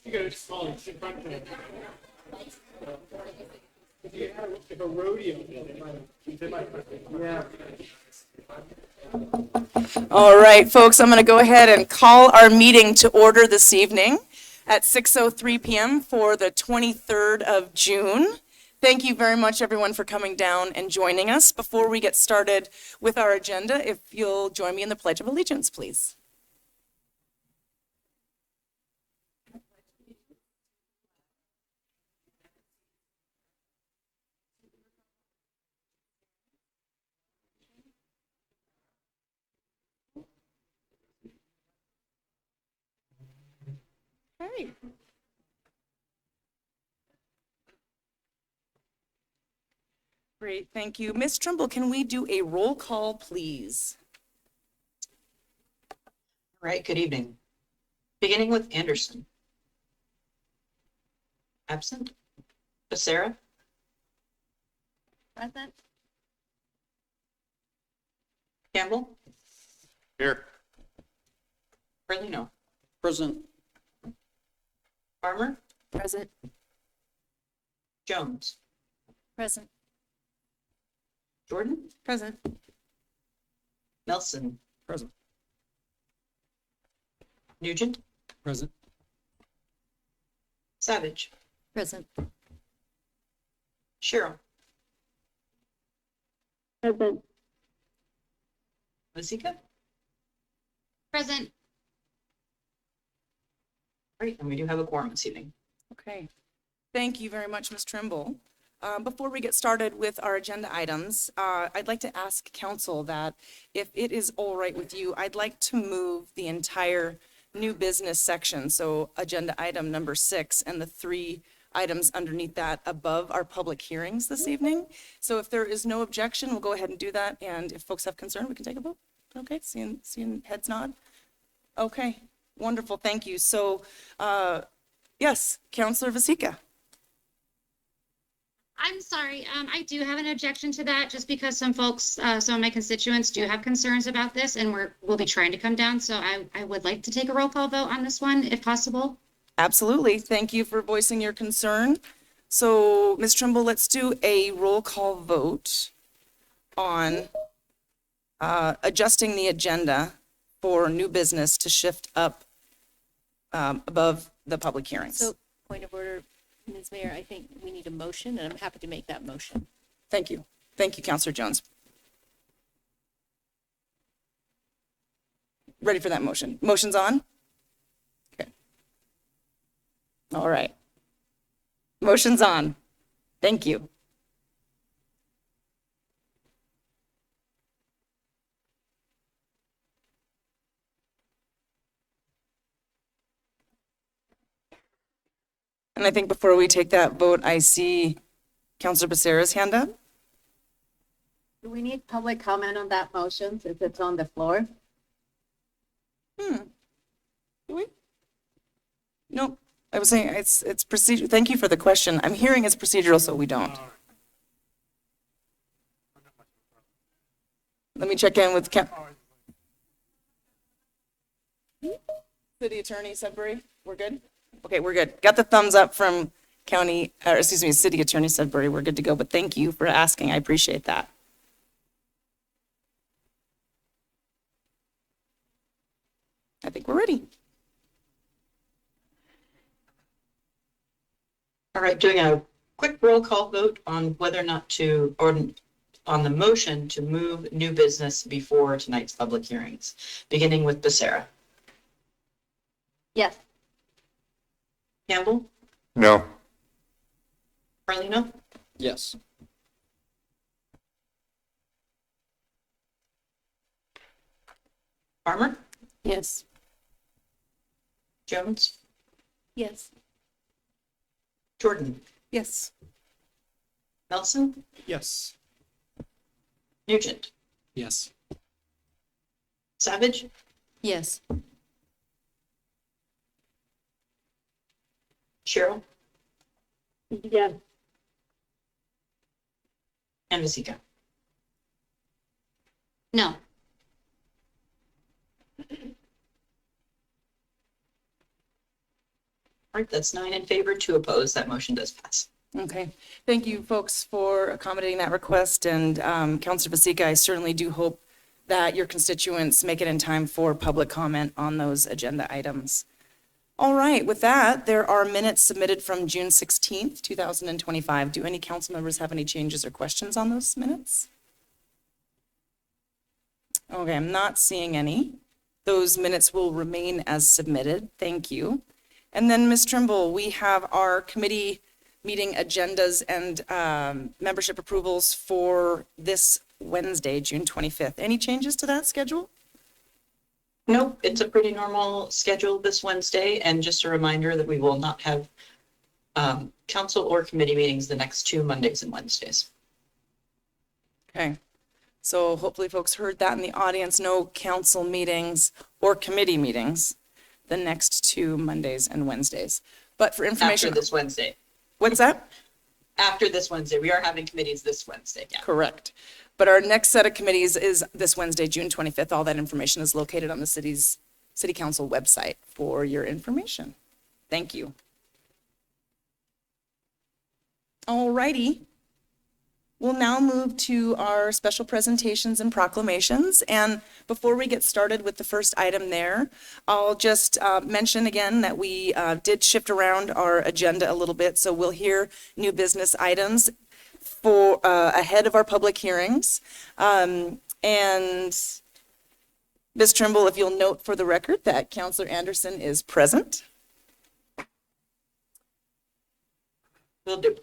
You gotta just follow it in front of it. If you had like a rodeo, they might. Yeah. All right, folks, I'm going to go ahead and call our meeting to order this evening at 6:03 p.m. for the 23rd of June. Thank you very much, everyone, for coming down and joining us. Before we get started with our agenda, if you'll join me in the Pledge of Allegiance, please. All right. Great, thank you. Ms. Trimble, can we do a roll call, please? All right, good evening. Beginning with Anderson. Absent. Becerra. Present. Campbell. Here. Perlino. Present. Farmer. Present. Jones. Present. Jordan. Present. Nelson. Present. Nugent. Present. Savage. Present. Cheryl. Present. Mazika. Present. Great, and we do have a quorum this evening. Okay. Thank you very much, Ms. Trimble. Before we get started with our agenda items, I'd like to ask council that if it is all right with you, I'd like to move the entire new business section, so agenda item number 6 and the 3 items underneath that above our public hearings this evening. So if there is no objection, we'll go ahead and do that, and if folks have concern, we can take a vote. Okay, seeing heads nod. Okay, wonderful, thank you. So, yes, Councilor Vasika. I'm sorry, I do have an objection to that, just because some folks, some of my constituents do have concerns about this, and we'll be trying to come down, so I would like to take a roll call vote on this one, if possible. Absolutely. Thank you for voicing your concern. So, Ms. Trimble, let's do a roll call vote on adjusting the agenda for new business to shift up above the public hearings. So, point of order, Ms. Mayor, I think we need a motion, and I'm happy to make that motion. Thank you. Thank you, Councilor Jones. Ready for that motion? Motion's on? Okay. All right. Motion's on. Thank you. And I think before we take that vote, I see Councilor Becerra's hand up. Do we need public comment on that motion since it's on the floor? Do we? Nope. I was saying it's procedure. Thank you for the question. I'm hearing it's procedural, so we don't. Let me check in with City Attorney Sudbury. We're good? Okay, we're good. Got the thumbs up from City Attorney Sudbury. We're good to go, but thank you for asking. I appreciate that. I think we're ready. All right, doing a quick roll call vote on whether or not to, or on the motion to move new business before tonight's public hearings, beginning with Becerra. Yes. Campbell. No. Perlino. Yes. Farmer. Yes. Jones. Yes. Jordan. Yes. Nelson. Yes. Nugent. Yes. Savage. Yes. Cheryl. Yes. And Mazika. No. All right, that's 9 in favor, 2 opposed. That motion does pass. Okay, thank you folks for accommodating that request, and Councilor Vasika, I certainly do hope that your constituents make it in time for public comment on those agenda items. All right, with that, there are minutes submitted from June 16th, 2025. Do any council members have any changes or questions on those minutes? Okay, I'm not seeing any. Those minutes will remain as submitted. Thank you. And then, Ms. Trimble, we have our committee meeting agendas and membership approvals for this Wednesday, June 25th. Any changes to that schedule? Nope, it's a pretty normal schedule this Wednesday. And just a reminder that we will not have council or committee meetings the next 2 Mondays and Wednesdays. Okay. So hopefully folks heard that in the audience. No council meetings or committee meetings the next 2 Mondays and Wednesdays. But for information. After this Wednesday. What's that? After this Wednesday. We are having committees this Wednesday. Yeah. Correct. But our next set of committees is this Wednesday, June 25th. All that information is located on the city council website for your information. Thank you. All righty. We'll now move to our special presentations and proclamations. And before we get started with the first item there, I'll just mention again that we did shift around our agenda a little bit. So we'll hear new business items for ahead of our public hearings. And Ms. Trimble, if you'll note for the record that Councillor Anderson is present. Will do.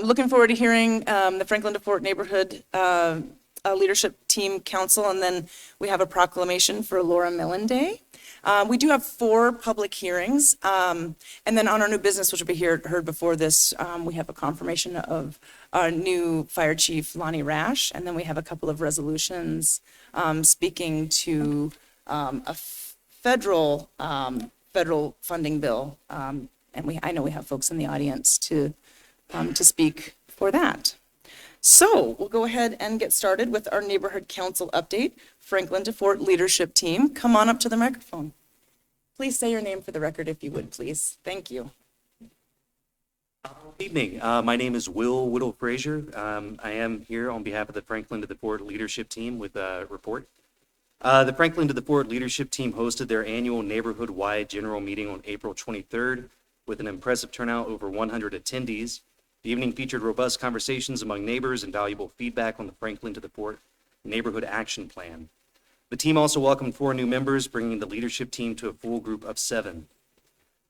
Looking forward to hearing the Franklin to Fort Neighborhood Leadership Team Council, and then we have a proclamation for Laura Millen Day. We do have 4 public hearings, and then on our new business, which will be heard before this, we have a confirmation of our new Fire Chief Lonnie Rash, and then we have a couple of resolutions speaking to a federal funding bill, and I know we have folks in the audience to speak for that. So we'll go ahead and get started with our neighborhood council update. Franklin to Fort leadership team, come on up to the microphone. Please say your name for the record if you would, please. Thank you. Good evening. My name is Will Whittle Frazier. I am here on behalf of the Franklin to the Fort leadership team with a report. The Franklin to the Fort leadership team hosted their annual neighborhood-wide general meeting on April 23rd with an impressive turnout, over 100 attendees. The evening featured robust conversations among neighbors and valuable feedback on the Franklin to the Fort Neighborhood Action Plan. The team also welcomed 4 new members, bringing the leadership team to a full group of 7.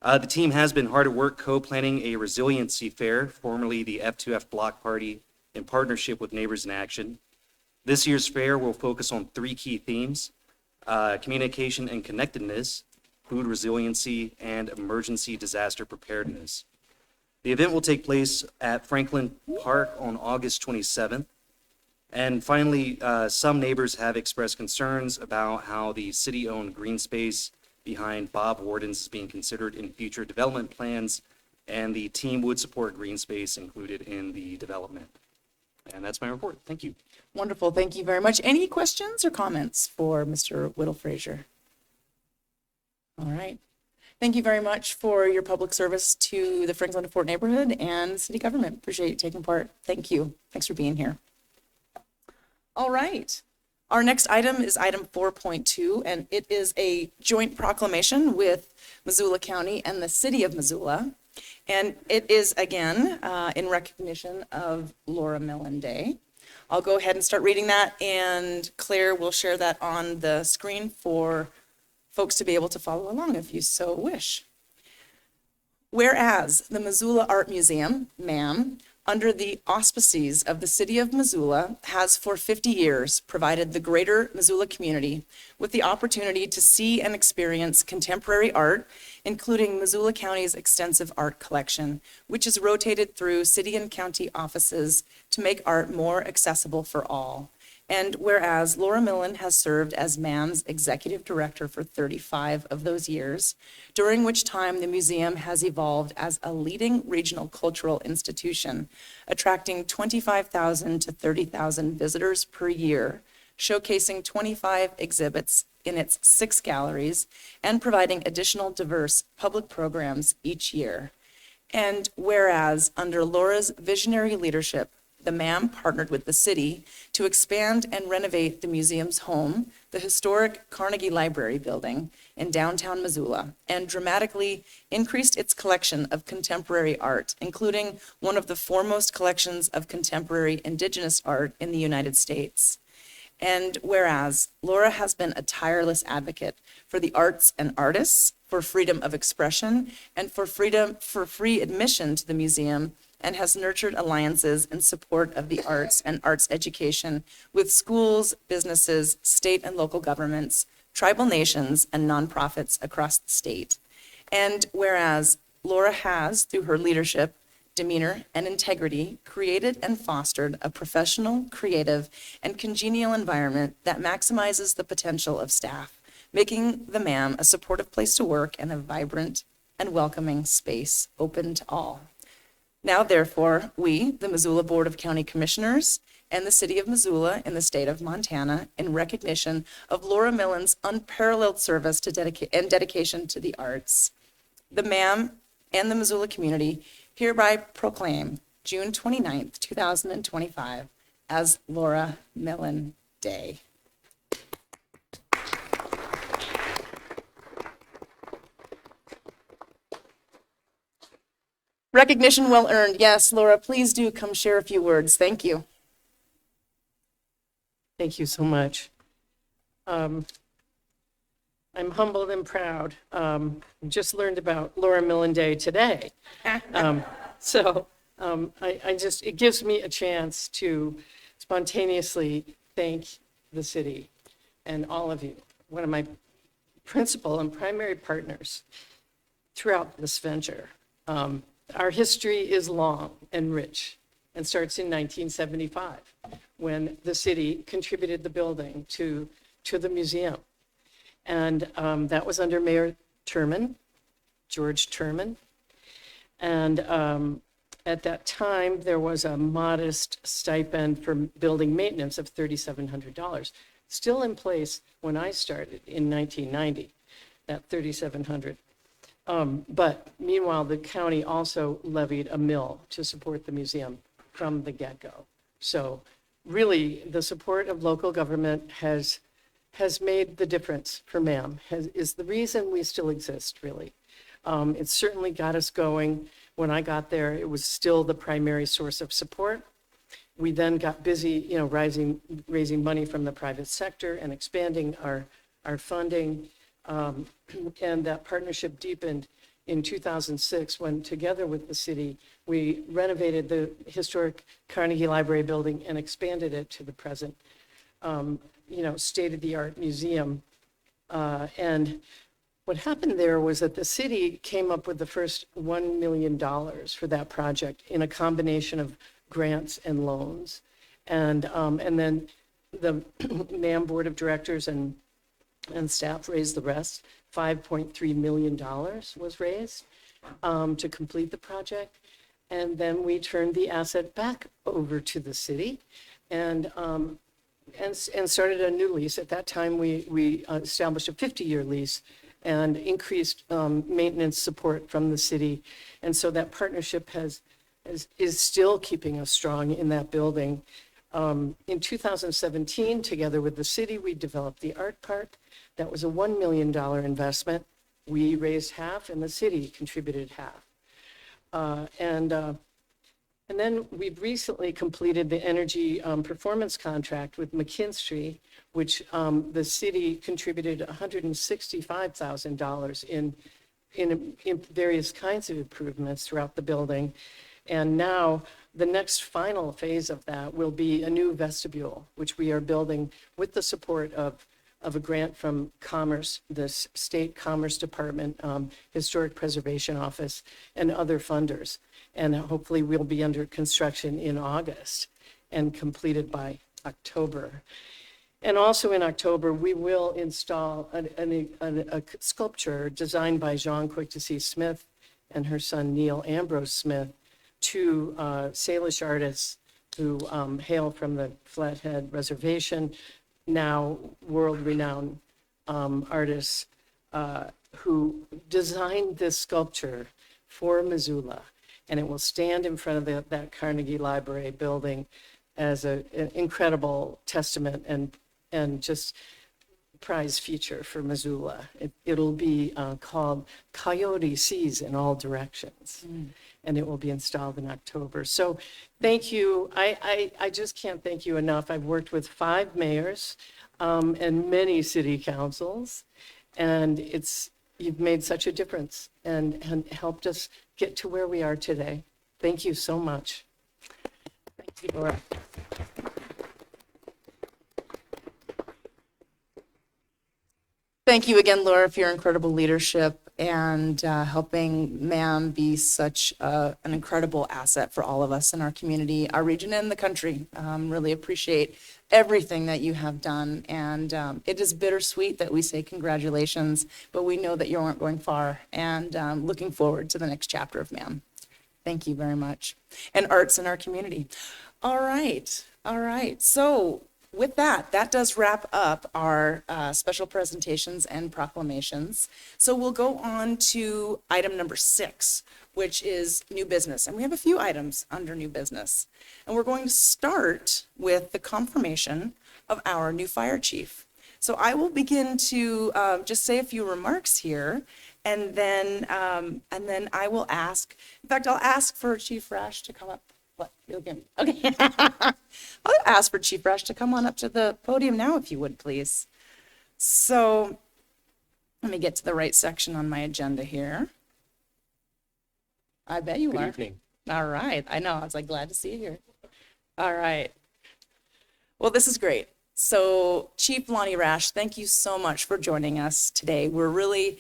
The team has been hard at work co-planning a resiliency fair, formerly the F2F Block Party, in partnership with Neighbors in Action. This year's fair will focus on 3 key themes: communication and connectedness, food resiliency, and emergency disaster preparedness. The event will take place at Franklin Park on August 27th. And finally, some neighbors have expressed concerns about how the city-owned green space behind Bob Warden's is being considered in future development plans, and the team would support green space included in the development. And that's my report. Thank you. Wonderful. Thank you very much. Any questions or comments for Mr. Whittle Frazier? All right. Thank you very much for your public service to the Franklin to Fort neighborhood and city government. Appreciate you taking part. Thank you. Thanks for being here. All right. Our next item is item 4.2, and it is a joint proclamation with Missoula County and the city of Missoula. And it is, again, in recognition of Laura Millen Day. I'll go ahead and start reading that, and Claire will share that on the screen for folks to be able to follow along if you so wish. Whereas the Missoula Art Museum, MAM, under the auspices of the city of Missoula, has for 50 years provided the greater Missoula community with the opportunity to see and experience contemporary art, including Missoula County's extensive art collection, which is rotated through city and county offices to make art more accessible for all. And whereas Laura Millen has served as MAM's executive director for 35 of those years, during which time the museum has evolved as a leading regional cultural institution, attracting 25,000 to 30,000 visitors per year, showcasing 25 exhibits in its 6 galleries and providing additional diverse public programs each year. And whereas, under Laura's visionary leadership, the MAM partnered with the city to expand and renovate the museum's home, the historic Carnegie Library building in downtown Missoula, and dramatically increased its collection of contemporary art, including one of the foremost collections of contemporary indigenous art in the United States. And whereas Laura has been a tireless advocate for the arts and artists, for freedom of expression, and for free admission to the museum, and has nurtured alliances in support of the arts and arts education with schools, businesses, state and local governments, tribal nations, and nonprofits across the state. And whereas Laura has, through her leadership, demeanor, and integrity, created and fostered a professional, creative, and congenial environment that maximizes the potential of staff, making the MAM a supportive place to work and a vibrant and welcoming space open to all. Now, therefore, we, the Missoula Board of County Commissioners, and the City of Missoula in the state of Montana, in recognition of Laura Millen's unparalleled service to dedication to the arts, the MAM and the Missoula community hereby proclaim June 29th, 2025 as Laura Millen Day. Recognition well earned. Yes, Laura, please do come share a few words. Thank you. Thank you so much. I'm humbled and proud. Just learned about Laura Millen Day today. It gives me a chance to spontaneously thank the city and all of you, one of my principal and primary partners throughout this venture. Our history is long and rich and starts in 1975 when the city contributed the building to the museum. And that was under Mayor Turman, George Turman. And at that time, there was a modest stipend for building maintenance of $3,700, still in place when I started in 1990, that $3,700. But meanwhile, the county also levied a mill to support the museum from the get-go. So really, the support of local government has made the difference for MAM, is the reason we still exist, really. It certainly got us going. When I got there, it was still the primary source of support. We then got busy, raising money from the private sector and expanding our funding. And that partnership deepened in 2006 when, together with the city, we renovated the historic Carnegie Library building and expanded it to the present, state-of-the-art museum. And what happened there was that the city came up with the first $1 million for that project in a combination of grants and loans. And then the MAM Board of Directors and staff raised the rest. $5.3 million was raised to complete the project. And then we turned the asset back over to the city and started a new lease. At that time, we established a 50-year lease and increased maintenance support from the city. And so that partnership is still keeping us strong in that building. In 2017, together with the city, we developed the art park. That was a $1 million investment. We raised half and the city contributed half. And then we've recently completed the energy performance contract with McKinstry, which the city contributed $165,000 in various kinds of improvements throughout the building. And now the next final phase of that will be a new vestibule, which we are building with the support of a grant from Commerce, the State Commerce Department, Historic Preservation Office, and other funders. And hopefully we'll be under construction in August and completed by October. And also in October, we will install a sculpture designed by Jean Quick-to-See Smith and her son Neil Ambrose Smith, two Salish artists who hail from the Flathead Reservation, now world-renowned artist who designed this sculpture for Missoula. And it will stand in front of that Carnegie Library building as an incredible testament and just prize feature for Missoula. It'll be called Coyote Sees in All Directions. And it will be installed in October. So thank you. I just can't thank you enough. I've worked with 5 mayors and many city councils, and you've made such a difference and helped us get to where we are today. Thank you so much. Thank you, Laura. Thank you again, Laura, for your incredible leadership and helping MAM be such an incredible asset for all of us in our community, our region, and the country. Really appreciate everything that you have done. And it is bittersweet that we say congratulations, but we know that you aren't going far, and looking forward to the next chapter of MAM. Thank you very much. And arts in our community. All right. So with that does wrap up our special presentations and proclamations. So we'll go on to item number 6, which is new business. And we have a few items under new business. And we're going to start with the confirmation of our new fire chief. So I will begin to just say a few remarks here, and then I will ask, in fact, I'll ask for Chief Rash to come up. What? Okay. I'll ask for Chief Rash to come on up to the podium now, if you would, please. So let me get to the right section on my agenda here. I bet you are. Good evening. All right. I know. I was like, glad to see you here. All right. Well, this is great. So Chief Lonnie Rash, thank you so much for joining us today. We're really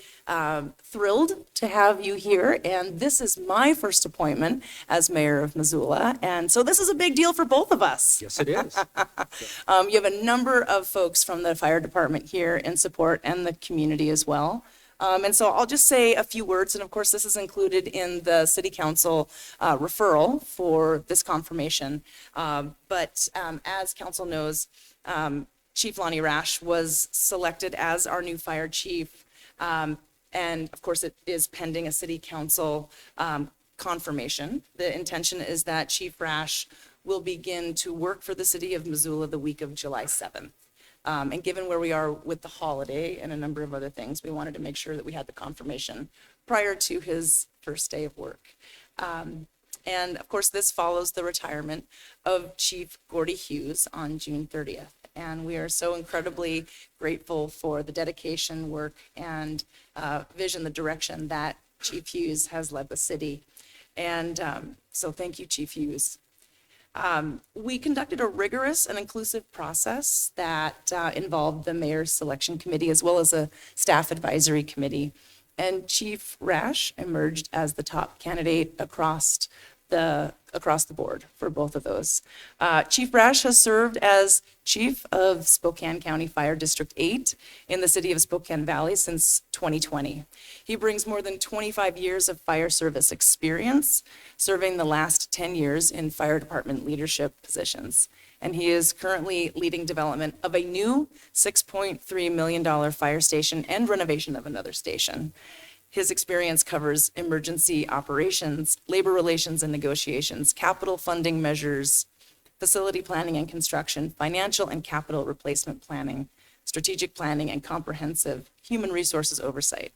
thrilled to have you here. And this is my first appointment as mayor of Missoula. And so this is a big deal for both of us. Yes, it is. You have a number of folks from the fire department here in support, and the community as well. And so I'll just say a few words, and of course this is included in the city council referral for this confirmation. But as council knows, Chief Lonnie Rash was selected as our new fire chief. And of course it is pending a city council confirmation. The intention is that Chief Rash will begin to work for the city of Missoula the week of July 7th. And given where we are with the holiday and a number of other things, we wanted to make sure that we had the confirmation prior to his first day of work. And of course, this follows the retirement of Chief Gordy Hughes on June 30th. And we are so incredibly grateful for the dedication, work, and vision, the direction that Chief Hughes has led the city. And so thank you, Chief Hughes. We conducted a rigorous and inclusive process that involved the mayor's selection committee as well as a staff advisory committee. And Chief Rash emerged as the top candidate across the board for both of those. Chief Rash has served as chief of Spokane County Fire District 8 in the city of Spokane Valley since 2020. He brings more than 25 years of fire service experience, serving the last 10 years in fire department leadership positions. And he is currently leading development of a new $6.3 million fire station and renovation of another station. His experience covers emergency operations, labor relations and negotiations, capital funding measures, facility planning and construction, financial and capital replacement planning, strategic planning, and comprehensive human resources oversight.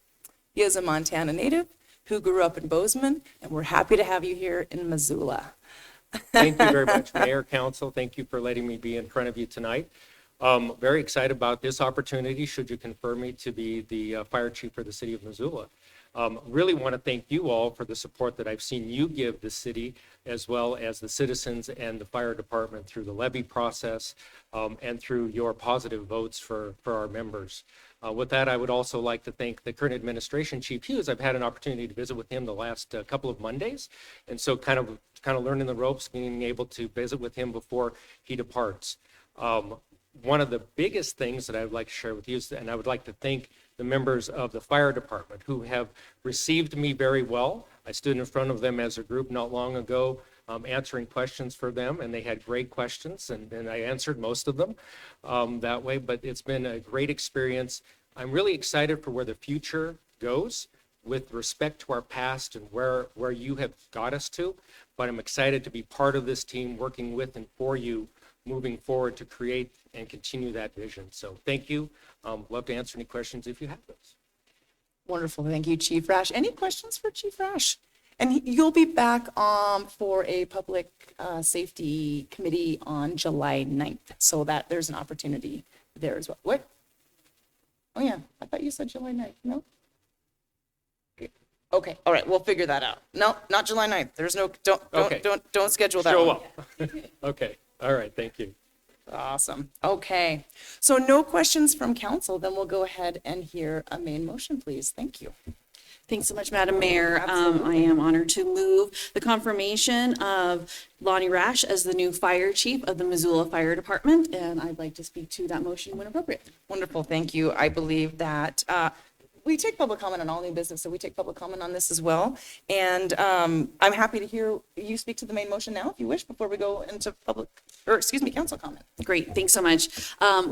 He is a Montana native who grew up in Bozeman, and we're happy to have you here in Missoula. Thank you very much, Mayor, Council. Thank you for letting me be in front of you tonight. Very excited about this opportunity, should you confirm me to be the fire chief for the city of Missoula. Really want to thank you all for the support that I've seen you give the city, as well as the citizens and the fire department through the levy process and through your positive votes for our members. With that, I would also like to thank the current administration, Chief Hughes. I've had an opportunity to visit with him the last couple of Mondays, and so kind of learning the ropes, being able to visit with him before he departs. One of the biggest things that I would like to share with you is, and I would like to thank the members of the fire department who have received me very well. I stood in front of them as a group not long ago answering questions for them, and they had great questions, and I answered most of them that way, but it's been a great experience. I'm really excited for where the future goes with respect to our past and where you have got us to, but I'm excited to be part of this team working with and for you moving forward to create and continue that vision. So thank you. Love to answer any questions if you have those. Wonderful. Thank you, Chief Rash. Any questions for Chief Rash? And you'll be back for a public safety committee on July 9th, so that there's an opportunity there as well. What? Oh, yeah. I thought you said July 9th. No? Okay. All right. We'll figure that out. No, not July 9th. There's no, Okay. don't schedule that Show one. up. Okay. All right. Thank you. Awesome. Okay. So no questions from council, then we'll go ahead and hear a main motion, please. Thank you. Thanks so much, Madam Mayor. I am honored to move the confirmation of Lonnie Rash as the new fire chief of the Missoula Fire Department, and I'd like to speak to that motion when appropriate. Wonderful. Thank you. I believe that we take public comment on all new business, so we take public comment on this as well. And I'm happy to hear you speak to the main motion now, if you wish, before we go into council comment. Great, thanks so much. I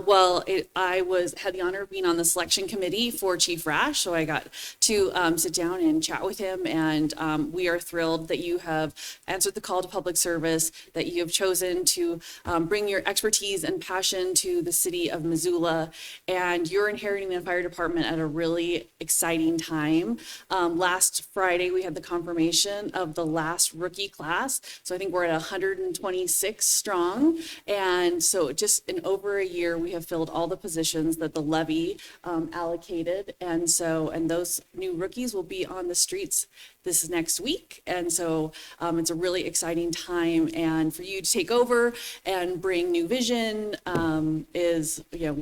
had the honor of being on the selection committee for Chief Rash, so I got to sit down and chat with him, and we are thrilled that you have answered the call to public service, that you have chosen to bring your expertise and passion to the city of Missoula, and you're inheriting the fire department at a really exciting time. Last Friday, we had the confirmation of the last rookie class, so I think we're at 126 strong. And so just in over a year, we have filled all the positions that the levy allocated. And those new rookies will be on the streets this next week. And so it's a really exciting time. And for you to take over and bring new vision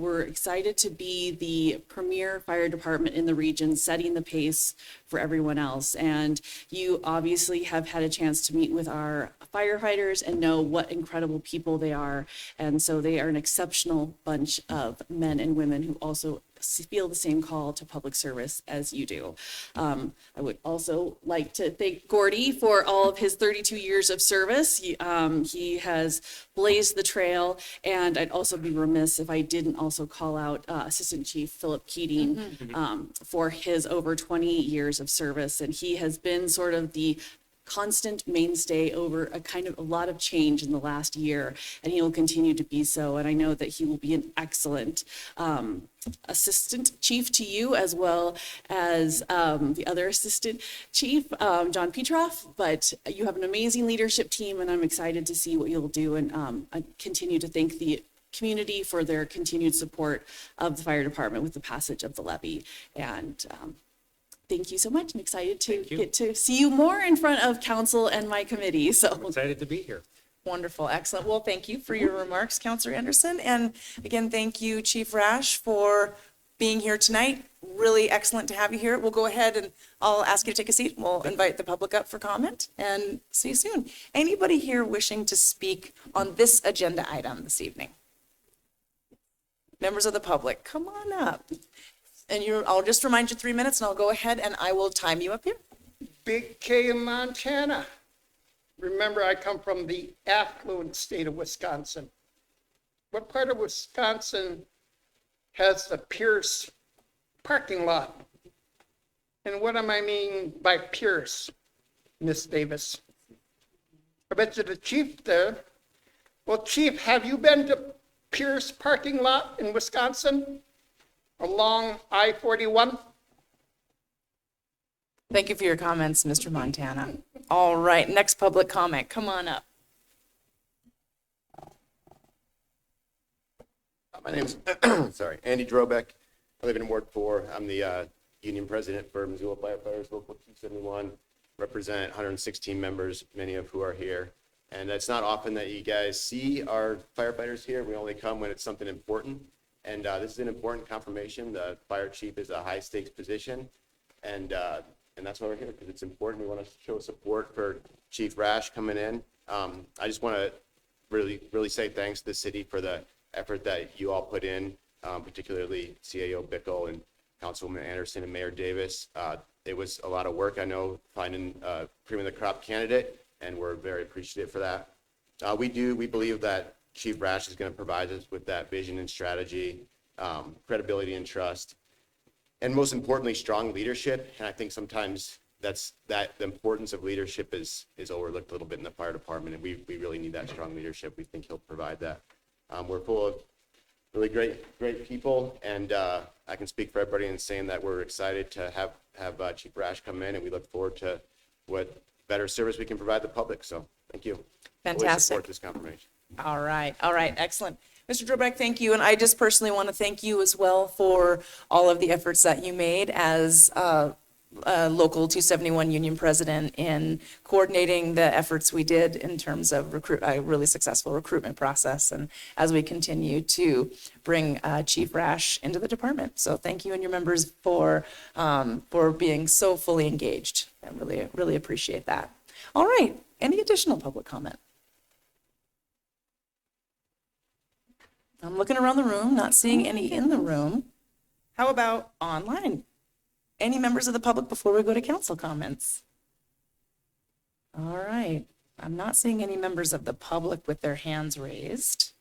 we're excited to be the premier fire department in the region, setting the pace for everyone else. And you obviously have had a chance to meet with our firefighters and know what incredible people they are. And so they are an exceptional bunch of men and women who also feel the same call to public service as you do. I would also like to thank Gordy for all of his 32 years of service. He has blazed the trail, and I'd also be remiss if I didn't also call out Assistant Chief Philip Keating for his over 20 years of service. And he has been sort of the constant mainstay over a lot of change in the last year, and he will continue to be so. And I know that he will be an excellent assistant chief to you, as well as the other assistant chief, John Petroff. But you have an amazing leadership team, and I'm excited to see what you'll do. And I continue to thank the community for their continued support of the fire department with the passage of the levy. And thank you so much. I'm excited to get to see you more in front of council and my committee. So I'm excited to be here. Wonderful. Excellent. Well, thank you for your remarks, Councilor Anderson. And again, thank you, Chief Rash, for being here tonight. Really excellent to have you here. We'll go ahead and I'll ask you to take a seat. We'll invite the public up for comment and see you soon. Anybody here wishing to speak on this agenda item this evening? Members of the public, come on up. And I'll just remind you 3 minutes, and I'll go ahead and I will time you up here. Big K in Montana. Remember, I come from the affluent state of Wisconsin. What part of Wisconsin has the Pierce parking lot? And what am I mean by Pierce, Miss Davis? I bet you the chief there. Well, Chief, have you been to Pierce parking lot in Wisconsin? Along I-41? Thank you for your comments, Mr. Montana. All right, next public comment. Come on up. My name's Andy Drobeck. I live in Ward 4. I'm the union president for Missoula Firefighters Local 271. Represent 116 members, many of who are here. And it's not often that you guys see our firefighters here. We only come when it's something important. And this is an important confirmation. The fire chief is a high stakes position. And that's why we're here, because it's important. We want to show support for Chief Rash coming in. I just want to really say thanks to the city for the effort that you all put in, particularly CAO Bickle and Councilwoman Anderson and Mayor Davis. It was a lot of work, I know, finding cream of the crop candidate. and we're very appreciative for that. We believe that Chief Rash is going to provide us with that vision and strategy, credibility and trust, and most importantly, strong leadership. And I think sometimes the importance of leadership is overlooked a little bit in the fire department, and we really need that strong leadership. We think he'll provide that. We're full of really great people, and I can speak for everybody in saying that we're excited to have Chief Rash come in, and we look forward to what better service we can provide the public. So thank you. Fantastic. Always support this confirmation. All right, excellent. Mr. Drobeck, thank you. And I just personally want to thank you as well for all of the efforts that you made as local 271 union president in coordinating the efforts we did in terms of a really successful recruitment process, and as we continue to bring Chief Rash into the department. So thank you and your members for being so fully engaged. I really appreciate that. All right, any additional public comment? I'm looking around the room, not seeing any in the room. How about online? Any members of the public before we go to council comments? All right, I'm not seeing any members of the public with their hands raised.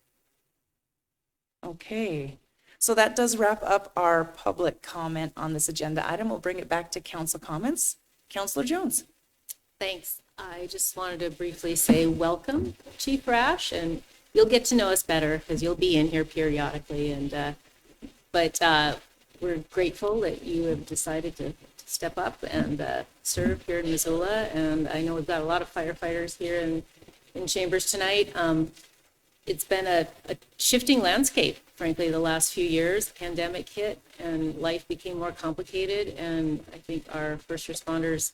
Okay, so that does wrap up our public comment on this agenda item. We'll bring it back to council comments. Councilor Jones. Thanks. I just wanted to briefly say welcome, Chief Rash, and you'll get to know us better because you'll be in here periodically. And but we're grateful that you have decided to step up and serve here in Missoula. And I know we've got a lot of firefighters here in chambers tonight. It's been a shifting landscape, frankly, the last few years. The pandemic hit and life became more complicated. And I think our first responders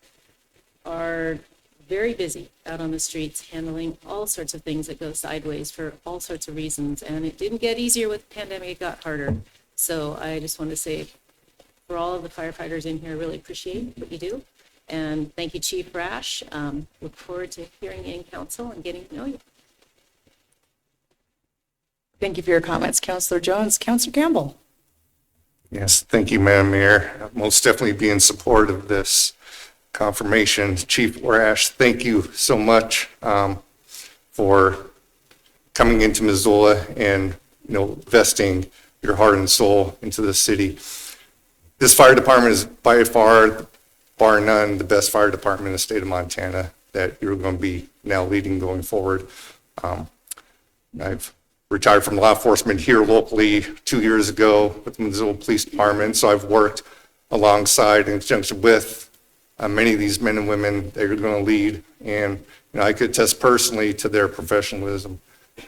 are very busy out on the streets handling all sorts of things that go sideways for all sorts of reasons. And it didn't get easier with the pandemic, it got harder. So I just want to say for all of the firefighters in here, really appreciate what you do. And thank you, Chief Rash. Look forward to hearing you in council and getting to know you. Thank you for your comments, Councilor Jones. Councilor Campbell. Yes, thank you, Madam Mayor. I'll most definitely be in support of this confirmation. Chief Rash, thank you so much for coming into Missoula and investing your heart and soul into the city. This fire department is by far, bar none, the best fire department in the state of Montana that you're going to be now leading going forward. I've retired from law enforcement here locally 2 years ago with the Missoula Police Department, so I've worked alongside in conjunction with many of these men and women that you're going to lead, and I could attest personally to their professionalism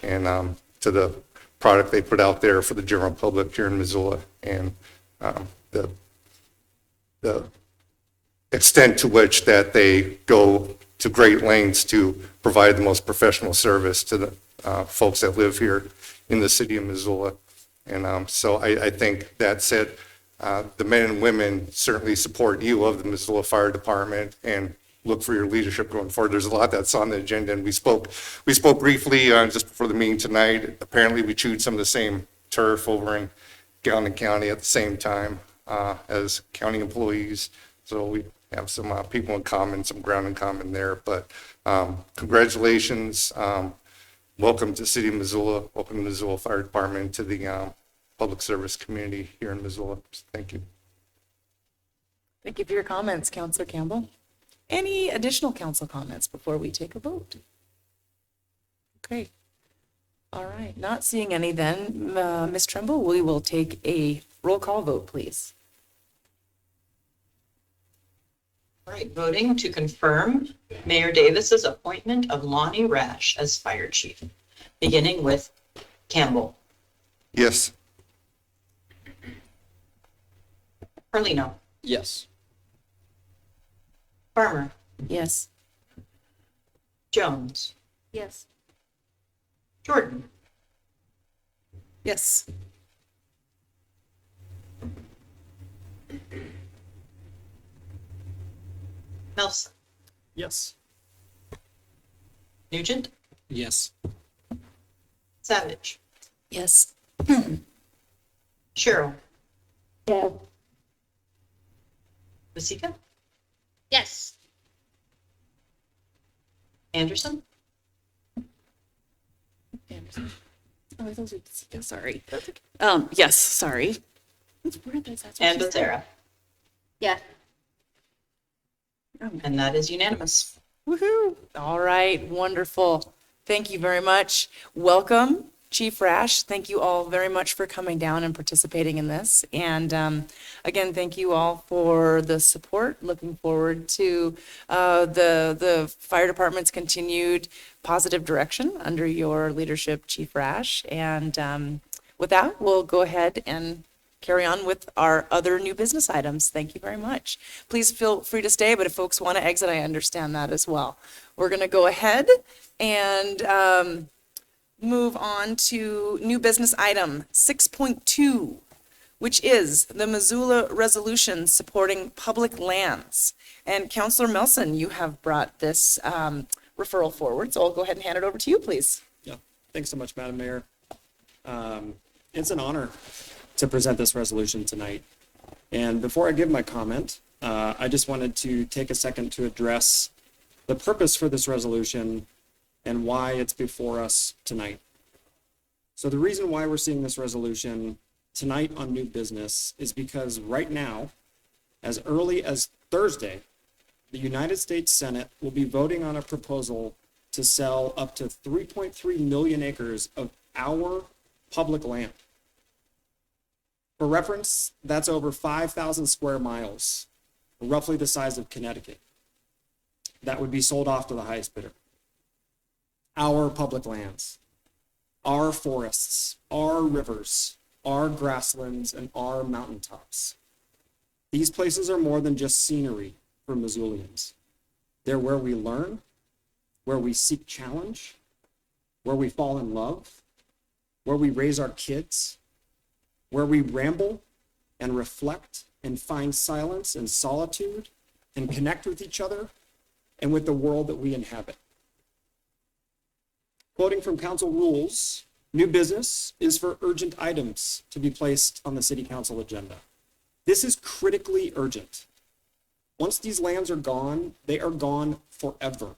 and to the product they put out there for the general public here in Missoula, and the extent to which that they go to great lengths to provide the most professional service to the folks that live here in the city of Missoula. And so I think that said, the men and women certainly support you of the Missoula Fire Department and look for your leadership going forward. There's a lot that's on the agenda, and we spoke briefly just before the meeting tonight. Apparently we chewed some of the same turf over in Gallatin County at the same time as county employees. So we have some people in common, some ground in common there. But congratulations. Welcome to the city of Missoula. Welcome to the Missoula Fire Department, to the public service community here in Missoula. Thank you. Thank you for your comments, Councilor Campbell. Any additional council comments before we take a vote? Okay. All right. Not seeing any then. Ms. Trimble, we will take a roll call vote, please. All right, voting to confirm Mayor Davis's appointment of Lonnie Rash as fire chief, beginning with Campbell. Yes. Carlino. Yes. Farmer. Yes. Jones. Yes. Jordan. Yes. Nelson. Yes. Nugent. Yes. Savage. Yes. Cheryl. Yes. Masika. Yes. Anderson, Anderson. Oh, those are, sorry. Yes, sorry. That's weird that that's what and she said. Becerra. Yes. And that is unanimous. Woohoo! All right, wonderful. Thank you very much. Welcome, Chief Rash. Thank you all very much for coming down and participating in this. And again, thank you all for the support. Looking forward to the fire department's continued positive direction under your leadership, Chief Rash. And with that, we'll go ahead and carry on with our other new business items. Thank you very much. Please feel free to stay, but if folks want to exit, I understand that as well. We're going to go ahead and move on to new business item 6.2, which is the Missoula resolution supporting public lands. And Councillor Melson, you have brought this referral forward, so I'll go ahead and hand it over to you, please. Yeah, thanks so much, Madam Mayor. It's an honor to present this resolution tonight. And before I give my comment, I just wanted to take a second to address the purpose for this resolution and why it's before us tonight. So the reason why we're seeing this resolution tonight on new business is because right now, as early as Thursday, the United States Senate will be voting on a proposal to sell up to 3.3 million acres of our public land. For reference, that's over 5,000 square miles, roughly the size of Connecticut. That would be sold off to the highest bidder. Our public lands, our forests, our rivers, our grasslands, and our mountaintops. These places are more than just scenery for Missoulians. They're where we learn, where we seek challenge, where we fall in love, where we raise our kids, where we ramble and reflect and find silence and solitude and connect with each other and with the world that we inhabit. Quoting from council rules, new business is for urgent items to be placed on the city council agenda. This is critically urgent. Once these lands are gone, they are gone forever.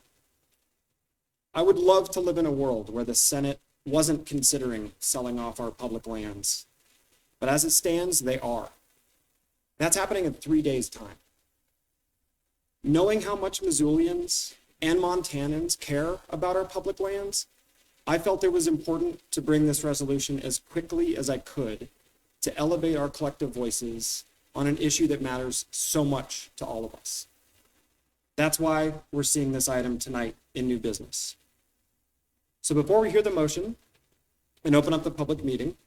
I would love to live in a world where the Senate wasn't considering selling off our public lands. But as it stands, they are. That's happening in 3 days' time. Knowing how much Missoulians and Montanans care about our public lands, I felt it was important to bring this resolution as quickly as I could to elevate our collective voices on an issue that matters so much to all of us. That's why we're seeing this item tonight in new business. So before we hear the motion and open up the public meeting,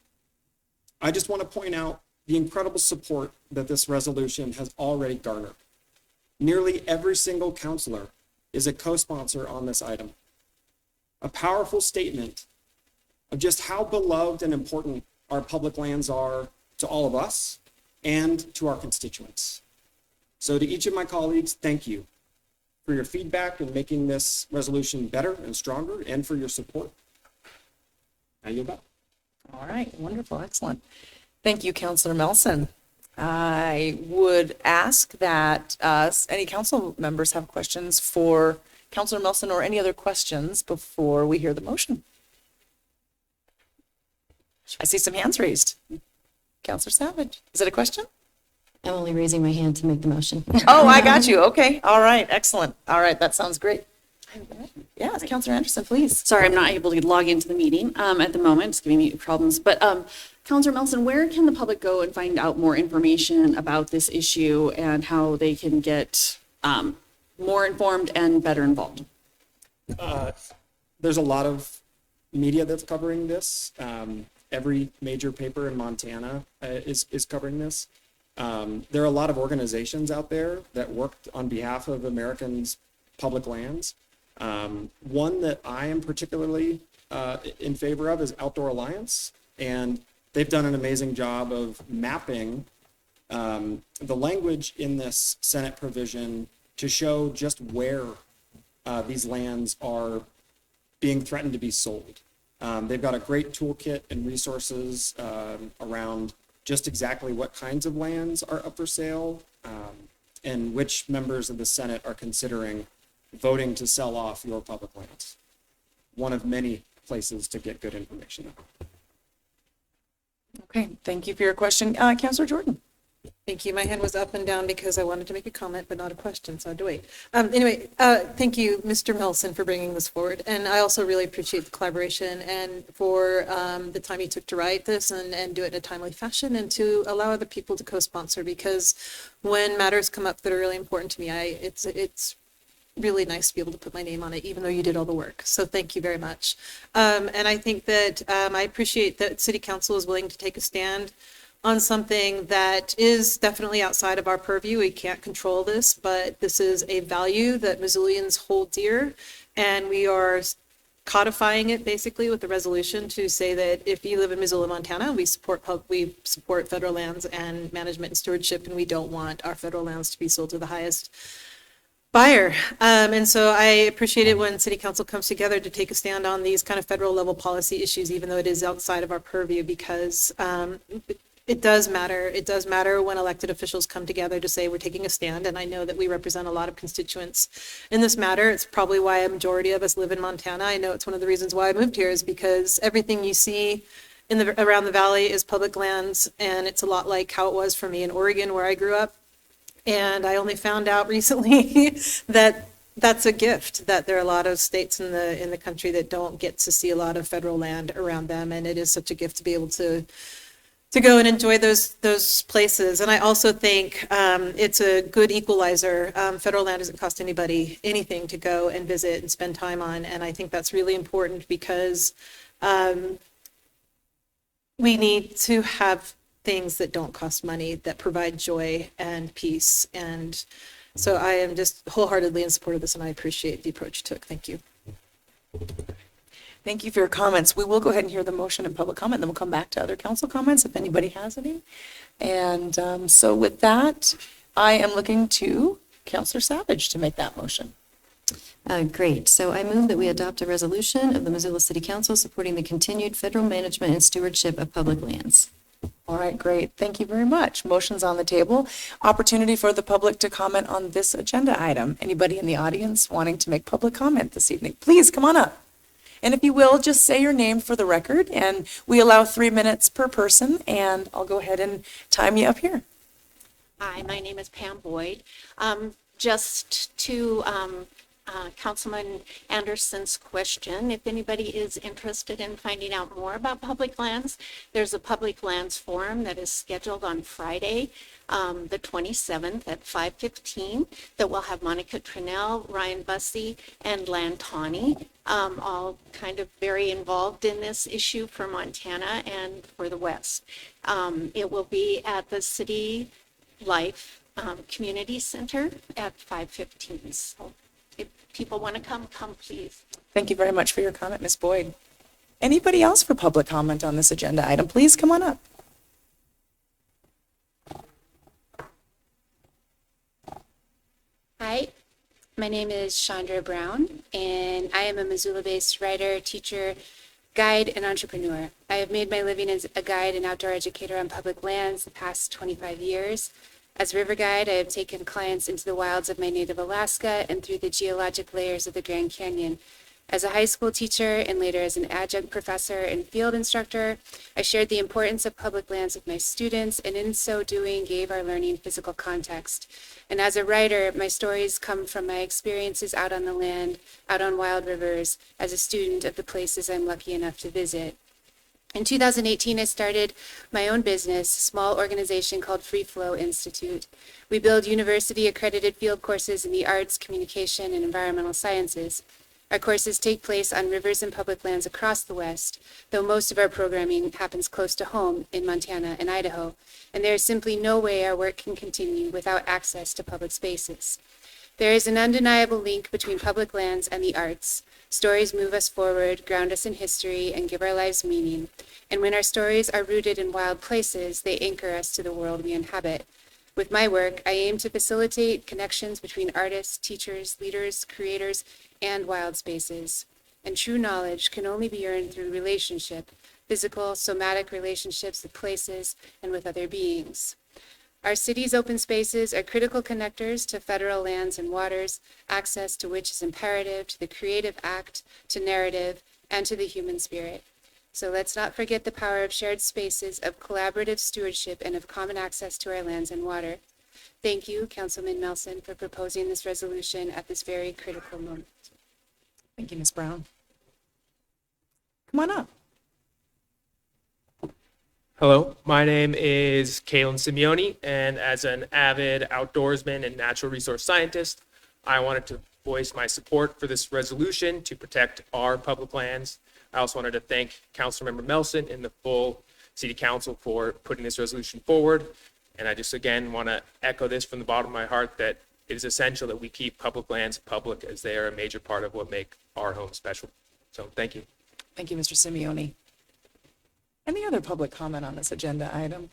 I just want to point out the incredible support that this resolution has already garnered. Nearly every single councilor is a co-sponsor on this item. A powerful statement of just how beloved and important our public lands are to all of us and to our constituents. So to each of my colleagues, thank you for your feedback in making this resolution better and stronger and for your support. Now you're back. All right, wonderful, excellent. Thank you, Councillor Melson. I would ask that any council members have questions for Councillor Melson or any other questions before we hear the motion. I see some hands raised. Councillor Savage, is it a question? I'm only raising my hand to make the motion. Oh, I got you. Okay. All right. Excellent. All right. That sounds great. Yes, Councillor Anderson, please. Sorry, I'm not able to log into the meeting at the moment. It's giving me problems. But Councillor Melson, where can the public go and find out more information about this issue and how they can get more informed and better involved? There's a lot of media that's covering this. Every major paper in Montana is covering this. There are a lot of organizations out there that worked on behalf of Americans' public lands. One that I am particularly in favor of is Outdoor Alliance, and they've done an amazing job of mapping the language in this Senate provision to show just where these lands are being threatened to be sold. They've got a great toolkit and resources around just exactly what kinds of lands are up for sale and which members of the Senate are considering voting to sell off your public lands. One of many places to get good information. Okay, thank you for your question. Councillor Jordan. Thank you. My hand was up and down because I wanted to make a comment, but not a question, so I had to wait. Thank you, Mr. Melson, for bringing this forward. And I also really appreciate the collaboration and for the time you took to write this and do it in a timely fashion and to allow other people to co-sponsor, because when matters come up that are really important to me, it's really nice to be able to put my name on it, even though you did all the work. So thank you very much. And I think that I appreciate that City Council is willing to take a stand on something that is definitely outside of our purview. We can't control this, but this is a value that Missoulians hold dear, and we are codifying it basically with the resolution to say that if you live in Missoula, Montana, we support federal lands and management and stewardship, and we don't want our federal lands to be sold to the highest buyer. And so I appreciate it when City Council comes together to take a stand on these kind of federal level policy issues, even though it is outside of our purview, because it does matter. It does matter when elected officials come together to say we're taking a stand. And I know that we represent a lot of constituents in this matter. It's probably why a majority of us live in Montana. I know it's one of the reasons why I moved here, is because everything you see around the valley is public lands. And it's a lot like how it was for me in Oregon, where I grew up. And I only found out recently that that's a gift, that there are a lot of states in the country that don't get to see a lot of federal land around them. And it is such a gift to be able to go and enjoy those places. And I also think it's a good equalizer. Federal land doesn't cost anybody anything to go and visit and spend time on. And I think that's really important, because we need to have things that don't cost money, that provide joy and peace. And so I am just wholeheartedly in support of this, and I appreciate the approach you took. Thank you. Thank you for your comments. We will go ahead and hear the motion in public comment, then we'll come back to other council comments if anybody has any. And so with that, I am looking to Councillor Savage to make that motion. Great. So I move that we adopt a resolution of the Missoula City Council supporting the continued federal management and stewardship of public lands. All right, great. Thank you very much. Motion's on the table. Opportunity for the public to comment on this agenda item. Anybody in the audience wanting to make public comment this evening, please come on up. And if you will, just say your name for the record, and we allow 3 minutes per person, and I'll go ahead and time you up here. Hi, my name is Pam Boyd. Just to Councilman Anderson's question, if anybody is interested in finding out more about public lands, there's a public lands forum that is scheduled on Friday, the 27th at 5:15, that will have Monica Trinnell, Ryan Bussey, and Lantani, all kind of very involved in this issue for Montana and for the West. It will be at the City Life Community Center at 5:15. So if people want to come please. Thank you very much for your comment, Ms. Boyd. Anybody else for public comment on this agenda item, please come on up. Hi, my name is Chandra Brown, and I am a Missoula-based writer, teacher, guide, and entrepreneur. I have made my living as a guide and outdoor educator on public lands the past 25 years. As a river guide, I have taken clients into the wilds of my native Alaska and through the geologic layers of the Grand Canyon. As a high school teacher and later as an adjunct professor and field instructor, I shared the importance of public lands with my students, and in so doing gave our learning physical context. And as a writer, my stories come from my experiences out on the land, out on wild rivers, as a student of the places I'm lucky enough to visit. In 2018, I started my own business, a small organization called Free Flow Institute. We build university-accredited field courses in the arts, communication, and environmental sciences. Our courses take place on rivers and public lands across the West, though most of our programming happens close to home in Montana and Idaho, and there is simply no way our work can continue without access to public spaces. There is an undeniable link between public lands and the arts. Stories move us forward, ground us in history, and give our lives meaning. And when our stories are rooted in wild places, they anchor us to the world we inhabit. With my work, I aim to facilitate connections between artists, teachers, leaders, creators, and wild spaces. And true knowledge can only be earned through relationship, physical, somatic relationships with places and with other beings. Our city's open spaces are critical connectors to federal lands and waters, access to which is imperative to the creative act, to narrative, and to the human spirit. So let's not forget the power of shared spaces, of collaborative stewardship, and of common access to our lands and water. Thank you, Councilman Melson, for proposing this resolution at this very critical moment. Thank you, Ms. Brown. Come on up. Hello, my name is Kalen Simeone, and as an avid outdoorsman and natural resource scientist, I wanted to voice my support for this resolution to protect our public lands. I also wanted to thank Councilmember Melson and the full City Council for putting this resolution forward. And I just again want to echo this from the bottom of my heart that it is essential that we keep public lands public, as they are a major part of what make our home special. So thank you. Thank you, Mr. Simeone. Any other public comment on this agenda item?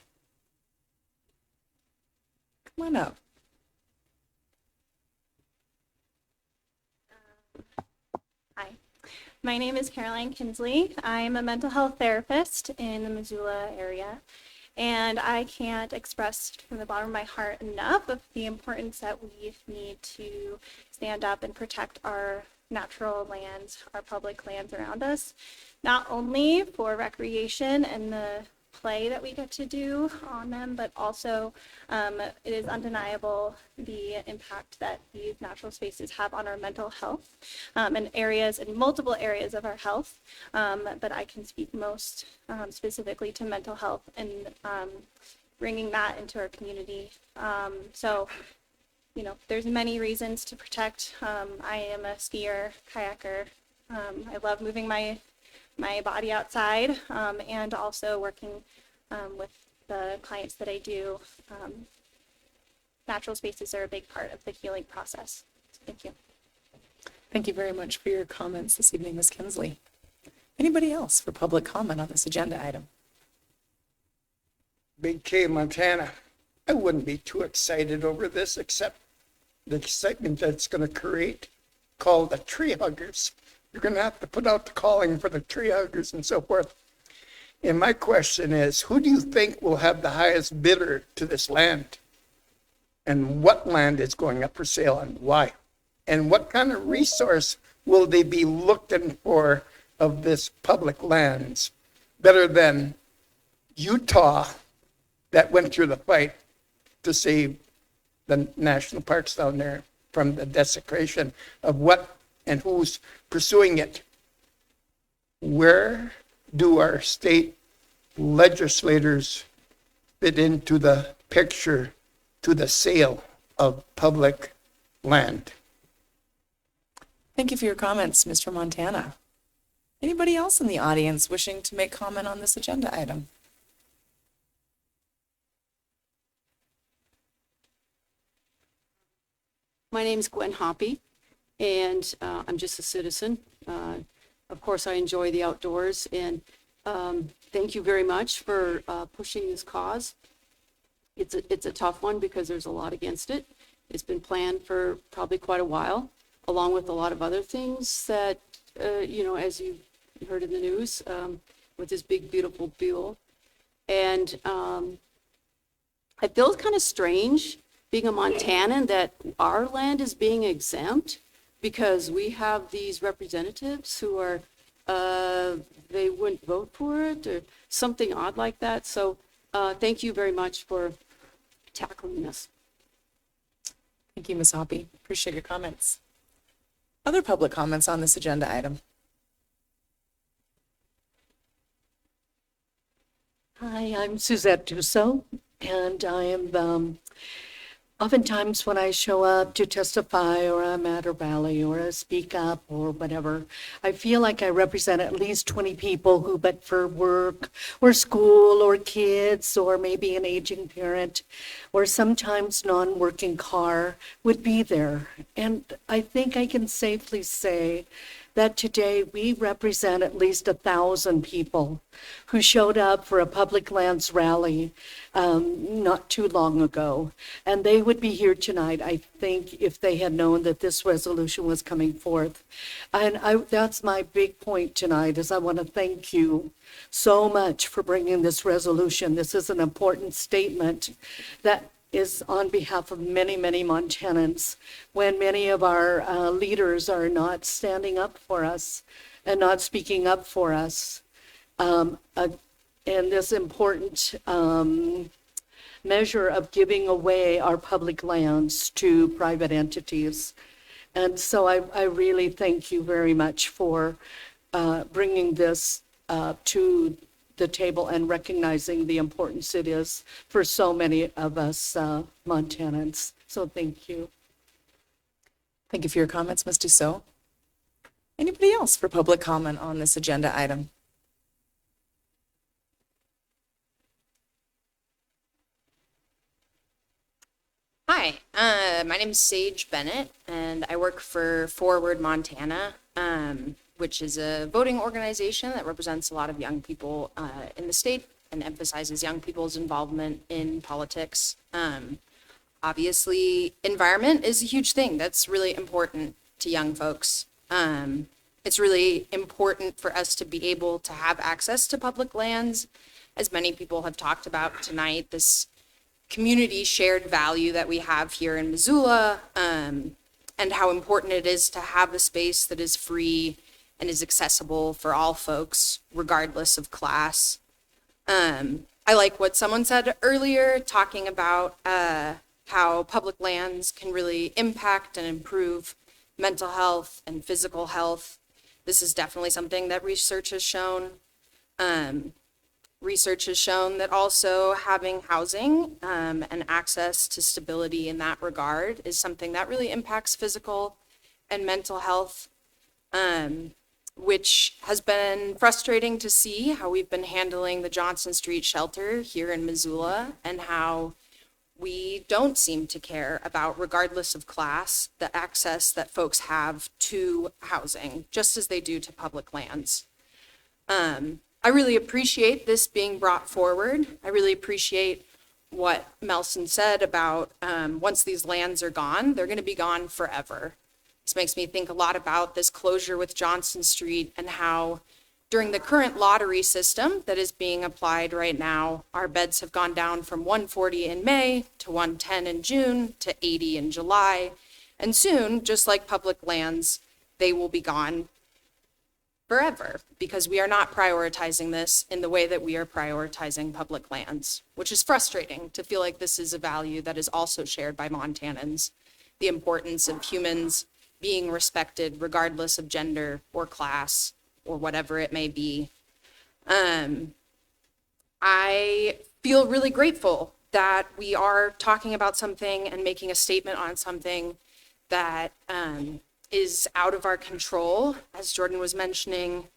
Come on up. Hi, my name is Caroline Kinsley. I'm a mental health therapist in the Missoula area, and I can't express from the bottom of my heart enough of the importance that we need to stand up and protect our natural lands, our public lands around us, not only for recreation and the play that we get to do on them, but also it is undeniable the impact that these natural spaces have on our mental health and multiple areas of our health. But I can speak most specifically to mental health and bringing that into our community. You know, there's many reasons to protect. I am a skier, kayaker. I love moving my body outside and also working with the clients that I do. Natural spaces are a big part of the healing process. So thank you. Thank you very much for your comments this evening, Ms. Kinsley. Anybody else for public comment on this agenda item? Bldg, Montana. I wouldn't be too excited over this, except the excitement that's going to create, called the tree huggers. You're going to have to put out the calling for the tree huggers and so forth. And my question is, who do you think will have the highest bidder to this land? And what land is going up for sale and why? And what kind of resource will they be looking for of this public lands, better than Utah that went through the fight to save the national parks down there from the desecration of what and who's pursuing it? Where do our state legislators fit into the picture to the sale of public land? Thank you for your comments, Mr. Montana. Anybody else in the audience wishing to make comment on this agenda item? My name's Gwen Hoppy, and I'm just a citizen. Of course, I enjoy the outdoors, and thank you very much for pushing this cause. It's a tough one because there's a lot against it. It's been planned for probably quite a while, along with a lot of other things that, you know, as you heard in the news, with this big, beautiful buell. And I feel kind of strange being a Montanan that our land is being exempt because we have these representatives who are, they wouldn't vote for it or something odd like that. So thank you very much for tackling this. Thank you, Ms. Hoppy. Appreciate your comments. Other public comments on this agenda item? Hi, I'm Suzette Dussault, and I am oftentimes when I show up to testify or I'm at a rally or a speak up or whatever, I feel like I represent at least 20 people who, but for work or school or kids or maybe an aging parent or sometimes non-working car, would be there. And I think I can safely say that today we represent at least 1,000 people who showed up for a public lands rally not too long ago. And they would be here tonight, I think, if they had known that this resolution was coming forth. And that's my big point tonight, is I want to thank you so much for bringing this resolution. This is an important statement that is on behalf of many, many Montanans, when many of our leaders are not standing up for us and not speaking up for us in this important measure of giving away our public lands to private entities. And so I really thank you very much for bringing this to the table and recognizing the importance it is for so many of us Montanans. So thank you. Thank you for your comments, Ms. Dussault. Anybody else for public comment on this agenda item? Hi, my name is Sage Bennett, and I work for Forward Montana, which is a voting organization that represents a lot of young people in the state and emphasizes young people's involvement in politics. Obviously, environment is a huge thing that's really important to young folks. It's really important for us to be able to have access to public lands. As many people have talked about tonight, this community shared value that we have here in Missoula, and how important it is to have a space that is free and is accessible for all folks, regardless of class. I like what someone said earlier, talking about how public lands can really impact and improve mental health and physical health. This is definitely something that research has shown. Research has shown that also having housing and access to stability in that regard is something that really impacts physical and mental health, which has been frustrating to see how we've been handling the Johnson Street shelter here in Missoula and how we don't seem to care about, regardless of class, the access that folks have to housing, just as they do to public lands. I really appreciate this being brought forward. I really appreciate what Melson said about once these lands are gone, they're going to be gone forever. This makes me think a lot about this closure with Johnson Street and how during the current lottery system that is being applied right now, our beds have gone down from 140 in May to 110 in June to 80 in July. And soon, just like public lands, they will be gone forever, because we are not prioritizing this in the way that we are prioritizing public lands, which is frustrating to feel like this is a value that is also shared by Montanans, the importance of humans being respected regardless of gender or class or whatever it may be. I feel really grateful that we are talking about something and making a statement on something that is out of our control. As Jordan was mentioning,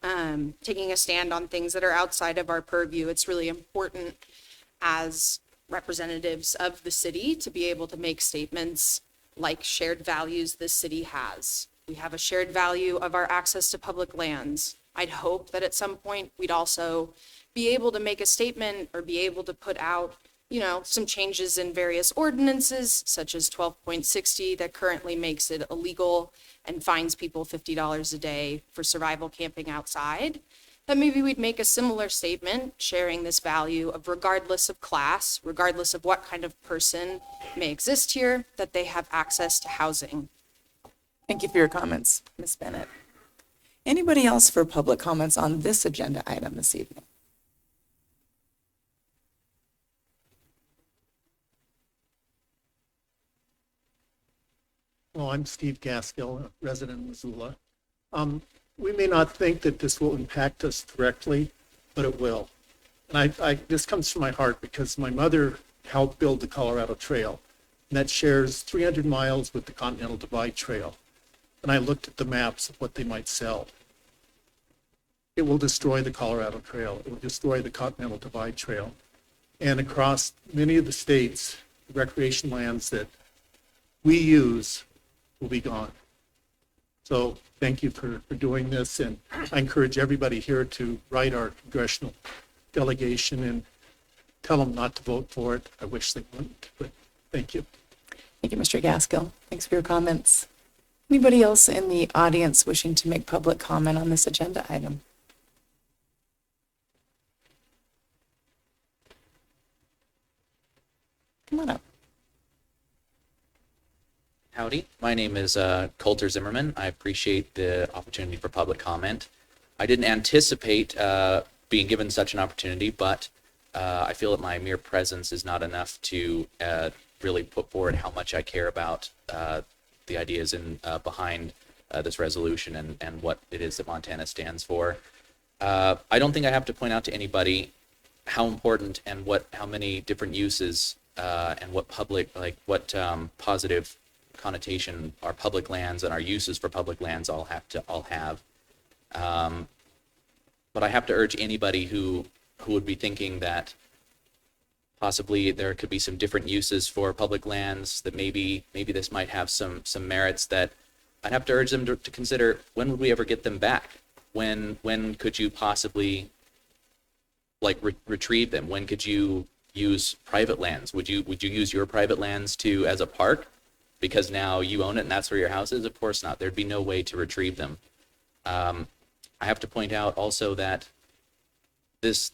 taking a stand on things that are outside of our purview. It's really important as representatives of the city to be able to make statements like shared values this city has. We have a shared value of our access to public lands. I'd hope that at some point we'd also be able to make a statement or be able to put out, you know, some changes in various ordinances, such as 12.60 that currently makes it illegal and fines people $50 a day for survival camping outside. That maybe we'd make a similar statement sharing this value of, regardless of class, regardless of what kind of person may exist here, that they have access to housing. Thank you for your comments, Ms. Bennett. Anybody else for public comments on this agenda item this evening? Well, I'm Steve Gaskill, a resident of Missoula. We may not think that this will impact us directly, but it will. And this comes from my heart because my mother helped build the Colorado Trail, and that shares 300 miles with the Continental Divide Trail. And I looked at the maps of what they might sell. It will destroy the Colorado Trail. It will destroy the Continental Divide Trail. And across many of the states, the recreation lands that we use will be gone. So thank you for doing this, and I encourage everybody here to write our congressional delegation and tell them not to vote for it. I wish they wouldn't, but thank you. Thank you, Mr. Gaskill. Thanks for your comments. Anybody else in the audience wishing to make public comment on this agenda item? Come on up. Howdy, my name is Coulter Zimmerman. I appreciate the opportunity for public comment. I didn't anticipate being given such an opportunity, but I feel that my mere presence is not enough to really put forward how much I care about the ideas behind this resolution and what it is that Montana stands for. I don't think I have to point out to anybody how important and how many different uses and what positive connotation our public lands and our uses for public lands all have. But I have to urge anybody who would be thinking that possibly there could be some different uses for public lands, that maybe this might have some merits, that I'd have to urge them to consider, when would we ever get them back? When could you possibly retrieve them? When could you use private lands? Would you use your private lands as a park because now you own it and that's where your house is? Of course not. There'd be no way to retrieve them. I have to point out also that these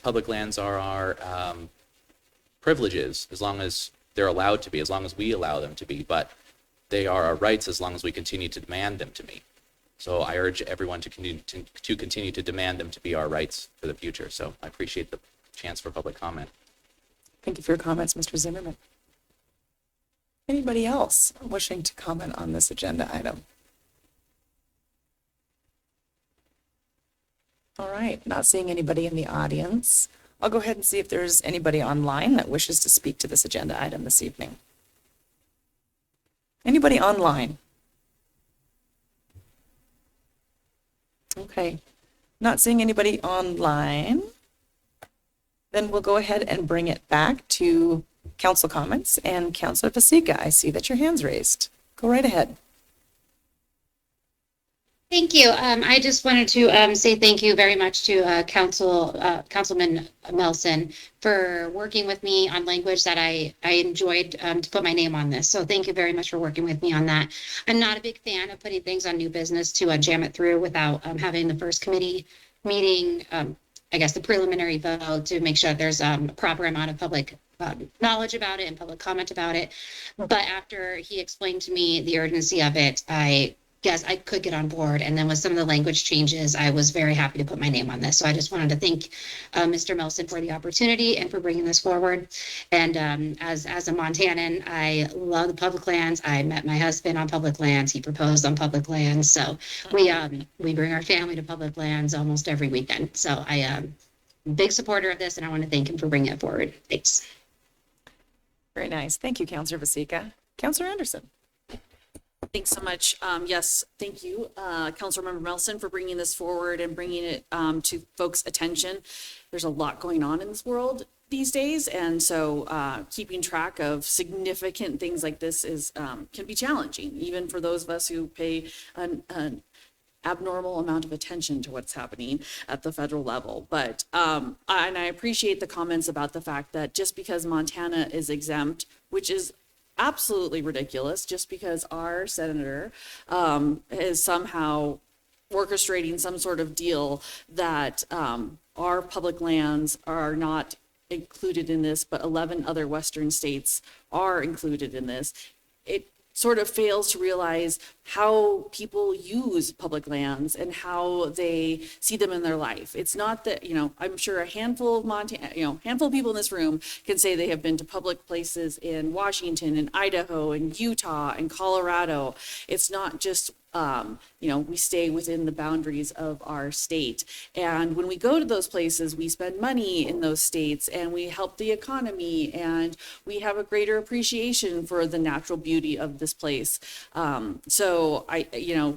public lands are our privileges, as long as they're allowed to be, as long as we allow them to be, but they are our rights as long as we continue to demand them to be. So I urge everyone to continue to demand them to be our rights for the future. So I appreciate the chance for public comment. Thank you for your comments, Mr. Zimmerman. Anybody else wishing to comment on this agenda item? All right, not seeing anybody in the audience. I'll go ahead and see if there's anybody online that wishes to speak to this agenda item this evening. Anybody online? Okay, not seeing anybody online. Then we'll go ahead and bring it back to council comments. And Councilor Pasika, I see that your hand's raised. Go right ahead. Thank you. I just wanted to say thank you very much to Councilman Melson for working with me on language that I enjoyed to put my name on this. So thank you very much for working with me on that. I'm not a big fan of putting things on new business to jam it through without having the first committee meeting, I guess the preliminary vote to make sure there's a proper amount of public knowledge about it and public comment about it. But after he explained to me the urgency of it, I guess I could get on board. And then with some of the language changes, I was very happy to put my name on this. So I just wanted to thank Mr. Melson for the opportunity and for bringing this forward. And as a Montanan, I love the public lands. I met my husband on public lands. He proposed on public lands. So we bring our family to public lands almost every weekend. So I am a big supporter of this, and I want to thank him for bringing it forward. Thanks. Very nice. Thank you, Councilor Pasika. Councilor Anderson. Thanks so much. Yes, thank you, Councilmember Melson, for bringing this forward and bringing it to folks' attention. There's a lot going on in this world these days, and so keeping track of significant things like this can be challenging, even for those of us who pay an abnormal amount of attention to what's happening at the federal level. But and I appreciate the comments about the fact that just because Montana is exempt, which is absolutely ridiculous, just because our senator is somehow orchestrating some sort of deal that our public lands are not included in this, but 11 other Western states are included in this. It sort of fails to realize how people use public lands and how they see them in their life. It's not that, I'm sure a handful of people in this room can say they have been to public places in Washington and Idaho and Utah and Colorado. It's not just we stay within the boundaries of our state. And when we go to those places, we spend money in those states and we help the economy and we have a greater appreciation for the natural beauty of this place. So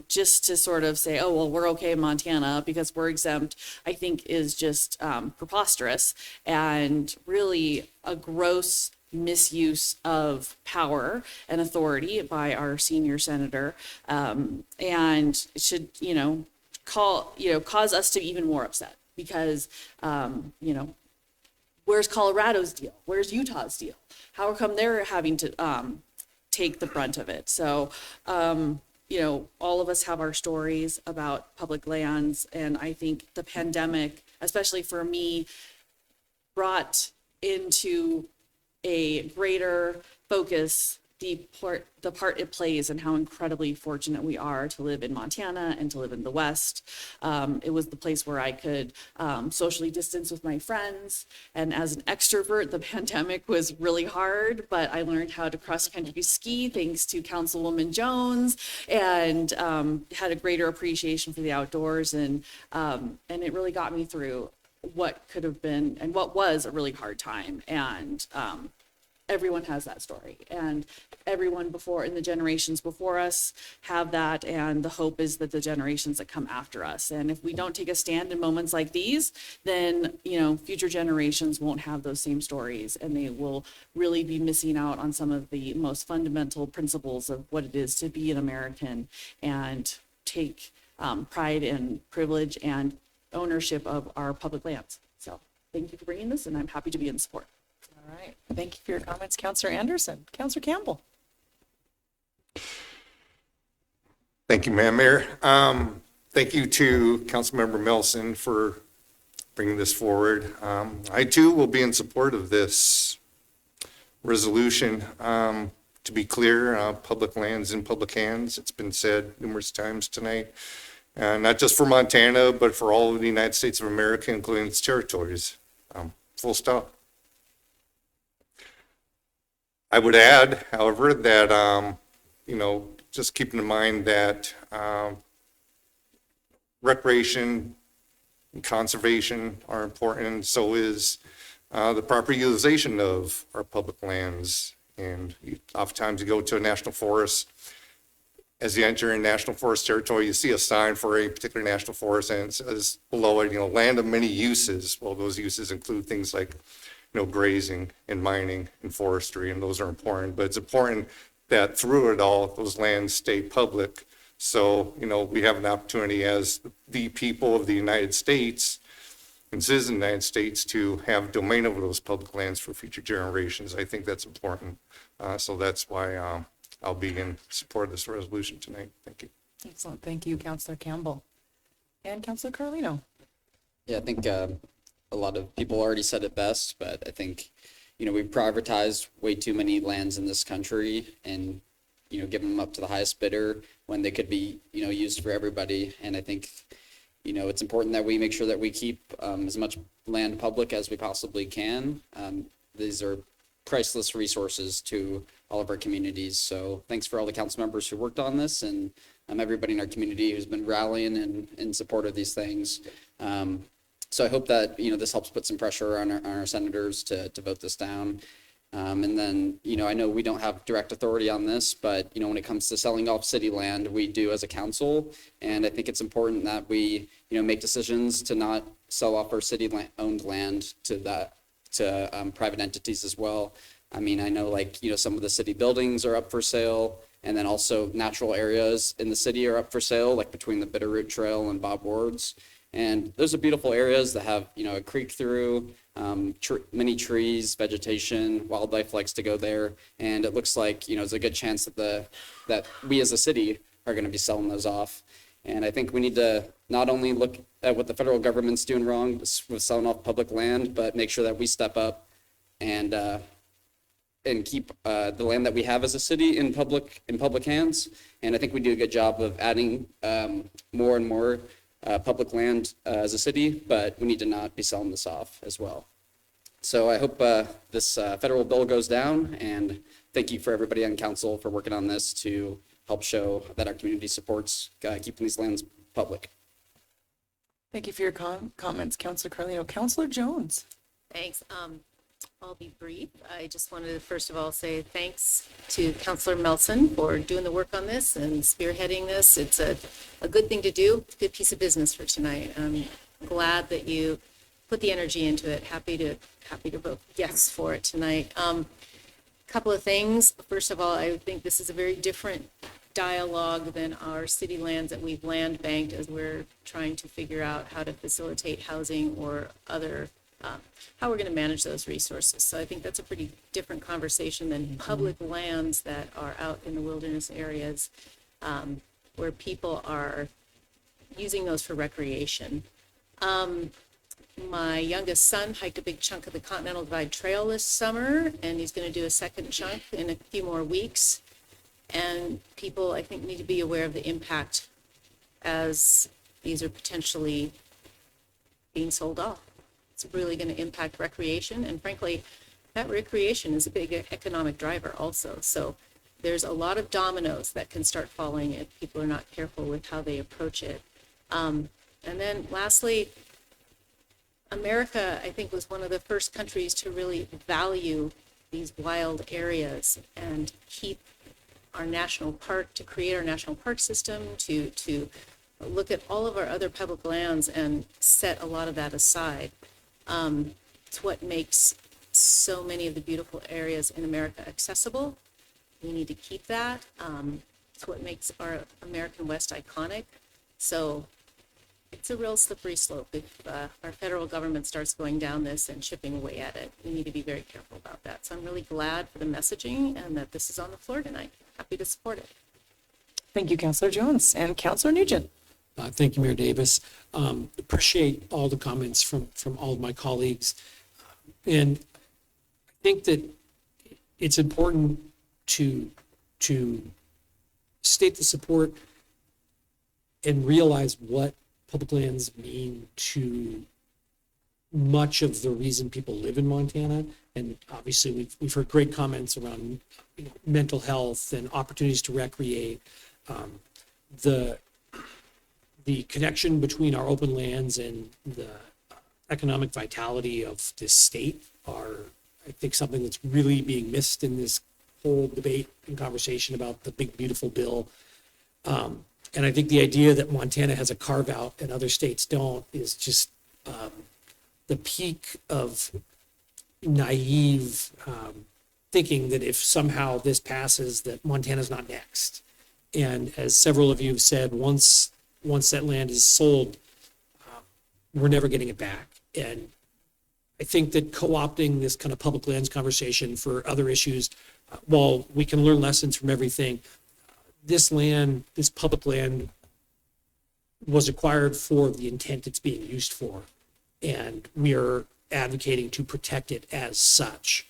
just to sort of say, oh, well, we're okay in Montana because we're exempt, I think is just preposterous and really a gross misuse of power and authority by our senior senator, and it should, cause us to be even more upset because, where's Colorado's deal? Where's Utah's deal? How come they're having to take the brunt of it? So, all of us have our stories about public lands, and I think the pandemic, especially for me, brought into a greater focus the part it plays and how incredibly fortunate we are to live in Montana and to live in the West. It was the place where I could socially distance with my friends. And as an extrovert, the pandemic was really hard, but I learned how to cross-country ski thanks to Councilwoman Jones, and had a greater appreciation for the outdoors. And it really got me through what could have been and what was a really hard time. And everyone has that story, and everyone before in the generations before us have that, and the hope is that the generations that come after us, and if we don't take a stand in moments like these, then future generations won't have those same stories, and they will really be missing out on some of the most fundamental principles of what it is to be an American and take pride and privilege and ownership of our public lands. So thank you for bringing this, and I'm happy to be in support. All right. Thank you for your comments, Councillor Anderson. Councillor Campbell. Thank you, Madam Mayor. Thank you to Councilmember Melson for bringing this forward. I too will be in support of this resolution. To be clear, public lands in public hands. It's been said numerous times tonight, not just for Montana, but for all of the United States of America, including its territories. Full stop. I would add, however, that, just keeping in mind that recreation and conservation are important. So is the proper utilization of our public lands. And oftentimes you go to a national forest. As you enter in national forest territory, you see a sign for a particular national forest, and it says below it, land of many uses. Well, those uses include things like grazing and mining and forestry, and those are important. But it's important that through it all, those lands stay public. So, we have an opportunity as the people of the United States and citizens of the United States to have domain over those public lands for future generations. I think that's important. So that's why I'll be in support of this resolution tonight. Thank you. Excellent. Thank you, Councillor Campbell. And Councillor Carlino. Yeah, I think a lot of people already said it best, but I think, we've privatized way too many lands in this country and, given them up to the highest bidder when they could be, used for everybody. And I think, it's important that we make sure that we keep as much land public as we possibly can. These are priceless resources to all of our communities. So thanks for all the council members who worked on this, and everybody in our community who's been rallying in support of these things. So I hope that, this helps put some pressure on our senators to vote this down. And then, I know we don't have direct authority on this, but, when it comes to selling off city land, we do as a council. And I think it's important that we, make decisions to not sell off our city-owned land to private entities as well. I mean, I know some of the city buildings are up for sale, and then also natural areas in the city are up for sale, like between the Bitterroot Trail and Bob Ward's. And those are beautiful areas that have, a creek through, many trees, vegetation, wildlife likes to go there. And it looks like, there's a good chance that we as a city are going to be selling those off. And I think we need to not only look at what the federal government's doing wrong with selling off public land, but make sure that we step up and keep the land that we have as a city in public hands. And I think we do a good job of adding more and more public land as a city, but we need to not be selling this off as well. So I hope this federal bill goes down, and thank you for everybody on council for working on this to help show that our community supports keeping these lands public. Thank you for your comments, Councillor Carlino. Councillor Jones. Thanks. I'll be brief. I just wanted to first of all say thanks to Councillor Melson for doing the work on this and spearheading this. It's a good thing to do, good piece of business for tonight. I'm glad that you put the energy into it. Happy to vote yes for it tonight. Couple of things. First of all, I think this is a very different dialogue than our city lands that we've land banked as we're trying to figure out how to facilitate housing or other how we're going to manage those resources. So I think that's a pretty different conversation than public lands that are out in the wilderness areas where people are using those for recreation. My youngest son hiked a big chunk of the Continental Divide Trail this summer, and he's going to do a second chunk in a few more weeks. And people, I think, need to be aware of the impact as these are potentially being sold off. It's really going to impact recreation, and frankly, that recreation is a big economic driver also. So there's a lot of dominoes that can start falling if people are not careful with how they approach it. And then lastly, America, I think, was one of the first countries to really value these wild areas and keep our national park, to create our national park system, to look at all of our other public lands and set a lot of that aside. It's what makes so many of the beautiful areas in America accessible. We need to keep that. It's what makes our American West iconic. So it's a real slippery slope if our federal government starts going down this and chipping away at it. We need to be very careful about that. So I'm really glad for the messaging and that this is on the floor tonight. Happy to support it. Thank you, Councillor Jones. And Councillor Nugent. Thank you, Mayor Davis. Appreciate all the comments from all of my colleagues. And I think that it's important to state the support and realize what public lands mean to much of the reason people live in Montana. And obviously we've heard great comments around mental health and opportunities to recreate. The connection between our open lands and the economic vitality of this state are, I think, something that's really being missed in this whole debate and conversation about the big, beautiful bill. And I think the idea that Montana has a carve out and other states don't is just the peak of naive thinking that if somehow this passes, that Montana's not next. And as several of you have said, once that land is sold, we're never getting it back. And I think that co-opting this kind of public lands conversation for other issues, while we can learn lessons from everything, this land, this public land, was acquired for the intent it's being used for. And we are advocating to protect it as such.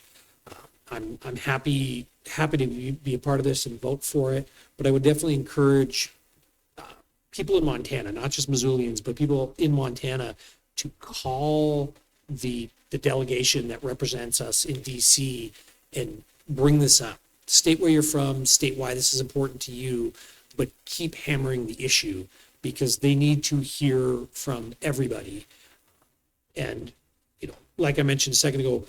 I'm happy to be a part of this and vote for it, but I would definitely encourage people in Montana, not just Missoulians, but people in Montana, to call the delegation that represents us in DC and bring this up. State where you're from, state why this is important to you, but keep hammering the issue because they need to hear from everybody. And, like I mentioned a second ago,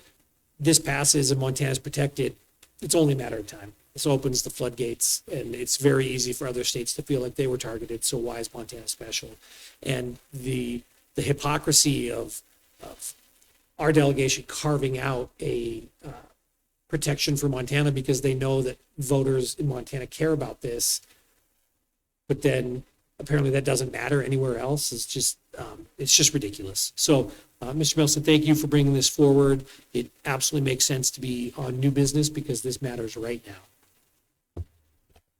this passes and Montana's protected. It's only a matter of time. This opens the floodgates, and it's very easy for other states to feel like they were targeted. So why is Montana special? And the hypocrisy of our delegation carving out a protection for Montana because they know that voters in Montana care about this, but then apparently that doesn't matter anywhere else is just it's just ridiculous. So Mr. Melson, thank you for bringing this forward. It absolutely makes sense to be on new business because this matters right now.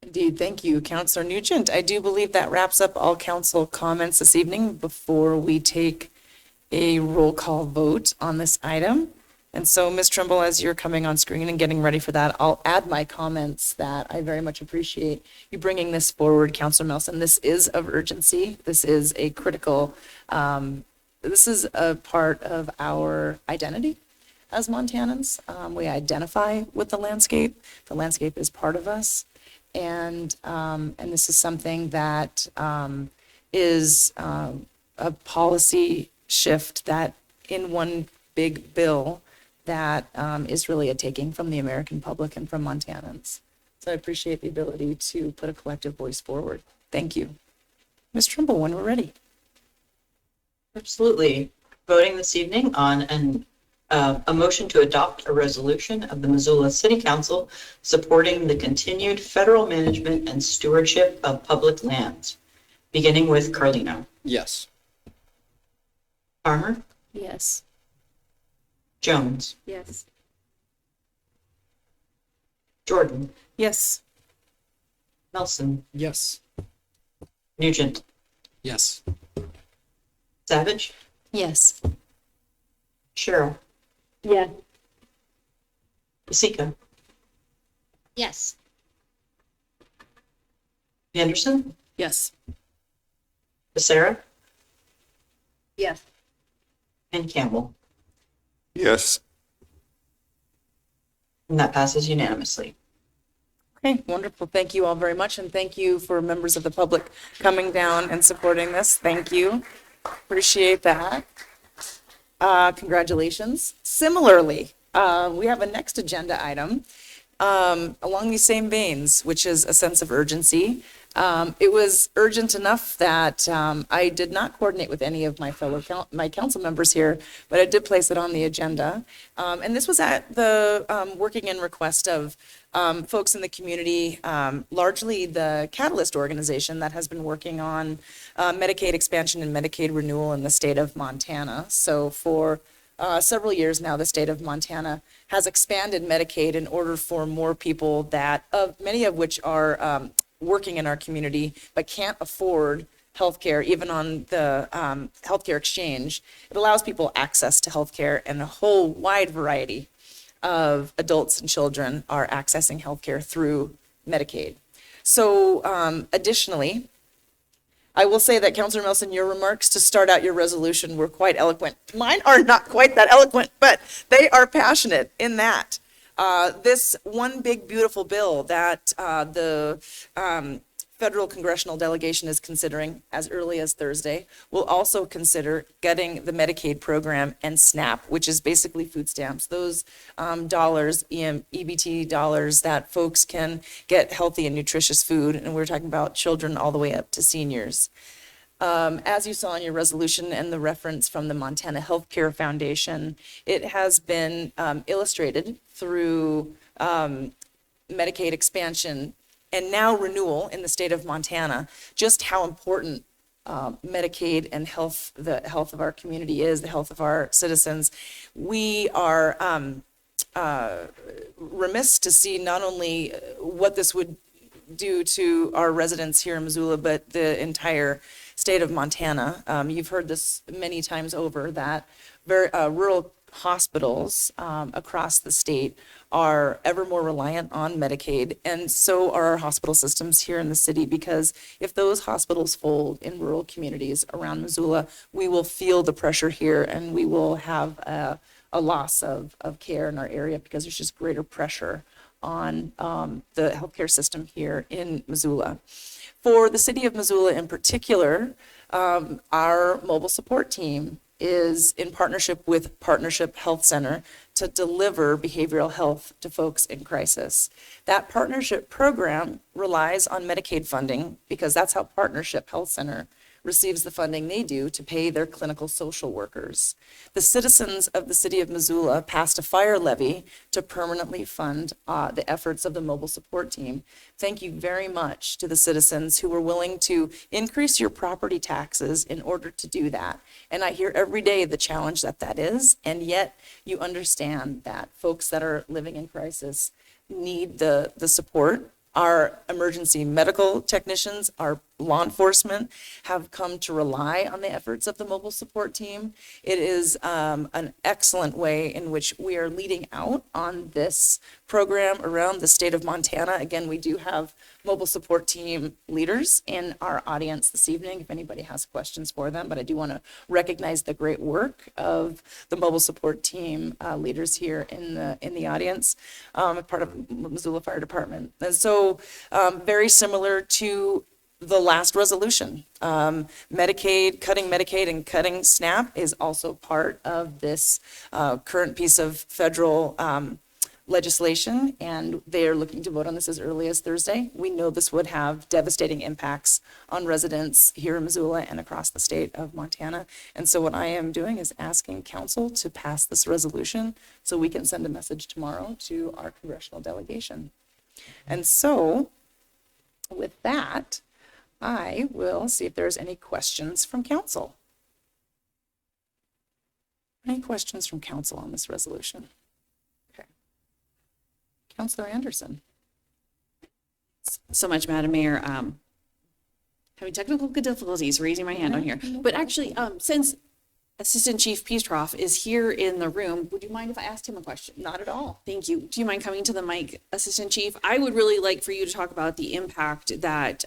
Indeed, thank you, Councillor Nugent. I do believe that wraps up all council comments this evening before we take a roll call vote on this item. And so, Ms. Trimble, as you're coming on screen and getting ready for that, I'll add my comments that I very much appreciate you bringing this forward, Councillor Melson. This is of urgency. This is a critical, this is a part of our identity as Montanans. We identify with the landscape. The landscape is part of us. And this is something that is a policy shift that in one big bill that is really a taking from the American public and from Montanans. So I appreciate the ability to put a collective voice forward. Thank you. Ms. Trimble, when we're ready. Absolutely. Voting this evening on a motion to adopt a resolution of the Missoula City Council supporting the continued federal management and stewardship of public lands, beginning with Carlino. Yes. Farmer? Yes. Jones? Yes. Jordan? Yes. Nelson? Yes. Nugent? Yes. Savage? Yes. Cheryl, Yes. Basika, Yes. Anderson, Yes. Becerra, Yes. and Campbell. Yes. And that passes unanimously. Okay, wonderful. Thank you all very much, and thank you for members of the public coming down and supporting this. Thank you. Appreciate that. Congratulations. Similarly, we have a next agenda item along these same veins, which is a sense of urgency. It was urgent enough that I did not coordinate with any of my fellow council members here, but I did place it on the agenda. And this was at the working in request of folks in the community, largely the Catalyst organization that has been working on Medicaid expansion and Medicaid renewal in the state of Montana. So for several years now, the state of Montana has expanded Medicaid in order for more people that, many of which are working in our community but can't afford healthcare, even on the healthcare exchange. It allows people access to healthcare, and a whole wide variety of adults and children are accessing healthcare through Medicaid. So additionally, I will say that Councilor Melson, your remarks to start out your resolution were quite eloquent. Mine are not quite that eloquent, but they are passionate in that. This one big beautiful bill that the federal congressional delegation is considering as early as Thursday will also consider getting the Medicaid program and SNAP, which is basically food stamps, those dollars, EBT dollars that folks can get healthy and nutritious food. And we're talking about children all the way up to seniors. As you saw in your resolution and the reference from the Montana Healthcare Foundation, it has been illustrated through Medicaid expansion and now renewal in the state of Montana, just how important Medicaid and the health of our community is, the health of our citizens. We are remiss to see not only what this would do to our residents here in Missoula, but the entire state of Montana. You've heard this many times over, that rural hospitals across the state are ever more reliant on Medicaid, and so are our hospital systems here in the city, because if those hospitals fold in rural communities around Missoula, we will feel the pressure here, and we will have a loss of care in our area, because there's just greater pressure on the healthcare system here in Missoula. For the city of Missoula in particular, our mobile support team is in partnership with Partnership Health Center to deliver behavioral health to folks in crisis. That partnership program relies on Medicaid funding, because that's how Partnership Health Center receives the funding they do to pay their clinical social workers. The citizens of the city of Missoula passed a fire levy to permanently fund the efforts of the mobile support team. Thank you very much to the citizens who were willing to increase your property taxes in order to do that. And I hear every day the challenge that is, and yet you understand that folks that are living in crisis need the support. Our emergency medical technicians, our law enforcement have come to rely on the efforts of the mobile support team. It is an excellent way in which we are leading out on this program around the state of Montana. Again, we do have mobile support team leaders in our audience this evening if anybody has questions for them, but I do want to recognize the great work of the mobile support team leaders here in the audience, part of Missoula Fire Department. And so very similar to the last resolution, cutting Medicaid and cutting SNAP is also part of this current piece of federal legislation, and they are looking to vote on this as early as Thursday. We know this would have devastating impacts on residents here in Missoula and across the state of Montana. And so what I am doing is asking council to pass this resolution so we can send a message tomorrow to our congressional delegation. And so with that, I will see if there's any questions from council. Any questions from council on this resolution? Okay. Councilor Anderson. So much, Madam Mayor. Having technical difficulties raising my hand on here. But actually, since Assistant Chief Prof is here in the room. Would you mind if I asked him a question? Not at all. Thank you. Do you mind coming to the mic, Assistant Chief? I would really like for you to talk about the impact that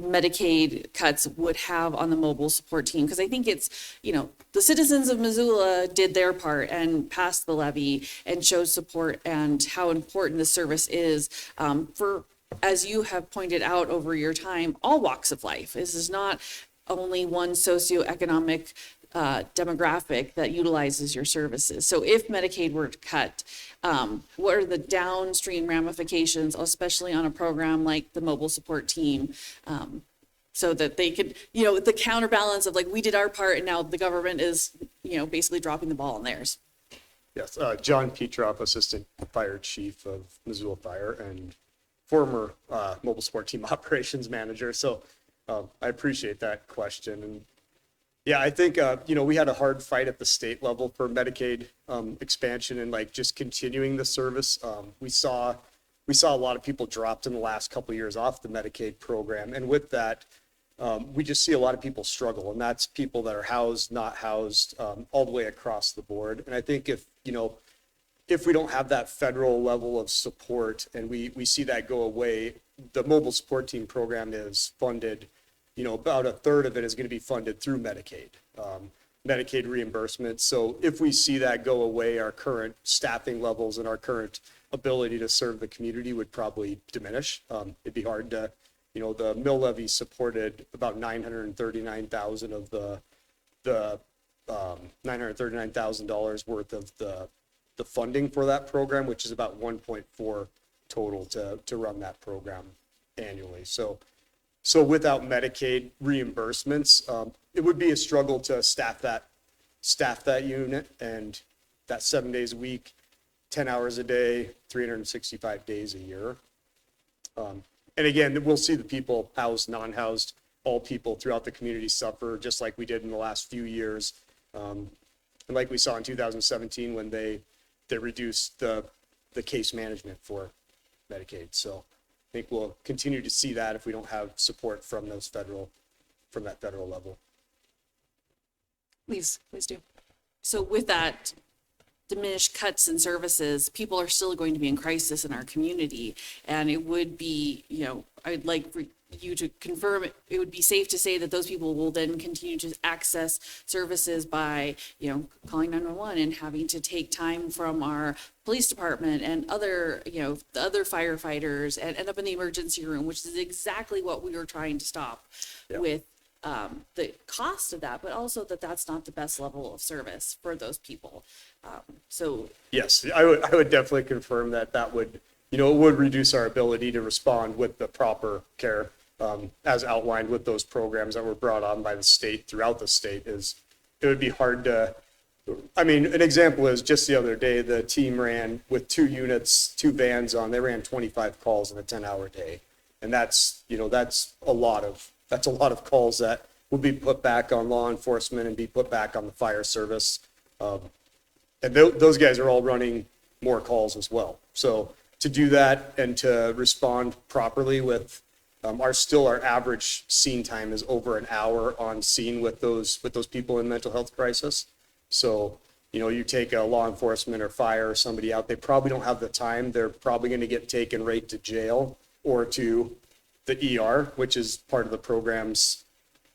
Medicaid cuts would have on the mobile support team, because I think it's, the citizens of Missoula did their part and passed the levy and showed support and how important the service is for, as you have pointed out over your time, all walks of life. This is not only one socioeconomic demographic that utilizes your services. So if Medicaid were to cut, what are the downstream ramifications, especially on a program like the mobile support team, so that they could, the counterbalance of like, we did our part and now the government is, basically dropping the ball on theirs. Yes, John Petroff, Assistant Fire Chief of Missoula Fire and former mobile support team operations manager. So I appreciate that question. And yeah, I think, we had a hard fight at the state level for Medicaid expansion and like just continuing the service. We saw a lot of people dropped in the last couple of years off the Medicaid program. And with that, we just see a lot of people struggle, and that's people that are housed, not housed, all the way across the board. And I think if we don't have that federal level of support and we see that go away, the mobile support team program is funded, about a third of it is going to be funded through Medicaid, Medicaid reimbursement. So if we see that go away, our current staffing levels and our current ability to serve the community would probably diminish. It'd be hard to, the mill levy supported about $939,000 of the $939,000 worth of the funding for that program, which is about 1.4 total to run that program annually. So without Medicaid reimbursements, it would be a struggle to staff that unit, and that's 7 days a week, 10 hours a day, 365 days a year. And again, we'll see the people housed, non-housed, all people throughout the community suffer, just like we did in the last few years. And like we saw in 2017 when they reduced the case management for Medicaid. So I think we'll continue to see that if we don't have support from that federal level. Please do. So with that diminished cuts in services, people are still going to be in crisis in our community. And it would be, I'd like for you to confirm it would be safe to say that those people will then continue to access services by, calling 911 and having to take time from our police department and other, the other firefighters and end up in the emergency room, which is exactly what we were trying to stop with the cost of that, but also that's not the best level of service for those people. So yes, I would definitely confirm that would, it would reduce our ability to respond with the proper care, as outlined with those programs that were brought on by the state throughout the state. It would be hard to, an example is just the other day, the team ran with 2 units, 2 vans on, they ran 25 calls in a 10-hour day. And that's a lot of calls that will be put back on law enforcement and be put back on the fire service. And those guys are all running more calls as well. So to do that and to respond properly with our average scene time is over an hour on scene with those people in mental health crisis. So, you take a law enforcement or fire or somebody out, they probably don't have the time. They're probably going to get taken right to jail or to the ER, which is part of the program's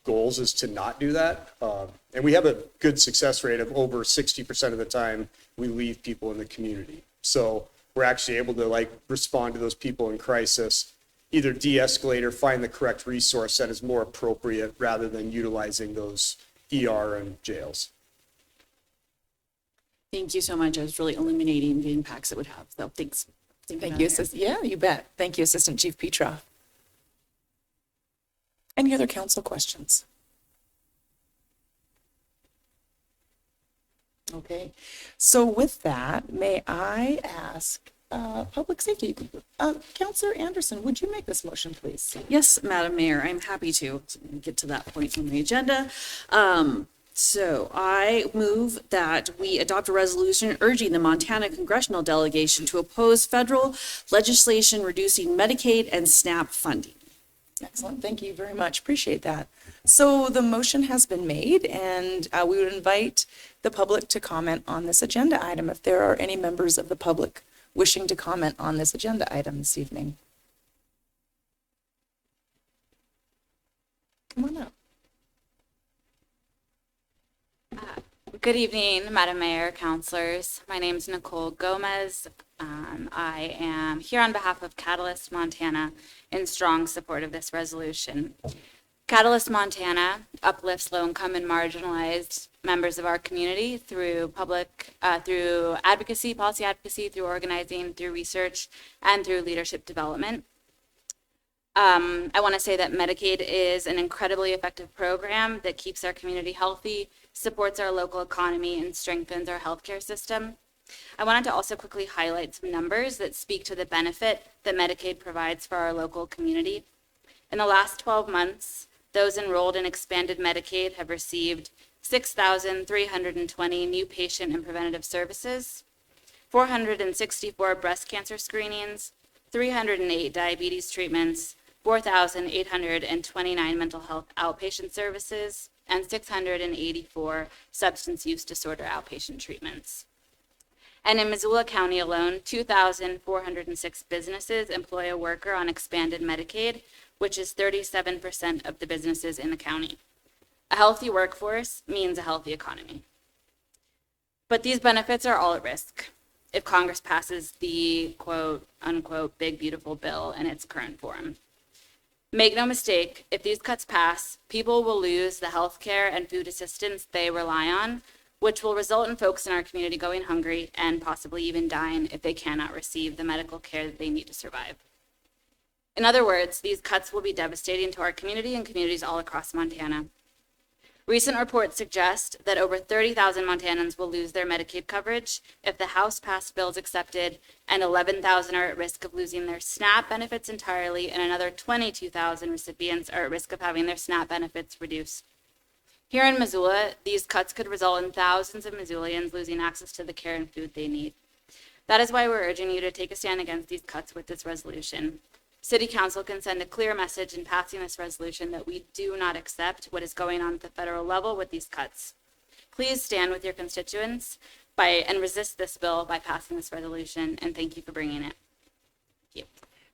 goals, is to not do that. And we have a good success rate of over 60% of the time we leave people in the community. So we're actually able to respond to those people in crisis, either de-escalate or find the correct resource that is more appropriate rather than utilizing those ER and jails. thank you so much. I was really illuminating the impacts it would have. So thanks. Thank you. Yeah, you bet. Thank you, Assistant Chief Petroff. Any other council questions? Okay, so with that, may I ask Public Safety, Councilor Anderson, would you make this motion, please? Yes, Madam Mayor, I'm happy to get to that point on the agenda. So I move that we adopt a resolution urging the Montana congressional delegation to oppose federal legislation reducing Medicaid and SNAP funding. Excellent. Thank you very much. Appreciate that. So the motion has been made, and we would invite the public to comment on this agenda item if there are any members of the public wishing to comment on this agenda item this evening. Come on up. Good evening, Madam Mayor, councilors. My name is Nicole Gomez. I am here on behalf of Catalyst Montana in strong support of this resolution. Catalyst Montana uplifts low-income and marginalized members of our community through through advocacy, policy advocacy, through organizing, through research, and through leadership development. I want to say that Medicaid is an incredibly effective program that keeps our community healthy, supports our local economy, and strengthens our healthcare system. I wanted to also quickly highlight some numbers that speak to the benefit that Medicaid provides for our local community. In the last 12 months, those enrolled in expanded Medicaid have received 6,320 new patient and preventative services, 464 breast cancer screenings, 308 diabetes treatments, 4,829 mental health outpatient services, and 684 substance use disorder outpatient treatments. And in Missoula County alone, 2,406 businesses employ a worker on expanded Medicaid, which is 37% of the businesses in the county. A healthy workforce means a healthy economy. But these benefits are all at risk if Congress passes the quote unquote big beautiful bill in its current form. Make no mistake, if these cuts pass, people will lose the health care and food assistance they rely on, which will result in folks in our community going hungry and possibly even dying if they cannot receive the medical care that they need to survive. In other words, these cuts will be devastating to our community and communities all across Montana. Recent reports suggest that over 30,000 Montanans will lose their Medicaid coverage if the House-passed bill is accepted, and 11,000 are at risk of losing their SNAP benefits entirely, and another 22,000 recipients are at risk of having their SNAP benefits reduced. Here in Missoula, these cuts could result in thousands of Missoulians losing access to the care and food they need. That is why we're urging you to take a stand against these cuts with this resolution. City Council can send a clear message in passing this resolution that we do not accept what is going on at the federal level with these cuts. Please stand with your constituents and resist this bill by passing this resolution, and thank you for bringing it. Thank you.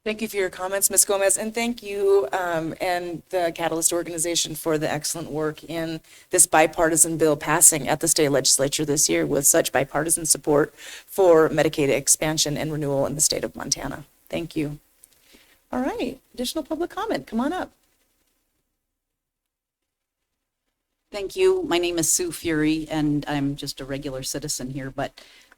Thank you for your comments, Ms. Gomez, and thank you and the Catalyst organization for the excellent work in this bipartisan bill passing at the state legislature this year with such bipartisan support for Medicaid expansion and renewal in the state of Montana. Thank you. All right, additional public comment, come on up. Thank you. My name is Sue Fury, and I'm just a regular citizen here, but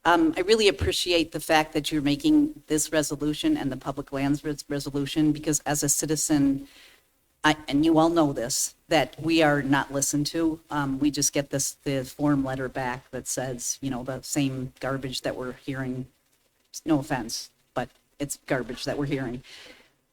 I really appreciate the fact that you're making this resolution and the public lands resolution, because as a citizen, and you all know this, that we are not listened to. We just get the form letter back that says, you know, the same garbage that we're hearing. No offense, but it's garbage that we're hearing.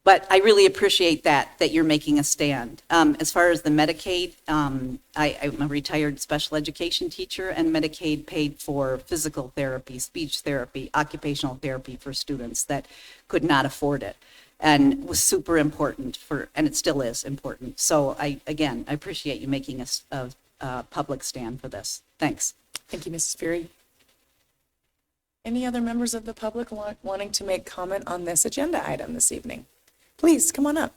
But I really appreciate that you're making a stand. As far as the Medicaid, I'm a retired special education teacher, and Medicaid paid for physical therapy, speech therapy, occupational therapy for students that could not afford it, and was super important and it still is important. So I appreciate you making a public stand for this. Thanks. Thank you, Mrs. Fury. Any other members of the public wanting to make comment on this agenda item this evening? Please, come on up.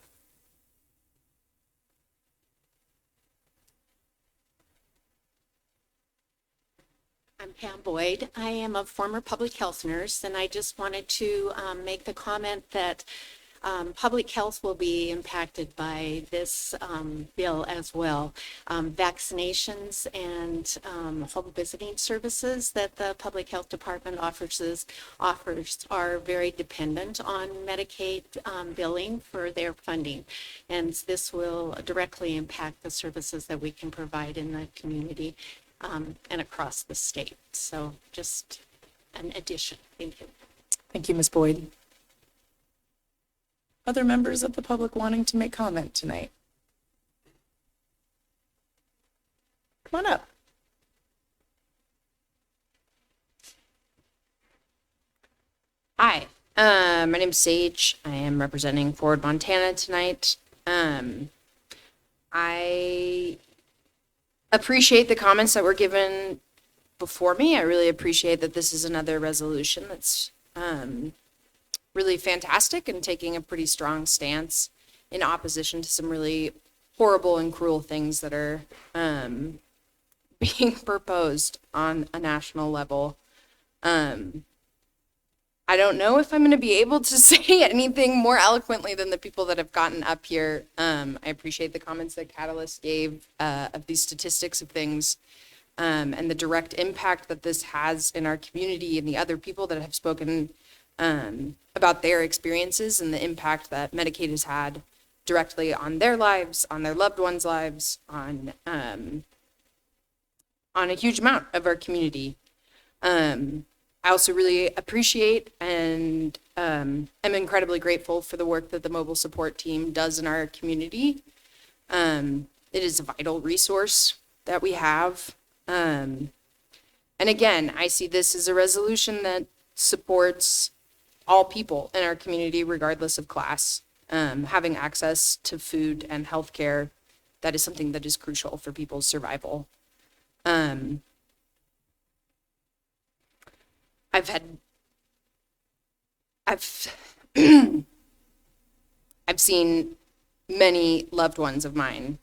I'm Pam Boyd. I am a former public health nurse, and I just wanted to make the comment that public health will be impacted by this bill as well. Vaccinations and home visiting services that the Public Health Department offers are very dependent on Medicaid billing for their funding. And this will directly impact the services that we can provide in the community and across the state. So just an addition. Thank you. Thank you, Ms. Boyd. Other members of the public wanting to make comment tonight? Come on up. Hi, my name is Sage. I am representing Forward Montana tonight. I appreciate the comments that were given before me. I really appreciate that this is another resolution that's really fantastic and taking a pretty strong stance in opposition to some really horrible and cruel things that are being proposed on a national level. I don't know if I'm going to be able to say anything more eloquently than the people that have gotten up here. I appreciate the comments that Catalyst gave of these statistics of things and the direct impact that this has in our community, and the other people that have spoken about their experiences and the impact that Medicaid has had directly on their lives, on their loved ones' lives, on a huge amount of our community. I also really appreciate and am incredibly grateful for the work that the mobile support team does in our community. It is a vital resource that we have. And again, I see this as a resolution that supports all people in our community, regardless of class, having access to food and healthcare. That is something that is crucial for people's survival. I've seen many loved ones of mine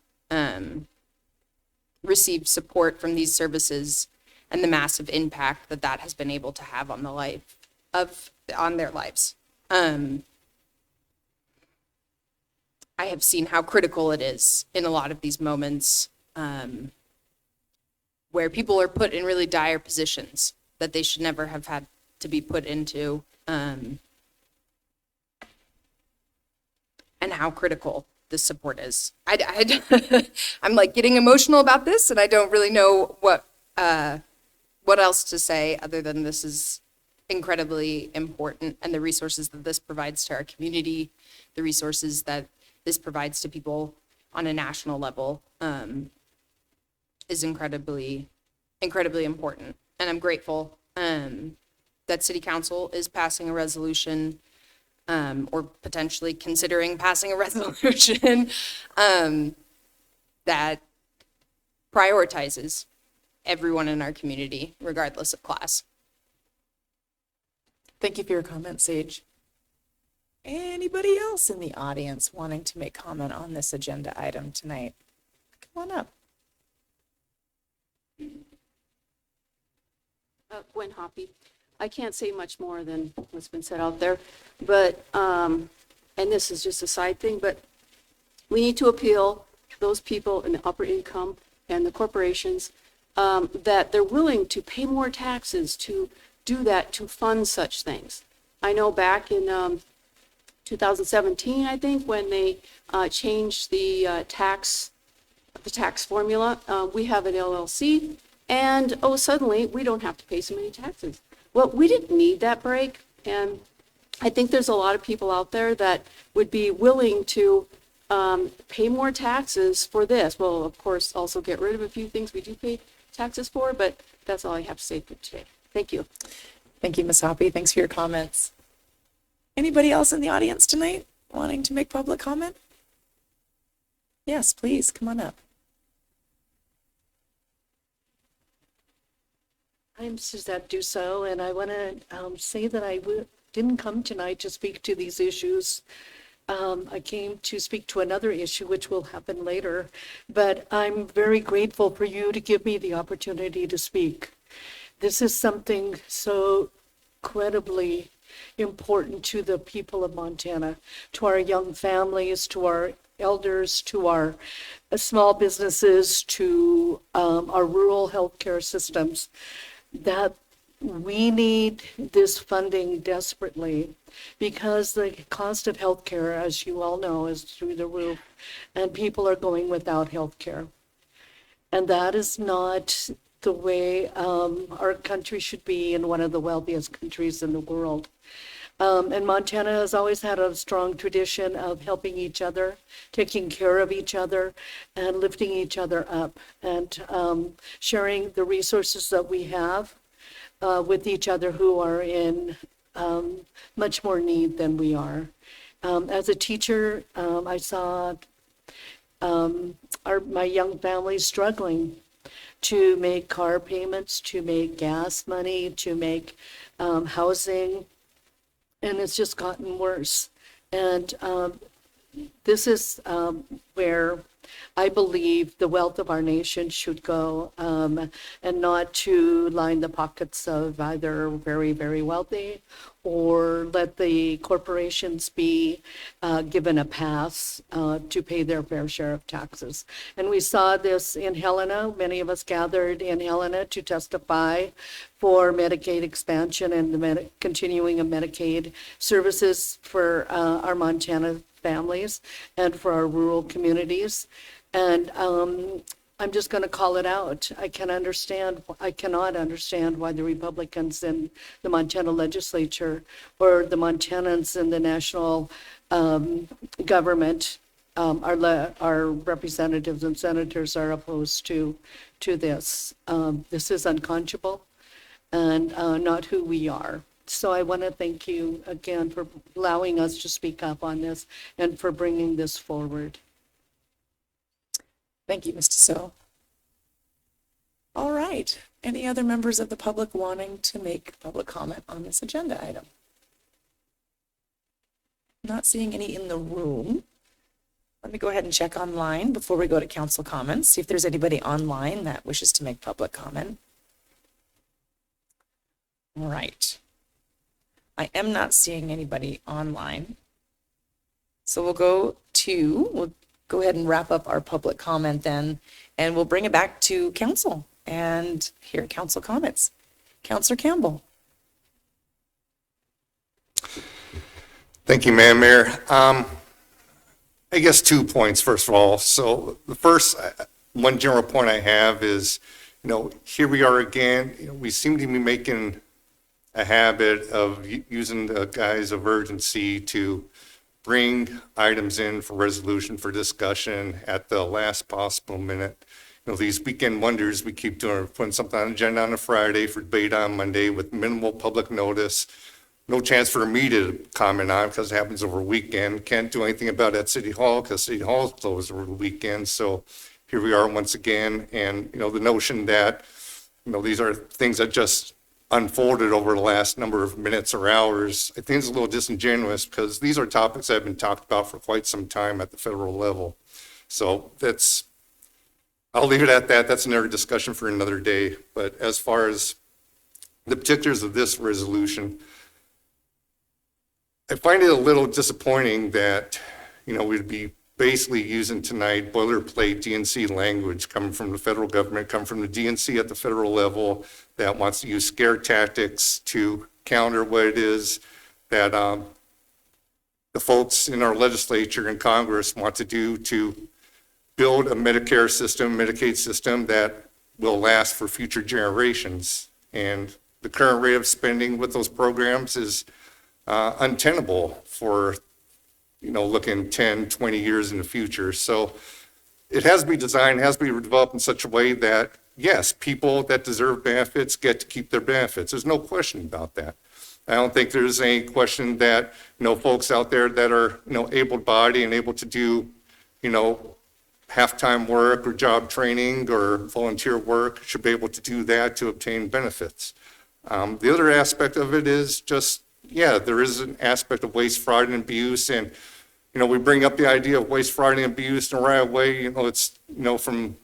receive support from these services and the massive impact that that has been able to have on on their lives. I have seen how critical it is in a lot of these moments where people are put in really dire positions that they should never have had to be put into, and how critical this support is. I'm like getting emotional about this, and I don't really know what else to say other than this is incredibly important, and the resources that this provides to our community, the resources that this provides to people on a national level is incredibly important. And I'm grateful that City Council is passing a resolution or potentially considering passing a resolution that prioritizes everyone in our community, regardless of class. Thank you for your comment, Sage. Anybody else in the audience wanting to make comment on this agenda item tonight? Come on up. Gwen Hoppy. I can't say much more than what's been said out there, but, and this is just a side thing, but we need to appeal to those people in the upper income and the corporations that they're willing to pay more taxes to do that, to fund such things. I know back in 2017, I think, when they changed the tax formula, we have an LLC, and suddenly we don't have to pay so many taxes. Well, we didn't need that break, and I think there's a lot of people out there that would be willing to pay more taxes for this. Well, of course, also get rid of a few things we do pay taxes for, but that's all I have to say for today. Thank you. Thank you, Ms. Hoppy. Thanks for your comments. Anybody else in the audience tonight wanting to make public comment? Yes, please, come on up. I'm Suzette Dussault, and I want to say that I didn't come tonight to speak to these issues. I came to speak to another issue, which will happen later, but I'm very grateful for you to give me the opportunity to speak. This is something so incredibly important to the people of Montana, to our young families, to our elders, to our small businesses, to our rural healthcare systems, that we need this funding desperately because the cost of healthcare, as you all know, is through the roof, and people are going without healthcare. And that is not the way our country should be, in one of the wealthiest countries in the world. And Montana has always had a strong tradition of helping each other, taking care of each other, and lifting each other up, and sharing the resources that we have with each other who are in much more need than we are. As a teacher, I saw my young family's struggling to make car payments, to make gas money, to make housing, and it's just gotten worse. And this is where I believe the wealth of our nation should go, and not to line the pockets of either very, very wealthy or let the corporations be given a pass to pay their fair share of taxes. And we saw this in Helena. Many of us gathered in Helena to testify for Medicaid expansion and the continuing of Medicaid services for our Montana families and for our rural communities. And I'm just going to call it out. I cannot understand why the Republicans in the Montana legislature or the Montanans in the national government, our representatives and senators are opposed to this. This is unconscionable and not who we are. So I want to thank you again for allowing us to speak up on this and for bringing this forward. Thank you, Ms. Tissot. All right. Any other members of the public wanting to make public comment on this agenda item? Not seeing any in the room. Let me go ahead and check online before we go to council comments, see if there's anybody online that wishes to make public comment. All right. I am not seeing anybody online. So we'll go ahead and wrap up our public comment then, and we'll bring it back to council and hear council comments. Councilor Campbell. Thank you, Madam Mayor. I guess 2 points, first of all. So the first, one general point I have is, here we are again, we seem to be making a habit of using the guise of urgency to bring items in for resolution, for discussion at the last possible minute. These weekend wonders we keep doing, putting something on the agenda on a Friday for debate on Monday with minimal public notice. No chance for me to comment on it because it happens over a weekend. Can't do anything about it at City Hall because City Hall is closed over the weekend. So here we are once again. And, the notion that, these are things that just unfolded over the last number of minutes or hours, I think it's a little disingenuous because these are topics that have been talked about for quite some time at the federal level. So I'll leave it at that. That's another discussion for another day. But as far as the particulars of this resolution, I find it a little disappointing that, we'd be basically using tonight boilerplate DNC language coming from the federal government, coming from the DNC at the federal level that wants to use scare tactics to counter what it is that the folks in our legislature and Congress want to do to build a Medicare system, Medicaid system that will last for future generations. And the current rate of spending with those programs is untenable for looking 10, 20 years in the future. So it has to be designed, has to be developed in such a way that, yes, people that deserve benefits get to keep their benefits. There's no question about that. I don't think there's any question that, folks out there that are, able-bodied and able to do, half-time work or job training or volunteer work should be able to do that to obtain benefits. The other aspect of it is just, there is an aspect of waste, fraud, and abuse. And, we bring up the idea of waste, fraud, and abuse, and right away, it's, from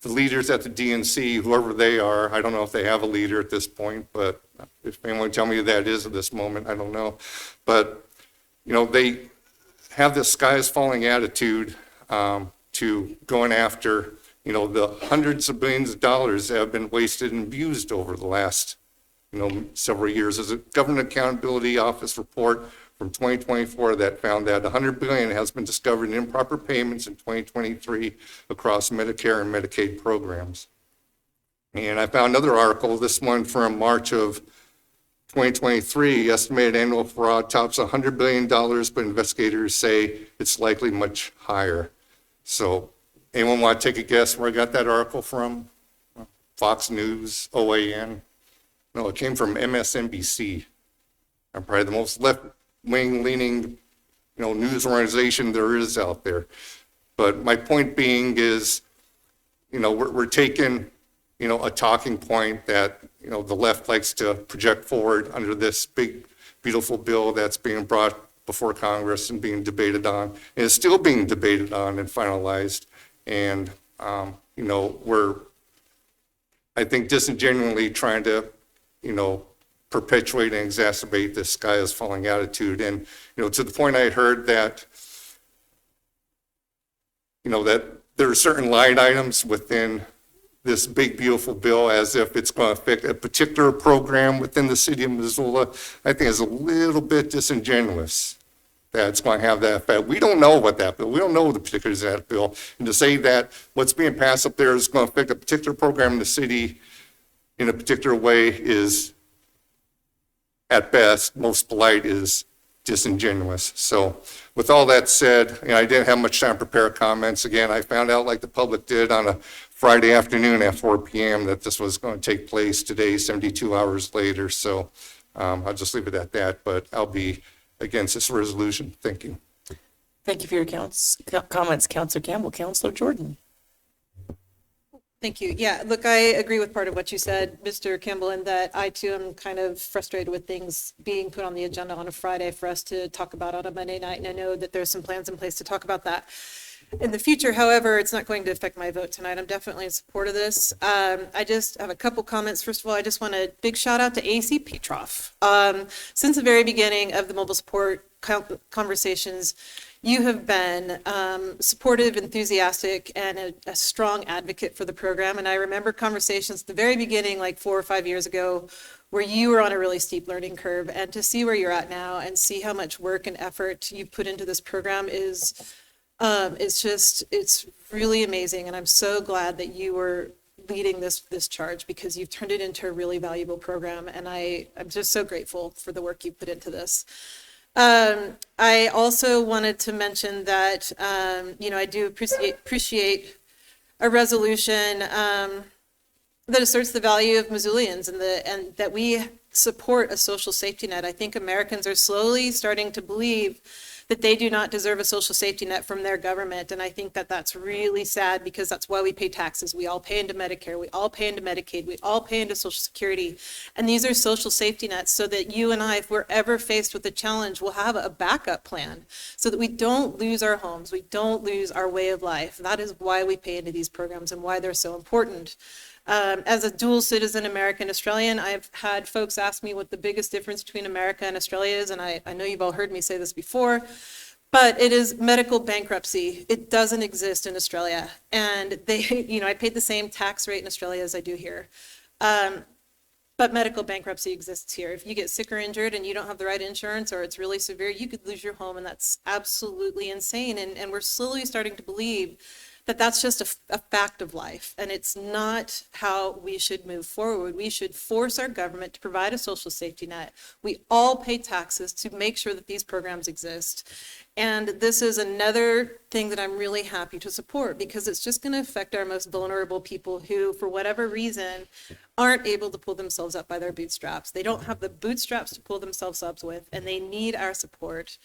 the leaders at the DNC, whoever they are. I don't know if they have a leader at this point, but if anyone tell me who that is at this moment, I don't know. But, they have this sky is falling attitude to going after, the hundreds of billions of dollars that have been wasted and abused over the last several years. There's a Government Accountability Office report from 2024 that found that $100 billion has been discovered in improper payments in 2023 across Medicare and Medicaid programs. And I found another article, this one from March of 2023, estimated annual fraud tops $100 billion, but investigators say it's likely much higher. So anyone want to take a guess where I got that article from? Fox News, OAN? No, it came from MSNBC. I'm probably the most left-wing leaning, news organization there is out there. But my point being is, we're taking, a talking point that, the left likes to project forward under this big, beautiful bill that's being brought before Congress and being debated on, and is still being debated on and finalized. And, we're, I think, disingenuously trying to, perpetuate and exacerbate this sky is falling attitude. And, to the point I heard that, that there are certain line items within this big, beautiful bill as if it's going to affect a particular program within the city of Missoula, I think is a little bit disingenuous that it's going to have that effect. We don't know what that bill, we don't know the particulars of that bill. And to say that what's being passed up there is going to affect a particular program in the city in a particular way is, at best, most polite, is disingenuous. So with all that said, I didn't have much time to prepare comments. Again, I found out, like the public did, on a Friday afternoon at 4 p.m. that this was going to take place today, 72 hours later. So I'll just leave it at that, but I'll be against this resolution. Thank you. Thank you for your comments, Councilor Campbell. Councilor Jordan. Thank you. Yeah, look, I agree with part of what you said, Mr. Kimball, in that I too am kind of frustrated with things being put on the agenda on a Friday for us to talk about on a Monday night. And I know that there's some plans in place to talk about that in the future. However, it's not going to affect my vote tonight. I'm definitely in support of this. I just have a couple comments. First of all, I just want a big shout out to ACP Prof. Since the very beginning of the mobile support conversations, you have been supportive, enthusiastic, and a strong advocate for the program. And I remember conversations at the very beginning, like 4 or 5 years ago, where you were on a really steep learning curve. And to see where you're at now and see how much work and effort you've put into this program is, it's really amazing. And I'm so glad that you were leading this charge, because you've turned it into a really valuable program. And I'm just so grateful for the work you put into this. I also wanted to mention that, I do appreciate a resolution that asserts the value of Missoulians and that we support a social safety net. I think Americans are slowly starting to believe that they do not deserve a social safety net from their government. And I think that that's really sad, because that's why we pay taxes. We all pay into Medicare, we all pay into Medicaid, we all pay into Social Security. And these are social safety nets so that you and I, if we're ever faced with a challenge, will have a backup plan so that we don't lose our homes, we don't lose our way of life. That is why we pay into these programs and why they're so important. As a dual citizen, American Australian, I've had folks ask me what the biggest difference between America and Australia is, and I know you've all heard me say this before, but it is medical bankruptcy. It doesn't exist in Australia, and I paid the same tax rate in Australia as I do here. But medical bankruptcy exists here. If you get sick or injured and you don't have the right insurance, or it's really severe, you could lose your home, and that's absolutely insane. And we're slowly starting to believe that that's just a fact of life, and it's not how we should move forward. We should force our government to provide a social safety net. We all pay taxes to make sure that these programs exist. And this is another thing that I'm really happy to support, because it's just going to affect our most vulnerable people who, for whatever reason, aren't able to pull themselves up by their bootstraps. They don't have the bootstraps to pull themselves up with, and they need our support.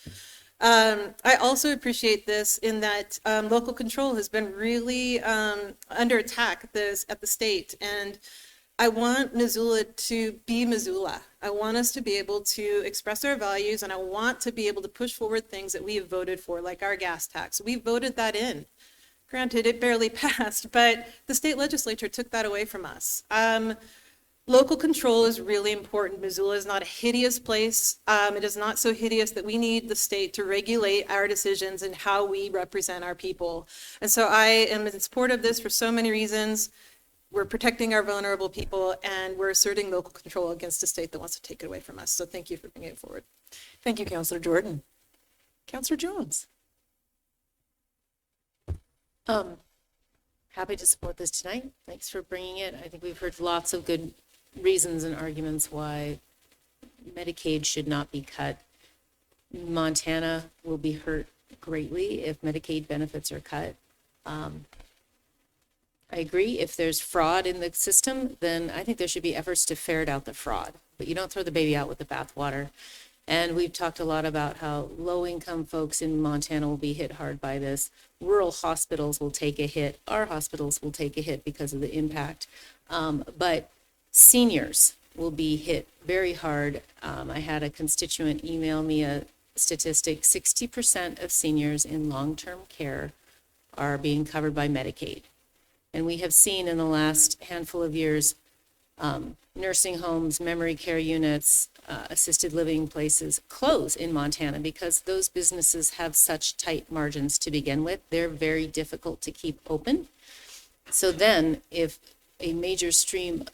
I also appreciate this in that local control has been really under attack at the state, and I want Missoula to be Missoula. I want us to be able to express our values, and I want to be able to push forward things that we have voted for, like our gas tax. We voted that in. Granted, it barely passed, but the state legislature took that away from us. Local control is really important. Missoula is not a hideous place. It is not so hideous that we need the state to regulate our decisions and how we represent our people. And so I am in support of this for so many reasons. We're protecting our vulnerable people, and we're asserting local control against a state that wants to take it away from us. So thank you for bringing it forward. Thank you, Councilor Jordan. Councilor Jones. Happy to support this tonight. Thanks for bringing it. I think we've heard lots of good reasons and arguments why Medicaid should not be cut. Montana will be hurt greatly if Medicaid benefits are cut. I agree, if there's fraud in the system, then I think there should be efforts to ferret out the fraud, but you don't throw the baby out with the bathwater. And we've talked a lot about how low-income folks in Montana will be hit hard by this. Rural hospitals will take a hit. Our hospitals will take a hit because of the impact. But seniors will be hit very hard. I had a constituent email me a statistic: 60% of seniors in long-term care are being covered by Medicaid. And we have seen in the last handful of years, nursing homes, memory care units, assisted living places close in Montana because those businesses have such tight margins to begin with. They're very difficult to keep open. So then if a major stream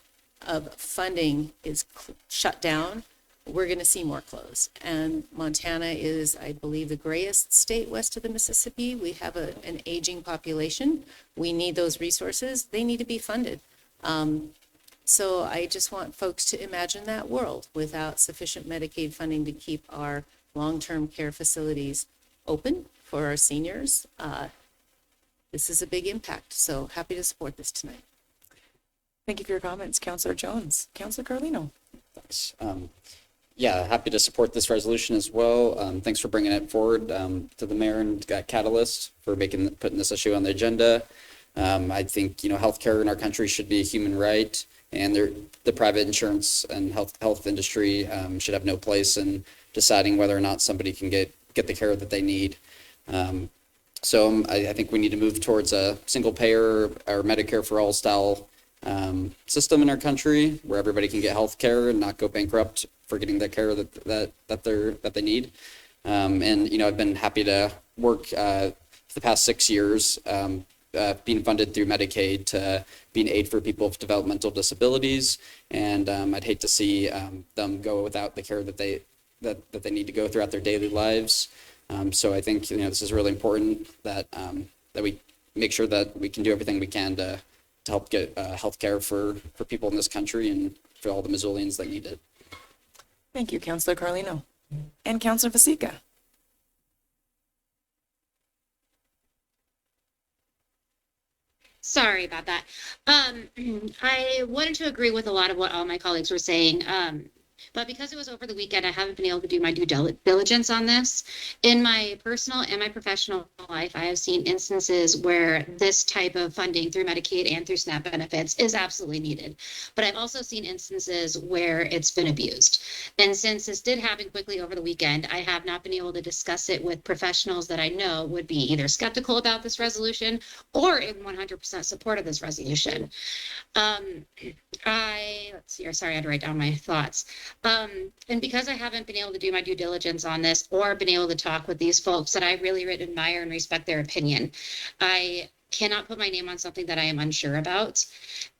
of funding is shut down, we're going to see more close. And Montana is, I believe, the grayest state west of the Mississippi. We have an aging population. We need those resources. They need to be funded. So I just want folks to imagine that world without sufficient Medicaid funding to keep our long-term care facilities open for our seniors. This is a big impact. So happy to support this tonight. Thank you for your comments, Councillor Jones. Councillor Carlino. Thanks. Yeah, happy to support this resolution as well. Thanks for bringing it forward to the mayor and Catalyst for putting this issue on the agenda. I think, healthcare in our country should be a human right, and the private insurance and health industry should have no place in deciding whether or not somebody can get the care that they need. So I think we need to move towards a single payer or Medicare for all style system in our country where everybody can get health care and not go bankrupt for getting the care that they need. And I've been happy to work for the past 6 years being funded through Medicaid to being aid for people with developmental disabilities, and I'd hate to see them go without the care that they need to go throughout their daily lives. So I think this is really important that we make sure that we can do everything we can to help get health care for people in this country and for all the Missoulians that need it. Thank you, Councillor Carlino. And Councillor Vasica. Sorry about that. I wanted to agree with a lot of what all my colleagues were saying. But because it was over the weekend, I haven't been able to do my due diligence on this. In my personal and my professional life, I have seen instances where this type of funding through Medicaid and through SNAP benefits is absolutely needed. But I've also seen instances where it's been abused. And since this did happen quickly over the weekend, I have not been able to discuss it with professionals that I know would be either skeptical about this resolution or in 100% support of this resolution. Let's see, sorry, I had to write down my thoughts. And because I haven't been able to do my due diligence on this or been able to talk with these folks that I really admire and respect their opinion, I cannot put my name on something that I am unsure about.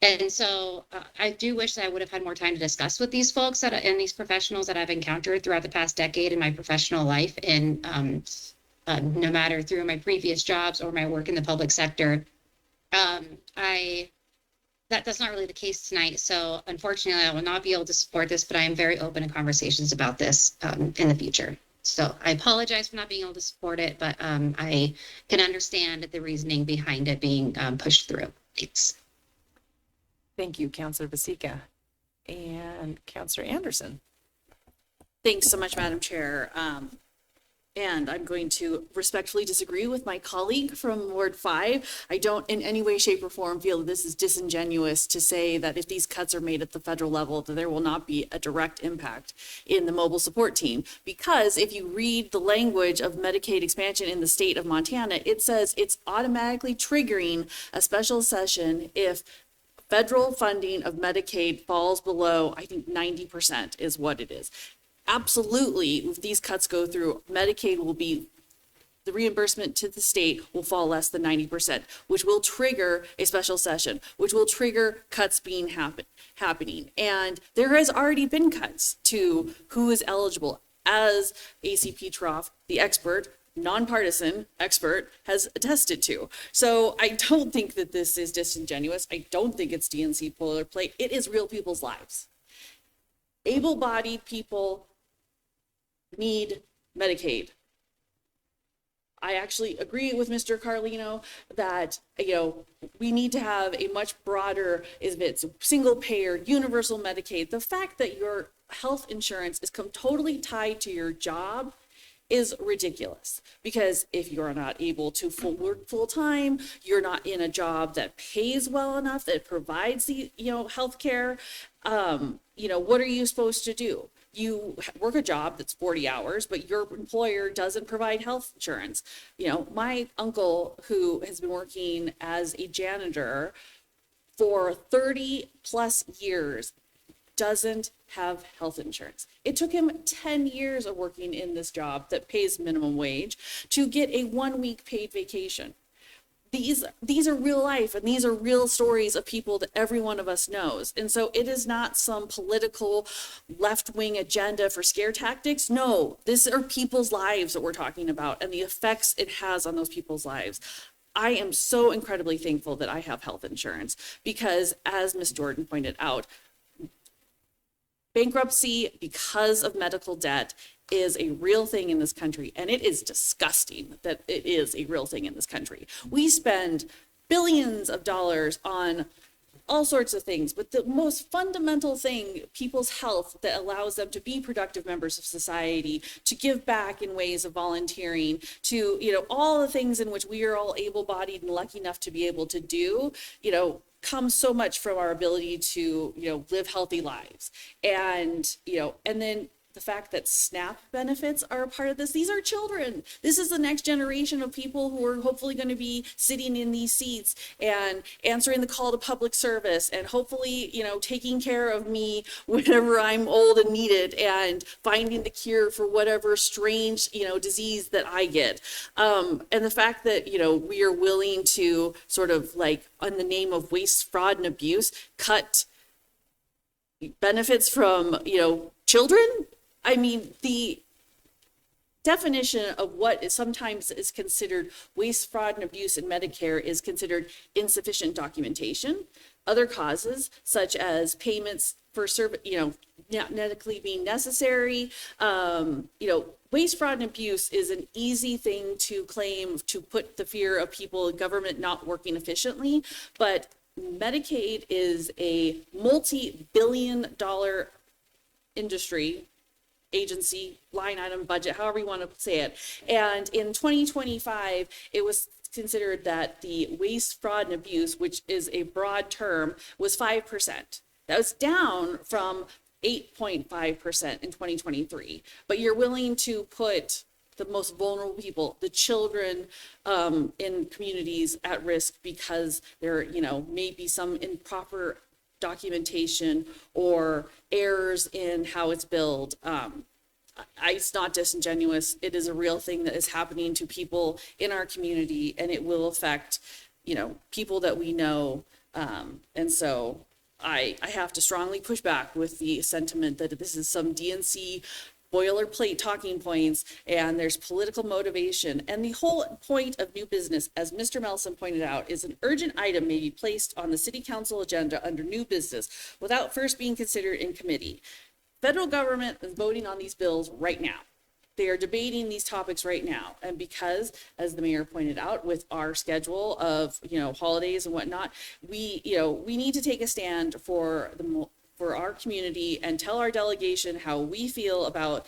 And so I do wish that I would have had more time to discuss with these folks and these professionals that I've encountered throughout the past decade in my professional life, and no matter through my previous jobs or my work in the public sector. That's not really the case tonight. So unfortunately, I will not be able to support this, but I am very open to conversations about this in the future. So I apologize for not being able to support it, but I can understand the reasoning behind it being pushed through. Thanks. Thank you, Councillor Vasica. And Councillor Anderson. Thanks so much, Madam Chair. And I'm going to respectfully disagree with my colleague from Ward 5. I don't in any way, shape, or form feel that this is disingenuous to say that if these cuts are made at the federal level, that there will not be a direct impact in the mobile support team. Because if you read the language of Medicaid expansion in the state of Montana, it says it's automatically triggering a special session if federal funding of Medicaid falls below, I think 90% is what it is. Absolutely, if these cuts go through, Medicaid will be, the reimbursement to the state will fall less than 90%, which will trigger a special session, which will trigger cuts being happening. And there has already been cuts to who is eligible. As ACP Prof, the expert, nonpartisan expert, has attested to. So I don't think that this is disingenuous. I don't think it's DNC boilerplate. It is real people's lives. Able-bodied people need Medicaid. I actually agree with Mr. Carlino that, we need to have a much broader, if it's single payer, universal Medicaid. The fact that your health insurance is totally tied to your job is ridiculous, because if you're not able to work full time, you're not in a job that pays well enough, that provides the, health care, what are you supposed to do? You work a job that's 40 hours, but your employer doesn't provide health insurance. My uncle, who has been working as a janitor for 30 plus years, doesn't have health insurance. It took him 10 years of working in this job that pays minimum wage to get a 1 week paid vacation. These are real life, and these are real stories of people that every one of us knows. And so it is not some political left-wing agenda for scare tactics. No, these are people's lives that we're talking about and the effects it has on those people's lives. I am so incredibly thankful that I have health insurance because, as Ms. Jordan pointed out, bankruptcy because of medical debt is a real thing in this country, and it is disgusting that it is a real thing in this country. We spend billions of dollars on all sorts of things, but the most fundamental thing, people's health, that allows them to be productive members of society, to give back in ways of volunteering, to, all the things in which we are all able-bodied and lucky enough to be able to do, comes so much from our ability to, live healthy lives. And, and then the fact that SNAP benefits are a part of this. These are children. This is the next generation of people who are hopefully going to be sitting in these seats and answering the call to public service and hopefully, taking care of me whenever I'm old and need it and finding the cure for whatever strange, disease that I get. And the fact that, we are willing to sort of like, in the name of waste, fraud, and abuse, cut benefits from, children. I mean, the definition of what is sometimes is considered waste, fraud, and abuse in Medicare is considered insufficient documentation. Other causes, such as payments for service, not medically being necessary, waste, fraud, and abuse is an easy thing to claim to put the fear of people in government not working efficiently, but Medicaid is a multi-billion-dollar industry, agency, line item, budget, however you want to say it. And in 2025, it was considered that the waste, fraud, and abuse, which is a broad term, was 5%. That was down from 8.5% in 2023. But you're willing to put the most vulnerable people, the children in communities, at risk because there, may be some improper documentation or errors in how it's billed. It's not disingenuous. It is a real thing that is happening to people in our community, and it will affect, people that we know. And so I have to strongly push back with the sentiment that this is some DNC boilerplate talking points and there's political motivation. And the whole point of new business, as Mr. Melson pointed out, is an urgent item may be placed on the city council agenda under new business without first being considered in committee. Federal government is voting on these bills right now. They are debating these topics right now. And because, as the mayor pointed out, with our schedule of, holidays and whatnot, we need to take a stand for our community and tell our delegation how we feel about,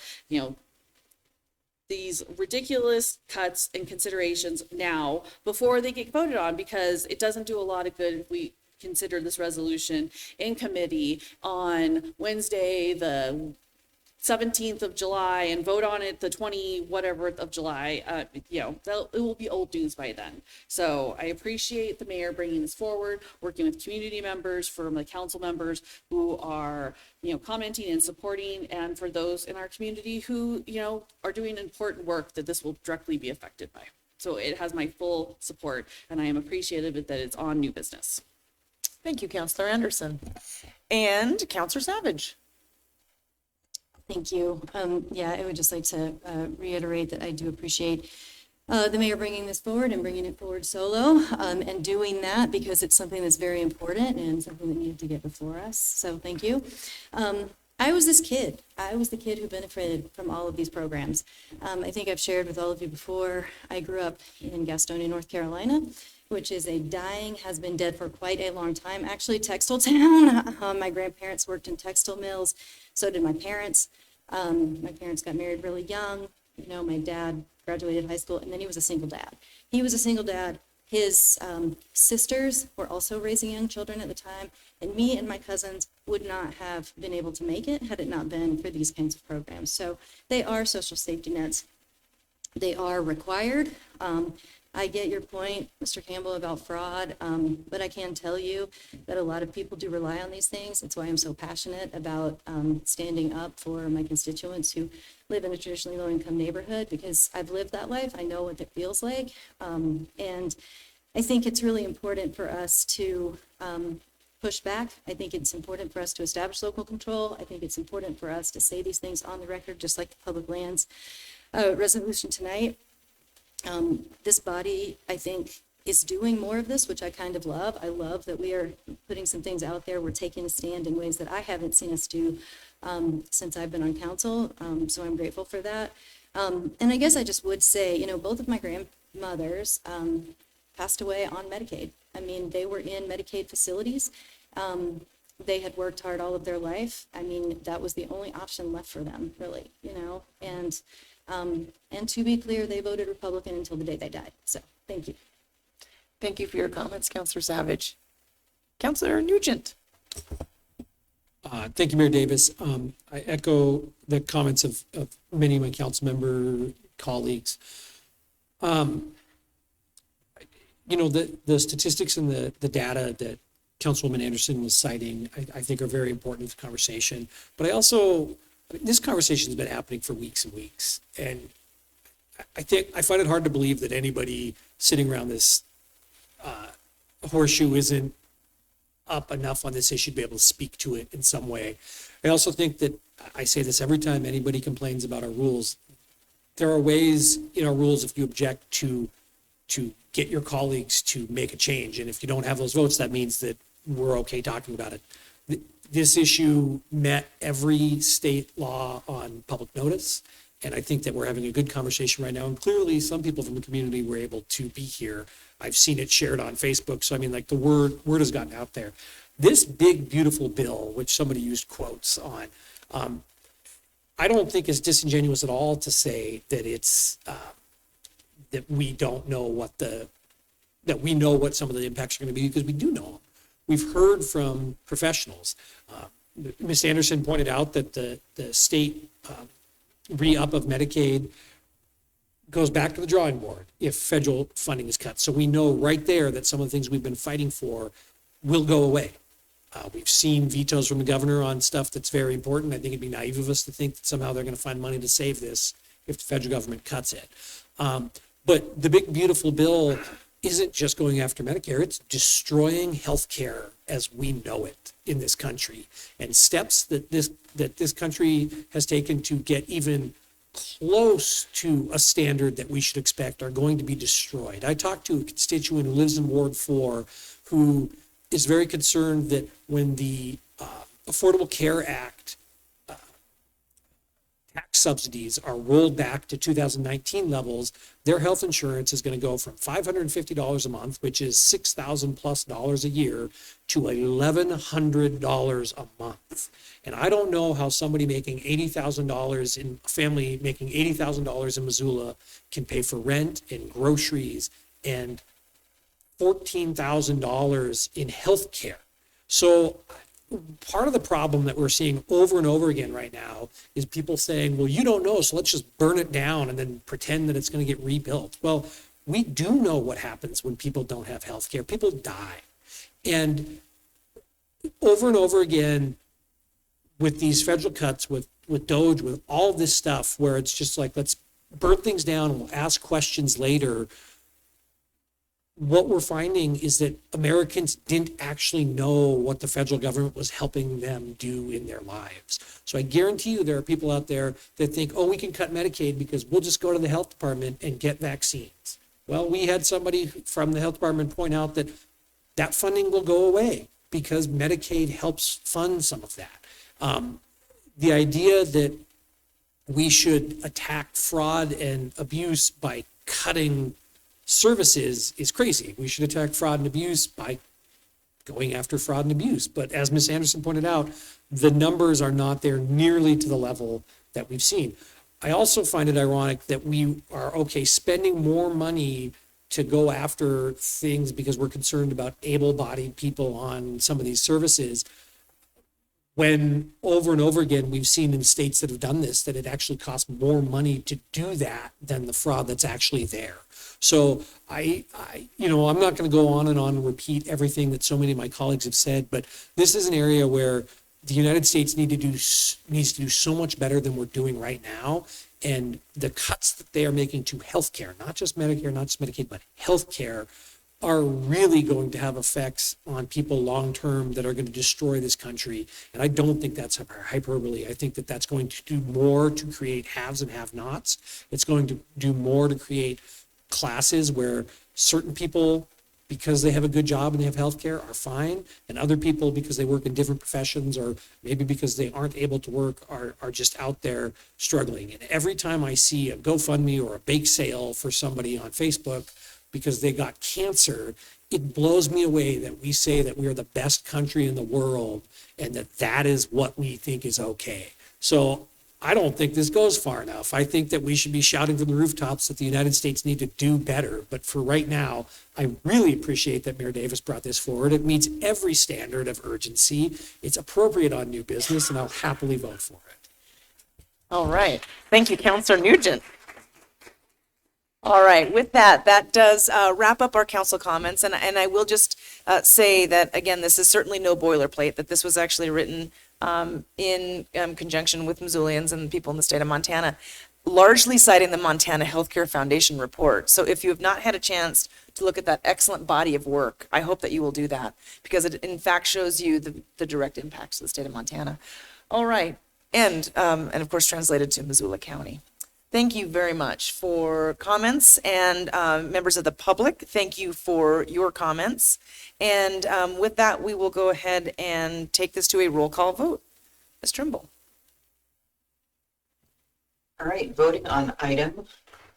these ridiculous cuts and considerations now before they get voted on, because it doesn't do a lot of good if we consider this resolution in committee on Wednesday, the 17th of July, and vote on it the 20 whatever of July. It will be old news by then. So I appreciate the mayor bringing this forward, working with community members, from the council members who are, commenting and supporting, and for those in our community who, are doing important work that this will directly be affected by. So it has my full support, and I am appreciative that it's on new business. Thank you, Councilor Anderson. And Councilor Savage. Thank you. I would just like to reiterate that I do appreciate the mayor bringing this forward and bringing it forward solo, and doing that because it's something that's very important and something that needed to get before us. So thank you. I was this kid. I was the kid who benefited from all of these programs. I think I've shared with all of you before, I grew up in Gastonia, North Carolina, which is a dying, has been dead for quite a long time, actually textile town. My grandparents worked in textile mills, so did my parents. My parents got married really young. You know, my dad graduated high school, and then he was a single dad. He was a single dad. His sisters were also raising young children at the time, and me and my cousins would not have been able to make it had it not been for these kinds of programs. So they are social safety nets. They are required. I get your point, Mr. Campbell, about fraud, but I can tell you that a lot of people do rely on these things. That's why I'm so passionate about standing up for my constituents who live in a traditionally low-income neighborhood, because I've lived that life. I know what it feels like. And I think it's really important for us to push back. I think it's important for us to establish local control. I think it's important for us to say these things on the record, just like the public lands resolution tonight. This body, I think, is doing more of this, which I kind of love. I love that we are putting some things out there. We're taking a stand in ways that I haven't seen us do since I've been on council. So I'm grateful for that. And I guess I just would say, you know, both of my grandmothers passed away on Medicaid. I mean, they were in Medicaid facilities. They had worked hard all of their life. I mean, that was the only option left for them, really, you know. And to be clear, they voted Republican until the day they died. So thank you. Thank you for your comments, Councilor Savage. Councilor Nugent. Thank you, Mayor Davis. I echo the comments of many of my council member colleagues. You know, the statistics and the data that Councilwoman Anderson was citing, I think are very important to the conversation. But I also, this conversation has been happening for weeks and weeks. And I find it hard to believe that anybody sitting around this horseshoe isn't up enough on this issue to be able to speak to it in some way. I also think that, I say this every time anybody complains about our rules, there are ways in our rules, if you object, to get your colleagues to make a change. And if you don't have those votes, that means that we're okay talking about it. This issue met every state law on public notice. And I think that we're having a good conversation right now. And clearly some people from the community were able to be here. I've seen it shared on Facebook. So I mean, like, the word has gotten out there. This big, beautiful bill, which somebody used quotes on, I don't think is disingenuous at all to say that it's, that we don't know that we know what some of the impacts are going to be, because we do know them. We've heard from professionals. Ms. Anderson pointed out that the state re-up of Medicaid goes back to the drawing board if federal funding is cut. So we know right there that some of the things we've been fighting for will go away. We've seen vetoes from the governor on stuff that's very important. I think it'd be naive of us to think that somehow they're going to find money to save this if the federal government cuts it. But the big, beautiful bill isn't just going after Medicare, it's destroying healthcare as we know it in this country. And steps that this country has taken to get even close to a standard that we should expect are going to be destroyed. I talked to a constituent who lives in Ward 4 who is very concerned that when the Affordable Care Act tax subsidies are rolled back to 2019 levels, their health insurance is going to go from $550 a month, which is $6,000+ a year, to $1,100 a month. And I don't know how somebody making $80,000 in a family making $80,000 in Missoula can pay for rent and groceries and $14,000 in health care. So part of the problem that we're seeing over and over again right now is people saying, well, you don't know, so let's just burn it down and then pretend that it's going to get rebuilt. Well, we do know what happens when people don't have health care. People die. And over and over again, with these federal cuts, with Bldg, with all this stuff, where it's just like, let's burn things down and we'll ask questions later, what we're finding is that Americans didn't actually know what the federal government was helping them do in their lives. So I guarantee you there are people out there that think, oh, we can cut Medicaid because we'll just go to the health department and get vaccines. Well, we had somebody from the health department point out that that funding will go away because Medicaid helps fund some of that. the idea that we should attack fraud and abuse by cutting services is crazy. We should attack fraud and abuse by going after fraud and abuse. But as Ms. Anderson pointed out, the numbers are not there nearly to the level that we've seen. I also find it ironic that we are, okay, spending more money to go after things because we're concerned about able-bodied people on some of these services, when over and over again, we've seen in states that have done this, that it actually costs more money to do that than the fraud that's actually there. So I'm not going to go on and repeat everything that so many of my colleagues have said, but this is an area where the United States needs to do so much better than we're doing right now. And the cuts that they are making to healthcare, not just Medicare, not just Medicaid, but healthcare, are really going to have effects on people long-term that are going to destroy this country. And I don't think that's hyperbole. I think that that's going to do more to create haves and have-nots. It's going to do more to create classes where certain people, because they have a good job and they have healthcare, are fine, and other people, because they work in different professions or maybe because they aren't able to work, are just out there struggling. And every time I see a GoFundMe or a bake sale for somebody on Facebook because they got cancer, it blows me away that we say that we are the best country in the world and that is what we think is okay. So I don't think this goes far enough. I think that we should be shouting from the rooftops that the United States need to do better. But for right now, I really appreciate that Mayor Davis brought this forward. It meets every standard of urgency. It's appropriate on new business, and I'll happily vote for it. All right. Thank you, Councilor Nugent. All right, with that does wrap up our council comments. And I will just say that, again, this is certainly no boilerplate, that this was actually written in conjunction with Missoulians and people in the state of Montana, largely citing the Montana Healthcare Foundation report. So if you have not had a chance to look at that excellent body of work, I hope that you will do that, because it in fact shows you the direct impacts of the state of Montana. All right, and of course translated to Missoula County. Thank you very much for comments, and members of the public, thank you for your comments. And with that, we will go ahead and take this to a roll call vote. Ms. Trimble. All right, voting on item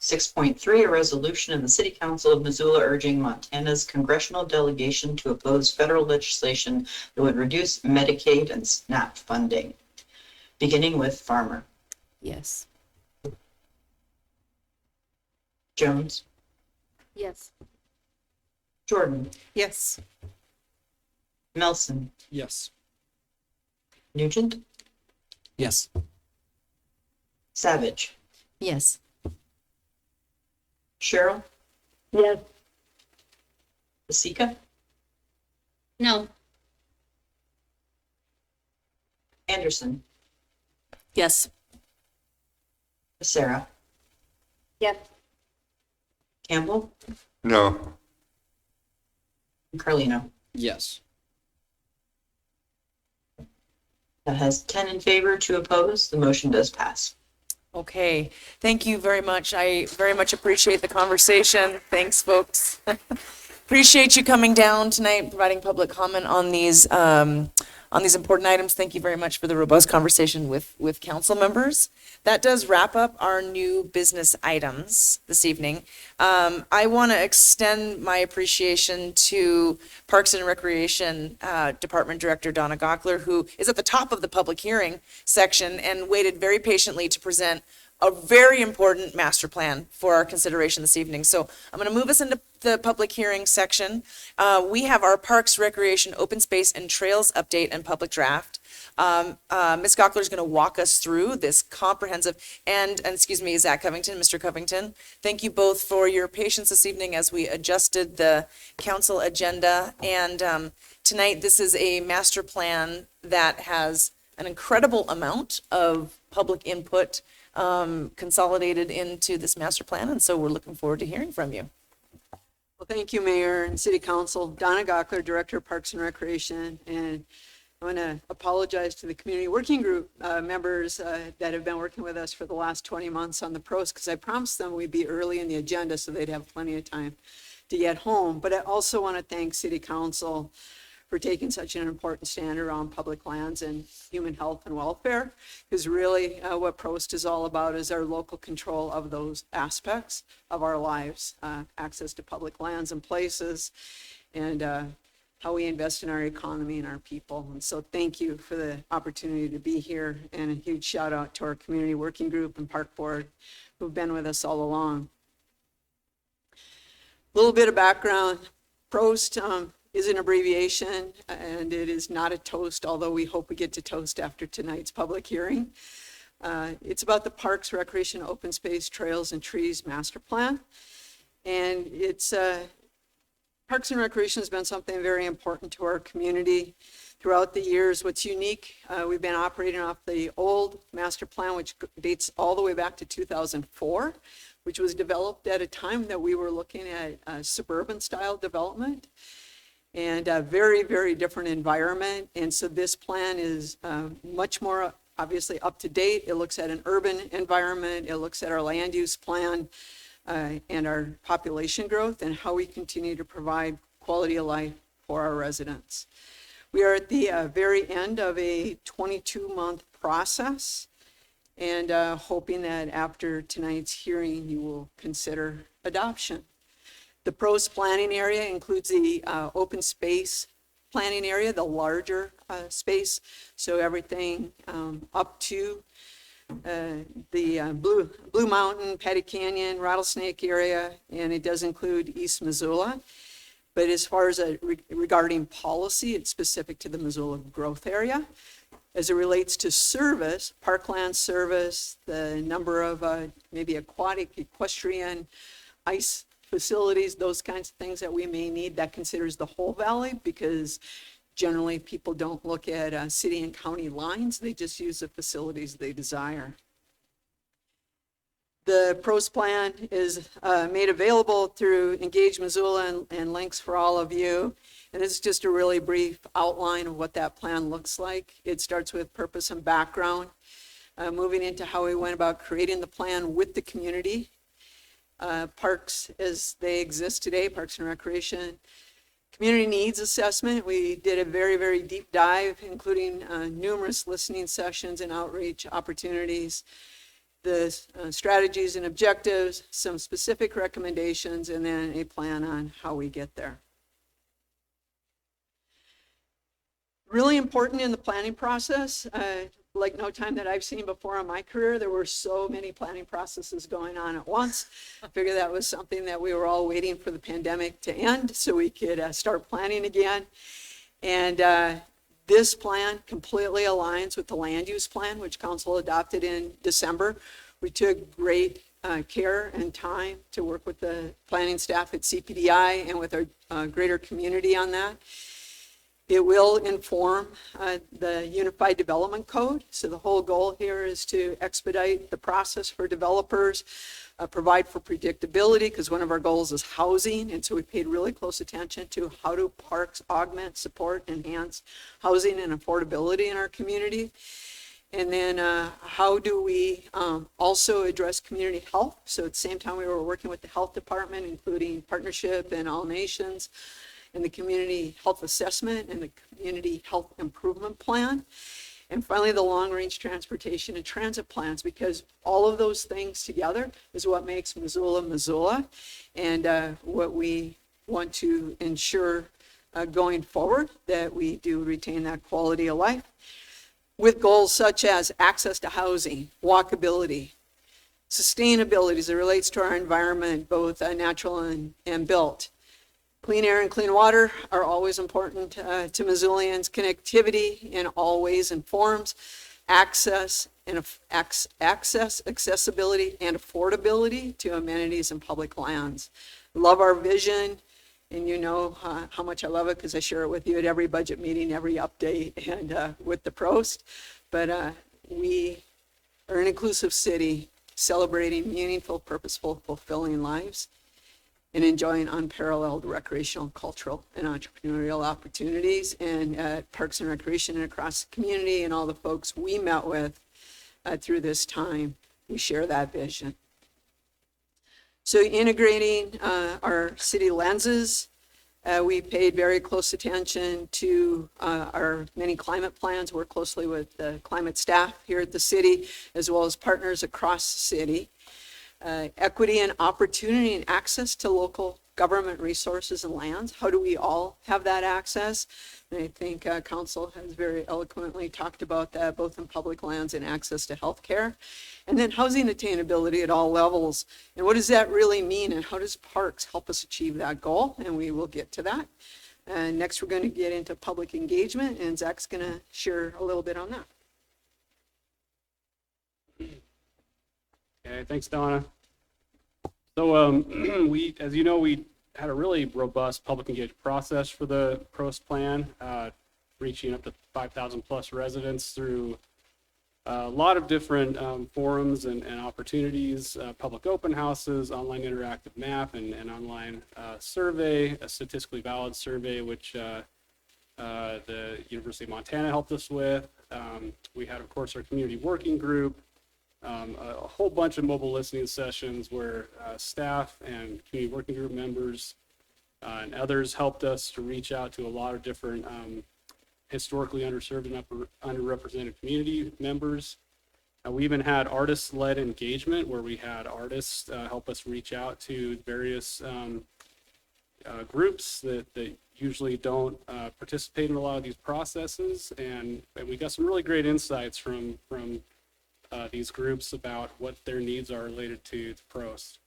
6.3, a resolution of the City Council of Missoula urging Montana's congressional delegation to oppose federal legislation that would reduce Medicaid and SNAP funding. Beginning with Farmer. Yes. Jones. Yes. Jordan. Yes. Melson. Yes. Nugent. Yes. Savage. Yes. Cheryl. Yes. Basika. No. Anderson. Yes. Sarah. Yes. Campbell. No. Carlino. Yes. That has 10 in favor, 2 opposed. The motion does pass. Okay, thank you very much. I very much appreciate the conversation. Thanks, folks. Appreciate you coming down tonight, providing public comment on these important items. Thank you very much for the robust conversation with council members. That does wrap up our new business items this evening. I want to extend my appreciation to Parks and Recreation Department Director Donna Gockler, who is at the top of the public hearing section and waited very patiently to present a very important master plan for our consideration this evening. So I'm going to move us into the public hearing section. We have our Parks, Recreation, Open Space, and Trails update and public draft. Ms. Gockler is going to walk us through this comprehensive, and excuse me, Zach Covington, Mr. Covington, thank you both for your patience this evening as we adjusted the council agenda. And tonight, this is a master plan that has an incredible amount of public input consolidated into this master plan, and so we're looking forward to hearing from you. Well, thank you, Mayor and City Council. Donna Gockler, Director of Parks and Recreation, and I want to apologize to the community working group members that have been working with us for the last 20 months on the pros, because I promised them we'd be early in the agenda so they'd have plenty of time to get home. But I also want to thank City Council for taking such an important stand around public lands and human health and welfare, because really what Prost is all about is our local control of those aspects of our lives, access to public lands and places, and how we invest in our economy and our people. And so thank you for the opportunity to be here, and a huge shout out to our community working group and park board who've been with us all along. A little bit of background. Prost is an abbreviation, and it is not a toast, although we hope we get to toast after tonight's public hearing. It's about the Parks, Recreation, Open Space, Trails, and Trees Master Plan. And it's Parks and Recreation has been something very important to our community throughout the years. What's unique, we've been operating off the old master plan, which dates all the way back to 2004, which was developed at a time that we were looking at suburban style development and a very, very different environment. And so this plan is much more obviously up to date. It looks at an urban environment. It looks at our land use plan and our population growth and how we continue to provide quality of life for our residents. We are at the very end of a 22-month process, and hoping that after tonight's hearing, you will consider adoption. The Prost planning area includes the open space planning area, the larger space, so everything up to the Blue Mountain, Pattee Canyon, Rattlesnake area, and it does include East Missoula. But as far as regarding policy, it's specific to the Missoula growth area. As it relates to service, parkland service, the number of maybe aquatic, equestrian, ice facilities, those kinds of things that we may need, that considers the whole valley, because generally people don't look at city and county lines, they just use the facilities they desire. The Prost plan is made available through Engage Missoula and links for all of you. And this is just a really brief outline of what that plan looks like. It starts with purpose and background, moving into how we went about creating the plan with the community. Parks as they exist today, Parks and Recreation. Community needs assessment. We did a very, very deep dive, including numerous listening sessions and outreach opportunities. The strategies and objectives, some specific recommendations, and then a plan on how we get there. Really important in the planning process, like no time that I've seen before in my career, there were so many planning processes going on at once. I figured that was something that we were all waiting for the pandemic to end so we could start planning again. And this plan completely aligns with the land use plan, which council adopted in December. We took great care and time to work with the planning staff at CPDI and with our greater community on that. It will inform the Unified Development Code. So the whole goal here is to expedite the process for developers, provide for predictability, because one of our goals is housing. And so we paid really close attention to how do parks augment, support, enhance housing and affordability in our community. And then how do we also address community health? So at the same time we were working with the health department, including partnership and All Nations, and the community health assessment and the community health improvement plan. And finally, the long-range transportation and transit plans, because all of those things together is what makes Missoula, Missoula, and what we want to ensure going forward, that we do retain that quality of life, with goals such as access to housing, walkability, sustainability as it relates to our environment, both natural and built. Clean air and clean water are always important to Missoulians. Connectivity in all ways and forms, accessibility, and affordability to amenities and public lands. Love our vision, and you know how much I love it because I share it with you at every budget meeting, every update, and with the Prost. But we are an inclusive city celebrating meaningful, purposeful, fulfilling lives, and enjoying unparalleled recreational, cultural, and entrepreneurial opportunities. And at Parks and Recreation and across the community and all the folks we met with through this time, we share that vision. So integrating our city lenses, We paid very close attention to our many climate plans, work closely with the climate staff here at the city, as well as partners across the city. Equity and opportunity and access to local government resources and lands. How do we all have that access? And I think council has very eloquently talked about that, both in public lands and access to healthcare. And then housing attainability at all levels. And what does that really mean? And how does parks help us achieve that goal? And we will get to that. And next, we're going to get into public engagement, and Zach's going to share a little bit on that. Okay, thanks, Donna. So we, as you know, we had a really robust public engagement process for the PROS plan, reaching up to 5,000 plus residents through a lot of different forums and opportunities, public open houses, online interactive map, and online survey, a statistically valid survey, which the University of Montana helped us with. We had, of course, our community working group, a whole bunch of mobile listening sessions where staff and community working group members and others helped us to reach out to a lot of different historically underserved and underrepresented community members. We even had artist-led engagement where we had artists help us reach out to various groups that usually don't participate in a lot of these processes, and we got some really great insights from these groups about what their needs are related to PROS.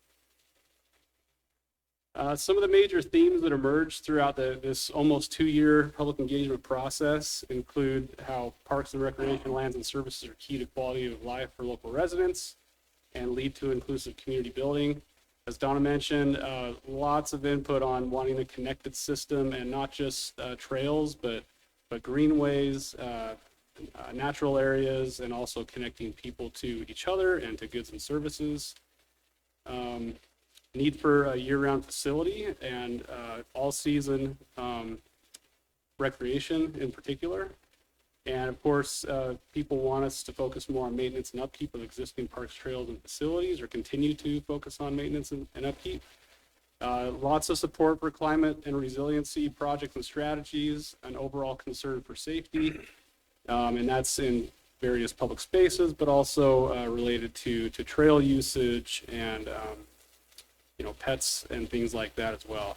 Some of the major themes that emerged throughout this almost 2-year public engagement process include how parks and recreation lands and services are key to quality of life for local residents and lead to inclusive community building. As Donna mentioned, lots of input on wanting a connected system and not just trails, but greenways, natural areas, and also connecting people to each other and to goods and services. Need for a year-round facility and all-season recreation in particular. And of course, people want us to focus more on maintenance and upkeep of existing parks, trails, and facilities, or continue to focus on maintenance and upkeep. Lots of support for climate and resiliency projects and strategies, an overall concern for safety, and that's in various public spaces, but also related to trail usage and pets and things like that as well.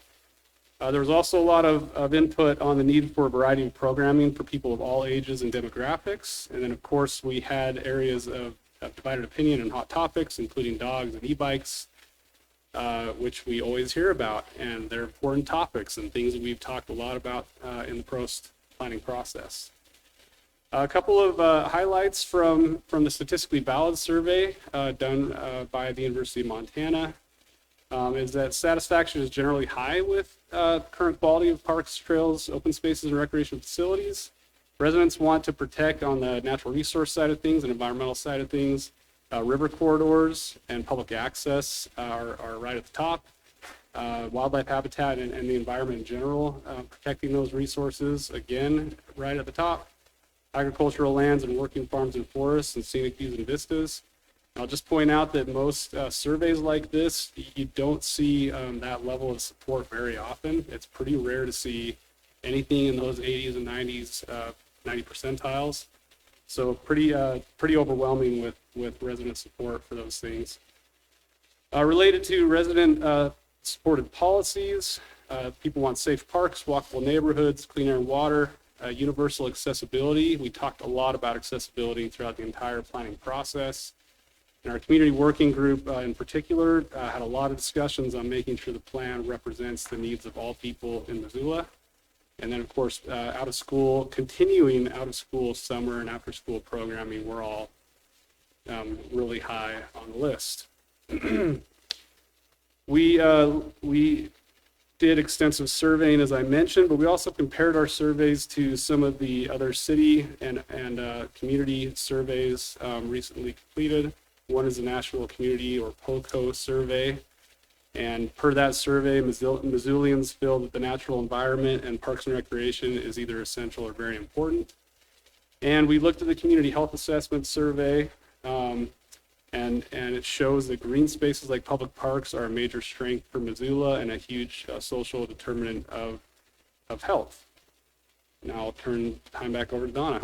There was also a lot of input on the need for a variety of programming for people of all ages and demographics. And then, of course, we had areas of divided opinion and hot topics, including dogs and e-bikes, which we always hear about. And they're important topics and things that we've talked a lot about in the PROS planning process. A couple of highlights from the statistically valid survey done by the University of Montana. Is that satisfaction is generally high with current quality of parks, trails, open spaces, and recreation facilities. Residents want to protect on the natural resource side of things and environmental side of things. River corridors and public access are right at the top. Wildlife habitat and the environment in general, protecting those resources, again, right at the top. Agricultural lands and working farms and forests and scenic views and vistas. I'll just point out that most surveys like this, you don't see that level of support very often. It's pretty rare to see anything in those 80s and 90s, 90 percentiles. So pretty overwhelming with resident support for those things. Related to resident supported policies, people want safe parks, walkable neighborhoods, clean air and water, universal accessibility. We talked a lot about accessibility throughout the entire planning process. And our community working group in particular had a lot of discussions on making sure the plan represents the needs of all people in Missoula. And then, of course, out of school, continuing out of school summer and after school programming were all really high on the list. We did extensive surveying, as I mentioned, but we also compared our surveys to some of the other city and community surveys recently completed. One is the National Community or POCO survey. And per that survey, Missoulians feel that the natural environment and parks and recreation is either essential or very important. And we looked at the community health assessment survey, and it shows that green spaces like public parks are a major strength for Missoula and a huge social determinant of of health. Now I'll turn time back over to Donna.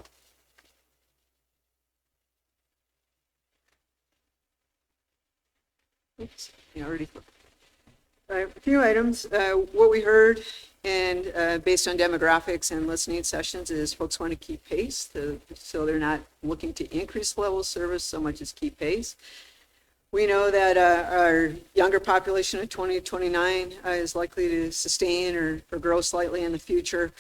Oops, yeah, already. A few items. What we heard, and based on demographics and listening sessions, is folks want to keep pace, so they're not looking to increase level of service so much as keep pace. We know that our younger population of 20 to 29 is likely to sustain or grow slightly in the future.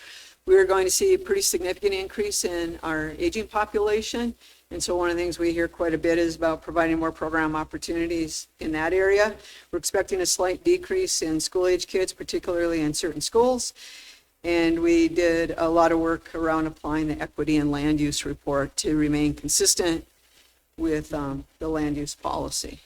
We're going to see a pretty significant increase in our aging population. And so one of the things we hear quite a bit is about providing more program opportunities in that area. We're expecting a slight decrease in school-age kids, particularly in certain schools. And we did a lot of work around applying the equity and land use report to remain consistent with the land use policy.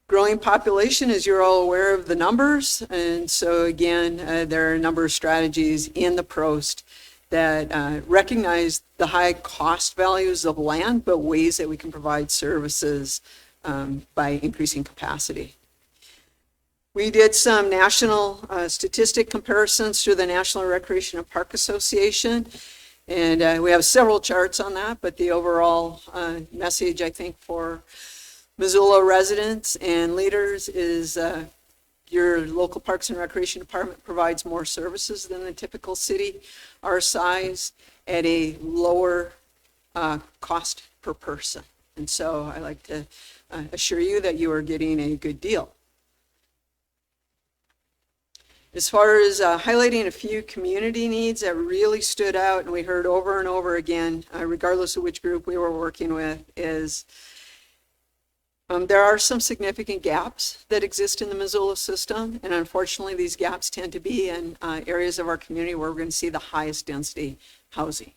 Growing population, as you're all aware of the numbers, and so again, there are a number of strategies in the PROST that recognize the high cost values of land, but ways that we can provide services by increasing capacity. We did some national statistic comparisons through the National Recreation and Park Association. And we have several charts on that, but the overall message, I think, for Missoula residents and leaders is your local Parks and Recreation Department provides more services than the typical city our size at a lower cost per person. And so I like to assure you that you are getting a good deal. As far as highlighting a few community needs that really stood out and we heard over and over again, regardless of which group we were working with, is there are some significant gaps that exist in the Missoula system. And unfortunately, these gaps tend to be in areas of our community where we're going to see the highest density housing.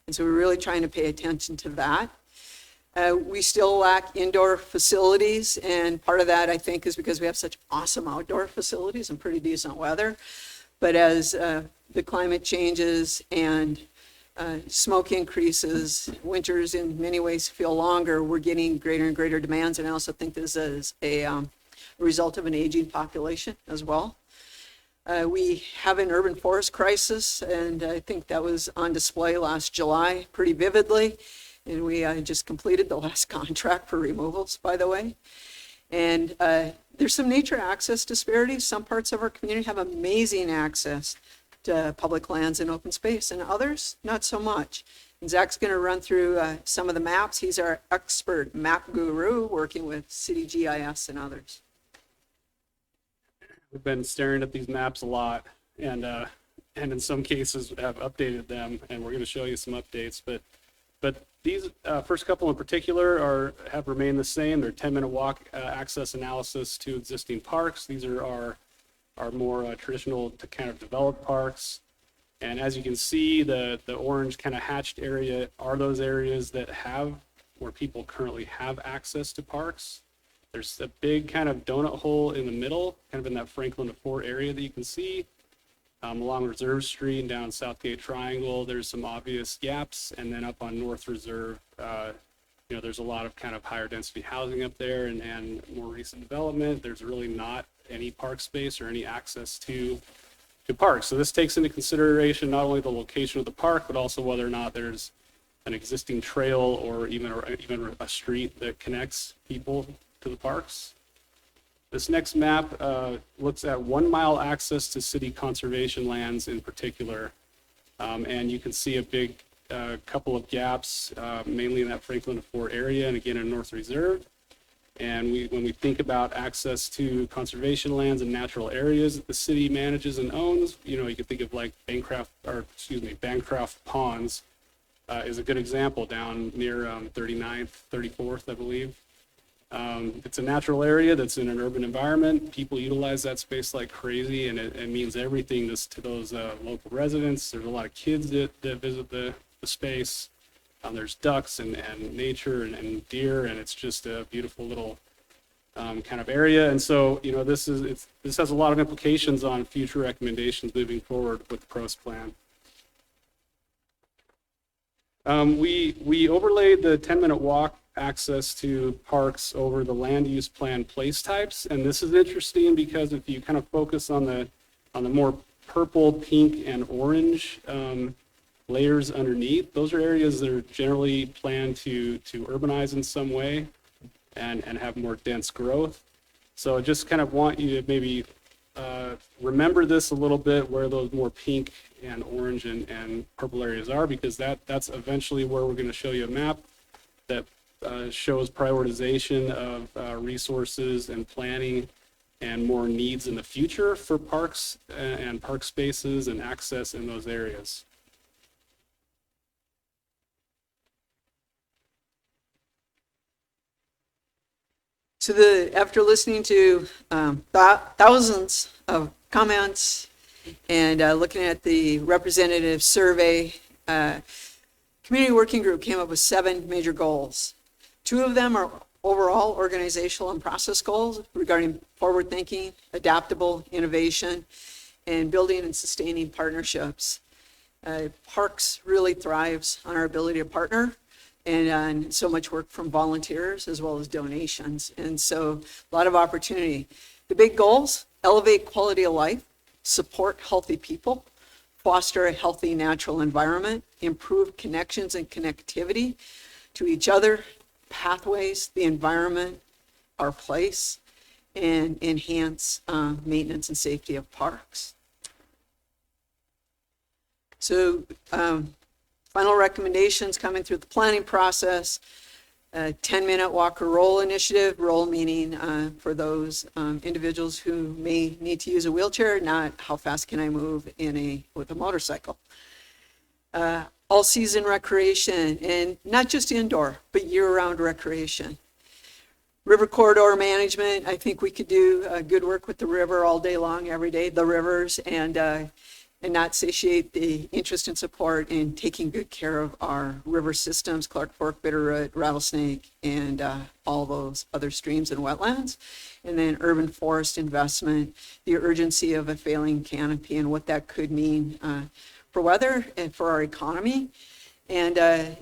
And so we're really trying to pay attention to that. We still lack indoor facilities, and part of that, I think, is because we have such awesome outdoor facilities and pretty decent weather. But as the climate changes and smoke increases, winters in many ways feel longer, we're getting greater and greater demands, and I also think this is a result of an aging population as well. We have an urban forest crisis, and I think that was on display last July pretty vividly. And we just completed the last contract for removals, by the way. And there's some nature access disparities. Some parts of our community have amazing access to public lands and open space, and others, not so much. And Zach's going to run through some of the maps. He's our expert map guru working with City GIS and others. We've been staring at these maps a lot, and in some cases have updated them, and we're going to show you some updates. But these first couple in particular have remained the same. They're 10-minute walk access analysis to existing parks. These are our more traditional to kind of developed parks. And as you can see, the orange kind of hatched area are those areas that where people currently have access to parks. There's a big kind of donut hole in the middle, kind of in that Franklin to Fort area that you can see. Along Reserve Street and down Southgate Triangle, there's some obvious gaps. And then up on North Reserve, there's a lot of kind of higher density housing up there and more recent development. There's really not any park space or any access to parks. So this takes into consideration not only the location of the park, but also whether or not there's an existing trail or even a street that connects people to the parks. This next map looks at 1 mile access to city conservation lands in particular. And you can see a big couple of gaps, mainly in that Franklin to Fort area and again in North Reserve. And when we think about access to conservation lands and natural areas that the city manages and owns, you can think of like Bancroft Ponds is a good example down near 39th, 34th, I believe. It's a natural area that's in an urban environment. People utilize that space like crazy, and it means everything to those local residents. There's a lot of kids that visit the space. There's ducks and nature and deer, and it's just a beautiful little kind of area. And so, this has a lot of implications on future recommendations moving forward with the PROST plan. We overlaid the 10-minute walk access to parks over the land use plan place types, and this is interesting because if you kind of focus on the more purple, pink, and orange layers underneath, those are areas that are generally planned to urbanize in some way and have more dense growth. So I just kind of want you to maybe remember this a little bit, where those more pink and orange and purple areas are, because that's eventually where we're going to show you a map that shows prioritization of resources and planning and more needs in the future for parks and park spaces and access in those areas. So after listening to thousands of comments and looking at the representative survey, community working group came up with 7 major goals. 2 of them are overall organizational and process goals regarding forward thinking, adaptable innovation, and building and sustaining partnerships. Parks really thrives on our ability to partner, and on so much work from volunteers as well as donations. And so a lot of opportunity. The big goals: elevate quality of life, support healthy people, foster a healthy natural environment, improve connections and connectivity to each other, pathways, the environment, our place, and enhance maintenance and safety of parks. So final recommendations coming through the planning process: 10-minute walk or roll initiative, roll meaning for those individuals who may need to use a wheelchair, not how fast can I move with a motorcycle. All-season recreation, and not just indoor, but year-round recreation. River corridor management, I think we could do good work with the river all day long, every day, the rivers, and not satiate the interest and support in taking good care of our river systems, Clark Fork, Bitterroot, Rattlesnake, and all those other streams and wetlands. And then urban forest investment, the urgency of a failing canopy and what that could mean for weather and for our economy, and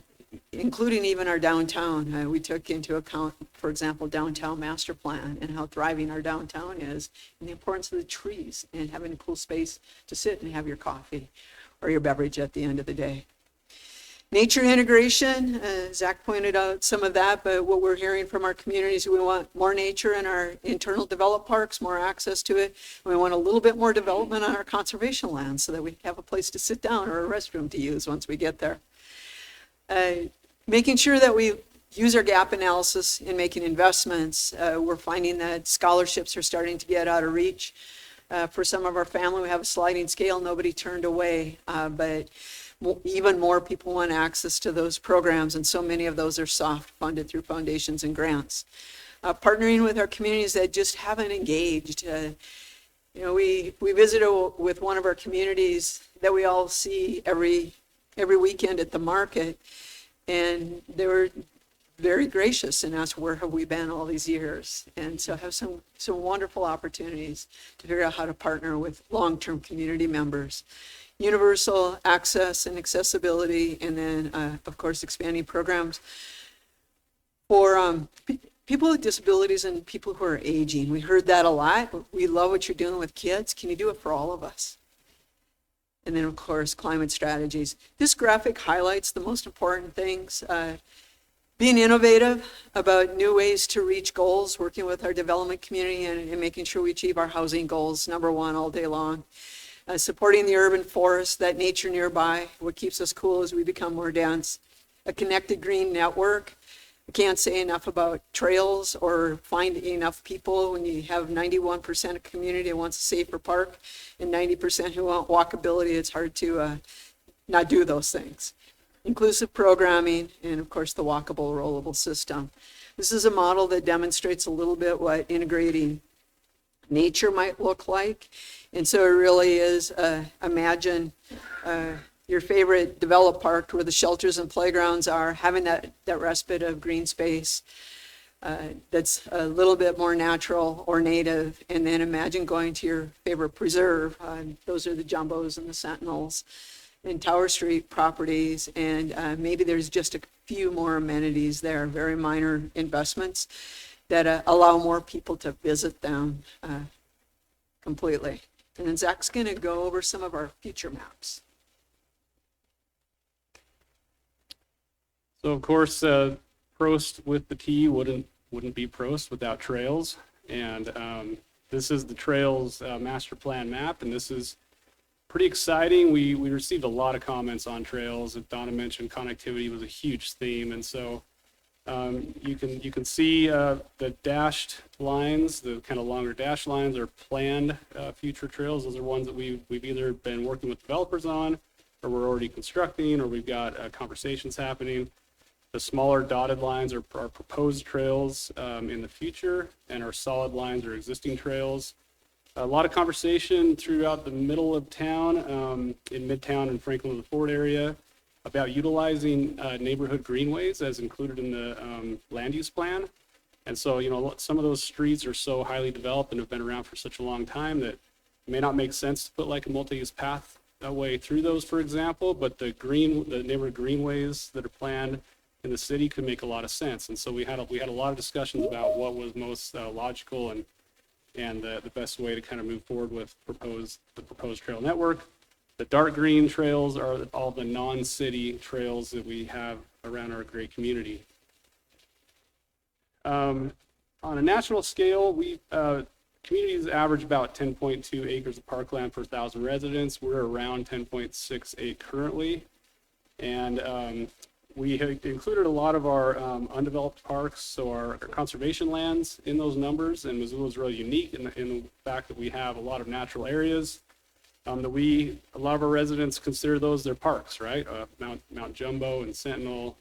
including even our downtown. We took into account, for example, downtown master plan and how thriving our downtown is, and the importance of the trees and having a cool space to sit and have your coffee or your beverage at the end of the day. Nature integration, Zach pointed out some of that, but what we're hearing from our communities, we want more nature in our internal developed parks, more access to it. And we want a little bit more development on our conservation lands so that we have a place to sit down or a restroom to use once we get there. Making sure that we use our gap analysis in making investments. We're finding that scholarships are starting to get out of reach. For some of our family, we have a sliding scale, nobody turned away, but even more people want access to those programs, and so many of those are soft funded through foundations and grants. Partnering with our communities that just haven't engaged. We visited with one of our communities that we all see every weekend at the market, and they were very gracious and asked, where have we been all these years? And so have some wonderful opportunities to figure out how to partner with long-term community members. Universal access and accessibility, and then, of course, expanding programs for people with disabilities and people who are aging. We heard that a lot. We love what you're doing with kids. Can you do it for all of us? And then, of course, climate strategies. This graphic highlights the most important things. Being innovative about new ways to reach goals, working with our development community and making sure we achieve our housing goals, #1 all day long. Supporting the urban forest, that nature nearby, what keeps us cool as we become more dense. A connected green network. I can't say enough about trails or find enough people when you have 91% of community that wants a safer park and 90% who want walkability. It's hard to not do those things. Inclusive programming, and of course the walkable, rollable system. This is a model that demonstrates a little bit what integrating nature might look like. And so it really is, imagine your favorite developed park where the shelters and playgrounds are, having that respite of green space that's a little bit more natural or native. And then imagine going to your favorite preserve. Those are the Jumbos and the Sentinels and Tower Street properties. And maybe there's just a few more amenities there, very minor investments that allow more people to visit them completely. And then Zach's going to go over some of our future maps. So of course, Prost with the T wouldn't be Prost without trails. And this is the trails master plan map, and this is pretty exciting. We received a lot of comments on trails. As Donna mentioned, connectivity was a huge theme, and so you can see the dashed lines, the kind of longer dashed lines, are planned future trails. Those are ones that we've either been working with developers on, or we're already constructing, or we've got conversations happening. The smaller dotted lines are proposed trails in the future, and our solid lines are existing trails. A lot of conversation throughout the middle of town, in Midtown and Franklin and the Ford area, about utilizing neighborhood greenways as included in the land use plan. And so, you know, some of those streets are so highly developed and have been around for such a long time that it may not make sense to put like a multi-use path way through those, for example, but the neighborhood greenways that are planned in the city could make a lot of sense. And so we had a lot of discussions about what was most logical and the best way to kind of move forward with the proposed trail network. The dark green trails are all the non-city trails that we have around our great community. On a national scale, communities average about 10.2 acres of parkland per 1,000 residents. We're around 10.68 currently. And we have included a lot of our undeveloped parks, so our conservation lands in those numbers. And Missoula is really unique in the fact that we have a lot of natural areas that a lot of our residents consider those their parks, right? Mount Jumbo and Sentinel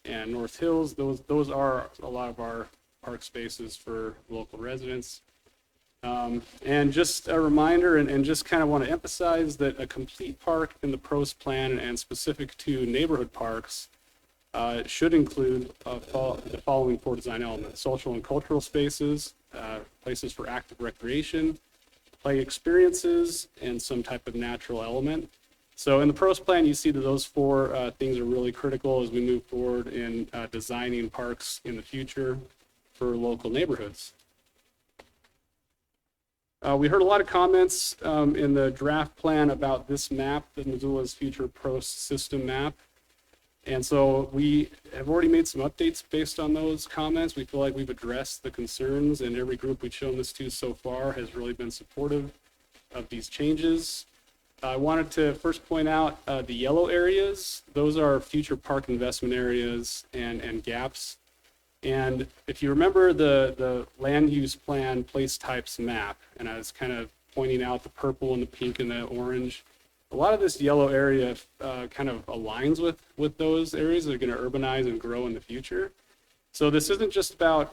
and North Hills, those are a lot of our park spaces for local residents. And just a reminder, and just kind of want to emphasize that a complete park in the Prost plan and specific to neighborhood parks should include the following 4 design elements: social and cultural spaces, places for active recreation, play experiences, and some type of natural element. So in the Prost plan, you see that those 4 things are really critical as we move forward in designing parks in the future for local neighborhoods. We heard a lot of comments in the draft plan about this map, the Missoula's future Prost system map. And so we have already made some updates based on those comments. We feel like we've addressed the concerns, and every group we've shown this to so far has really been supportive of these changes. I wanted to first point out the yellow areas. Those are future park investment areas and gaps. And if you remember the land use plan place types map, and I was kind of pointing out the purple and the pink and the orange, a lot of this yellow area kind of aligns with those areas that are going to urbanize and grow in the future. So this isn't just about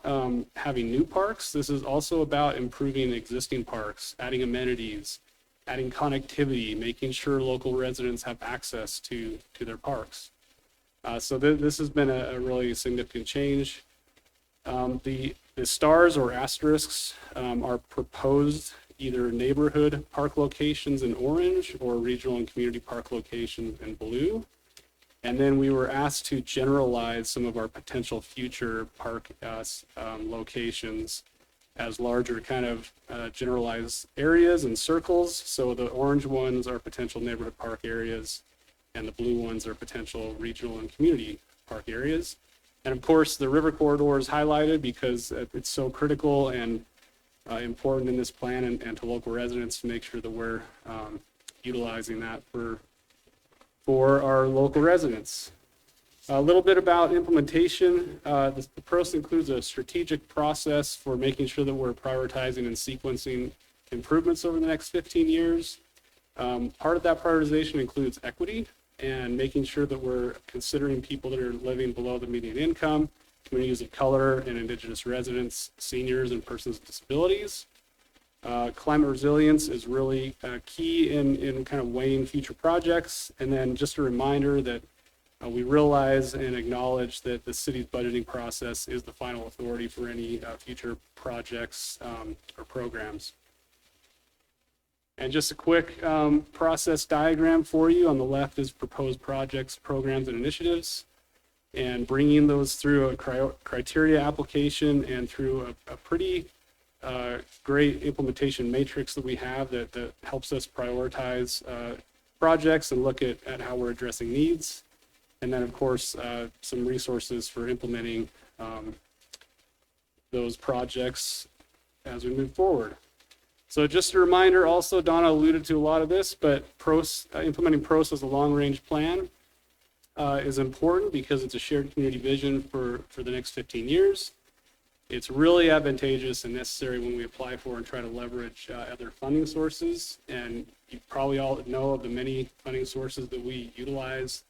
having new parks. This is also about improving existing parks, adding amenities, adding connectivity, making sure local residents have access to their parks. So this has been a really significant change. The stars or asterisks are proposed either neighborhood park locations in orange or regional and community park locations in blue. And then we were asked to generalize some of our potential future park locations as larger kind of generalized areas and circles. So the orange ones are potential neighborhood park areas, and the blue ones are potential regional and community park areas. And of course, the river corridor is highlighted because it's so critical and important in this plan and to local residents to make sure that we're utilizing that for our local residents. A little bit about implementation. The Prost includes a strategic process for making sure that we're prioritizing and sequencing improvements over the next 15 years. Part of that prioritization includes equity and making sure that we're considering people that are living below the median income, communities of color and indigenous residents, seniors, and persons with disabilities. Climate resilience is really key in kind of weighing future projects. And then just a reminder that we realize and acknowledge that the city's budgeting process is the final authority for any future projects or programs. And just a quick process diagram for you. On the left is proposed projects, programs, and initiatives, and bringing those through a criteria application and through a pretty great implementation matrix that we have that helps us prioritize projects and look at how we're addressing needs. And then, of course, some resources for implementing those projects as we move forward. So just a reminder, also, Donna alluded to a lot of this, but implementing PROS as a long-range plan is important because it's a shared community vision for the next 15 years. It's really advantageous and necessary when we apply for and try to leverage other funding sources. And you probably all know of the many funding sources that we utilize.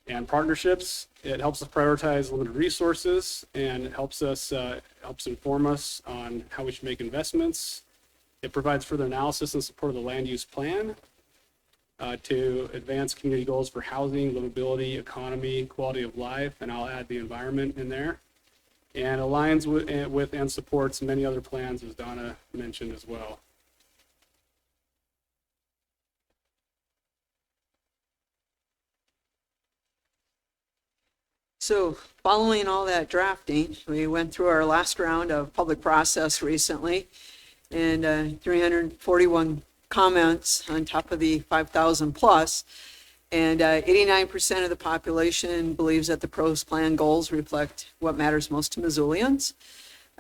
And partnerships, it helps us prioritize limited resources, and it helps inform us on how we should make investments. It provides further analysis and support of the land use plan to advance community goals for housing, livability, economy, quality of life, and I'll add the environment in there. And aligns with and supports many other plans, as Donna mentioned as well. So following all that drafting, we went through our last round of public process recently, and 341 comments on top of the 5,000 plus. And 89% of the population believes that the PROS plan goals reflect what matters most to Missoulians.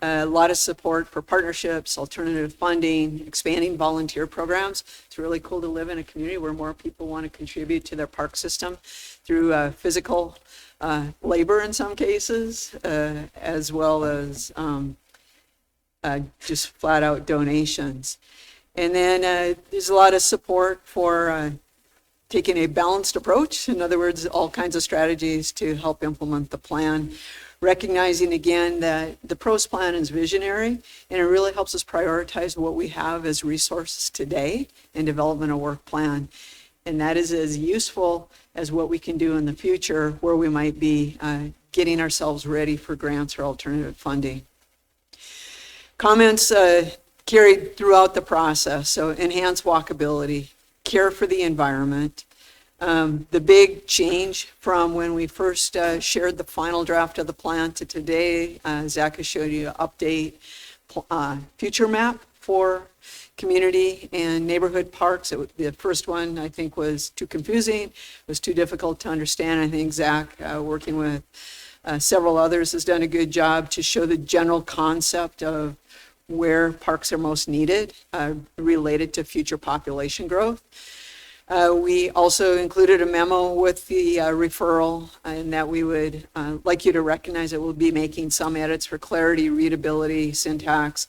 A lot of support for partnerships, alternative funding, expanding volunteer programs. It's really cool to live in a community where more people want to contribute to their park system through physical labor in some cases, as well as just flat out donations. And then there's a lot of support for taking a balanced approach. In other words, all kinds of strategies to help implement the plan. Recognizing again that the PROS plan is visionary, and it really helps us prioritize what we have as resources today and development a work plan. And that is as useful as what we can do in the future, where we might be getting ourselves ready for grants or alternative funding. Comments carried throughout the process. So enhance walkability, care for the environment. The big change from when we first shared the final draft of the plan to today, Zach has showed you an update future map for community and neighborhood parks. The first one, I think, was too confusing, was too difficult to understand. I think Zach, working with several others, has done a good job to show the general concept of where parks are most needed related to future population growth. We also included a memo with the referral, and that we would like you to recognize that we'll be making some edits for clarity, readability, syntax,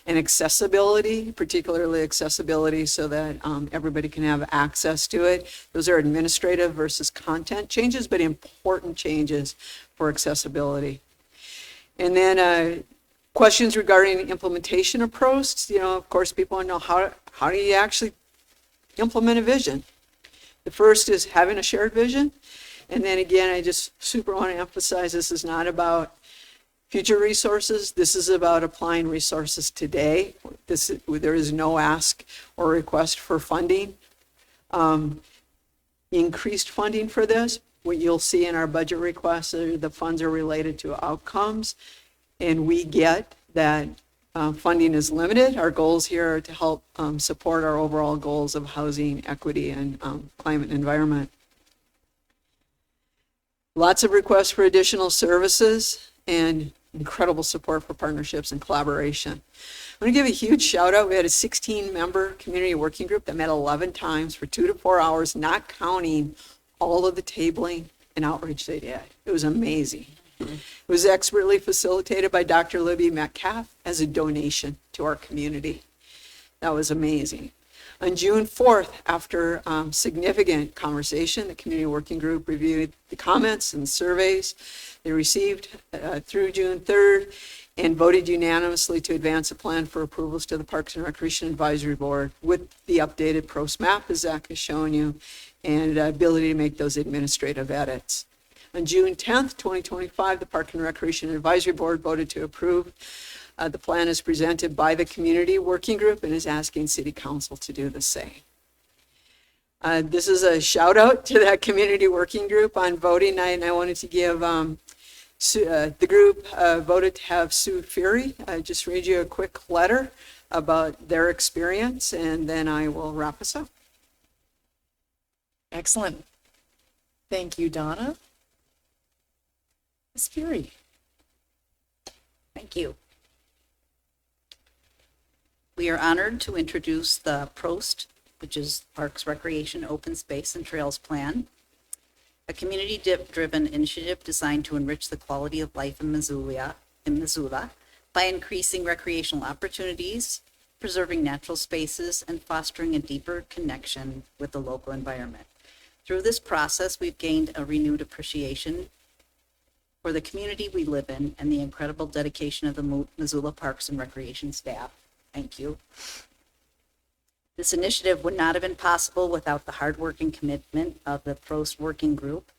and accessibility, particularly accessibility, so that everybody can have access to it. Those are administrative versus content changes, but important changes for accessibility. And then questions regarding implementation of PROS. You know, of course, people want to know how do you actually implement a vision. The first is having a shared vision. And then again, I just super want to emphasize this is not about future resources. This is about applying resources today. There is no ask or request for funding, increased funding for this. What you'll see in our budget requests are the funds are related to outcomes, and we get that funding is limited. Our goals here are to help support our overall goals of housing, equity, and climate and environment. Lots of requests for additional services and incredible support for partnerships and collaboration. I'm going to give a huge shout out. We had a 16-member community working group that met 11 times for 2 to 4 hours, not counting all of the tabling and outreach they did. It was amazing. It was expertly facilitated by Dr. Libby Metcalf as a donation to our community. That was amazing. On June 4th, after significant conversation, the community working group reviewed the comments and surveys they received through June 3rd and voted unanimously to advance a plan for approvals to the Parks and Recreation Advisory Board with the updated PROS map, as Zach has shown you, and ability to make those administrative edits. On June 10th, 2025, the Park and Recreation Advisory Board voted to approve the plan as presented by the community working group and is asking City Council to do the same. This is a shout out to that community working group on voting night, and I wanted to give The group voted to have Sue Fury just read you a quick letter about their experience, and then I will wrap us up. Excellent. Thank you, Donna. Ms. Fury. Thank you. We are honored to introduce the PROST, which is Parks, Recreation, Open Space, and Trails Plan, a community-driven initiative designed to enrich the quality of life in Missoula by increasing recreational opportunities, preserving natural spaces, and fostering a deeper connection with the local environment. Through this process, we've gained a renewed appreciation for the community we live in and the incredible dedication of the Missoula Parks and Recreation staff. Thank you. This initiative would not have been possible without the hard work and commitment of the PROST working group,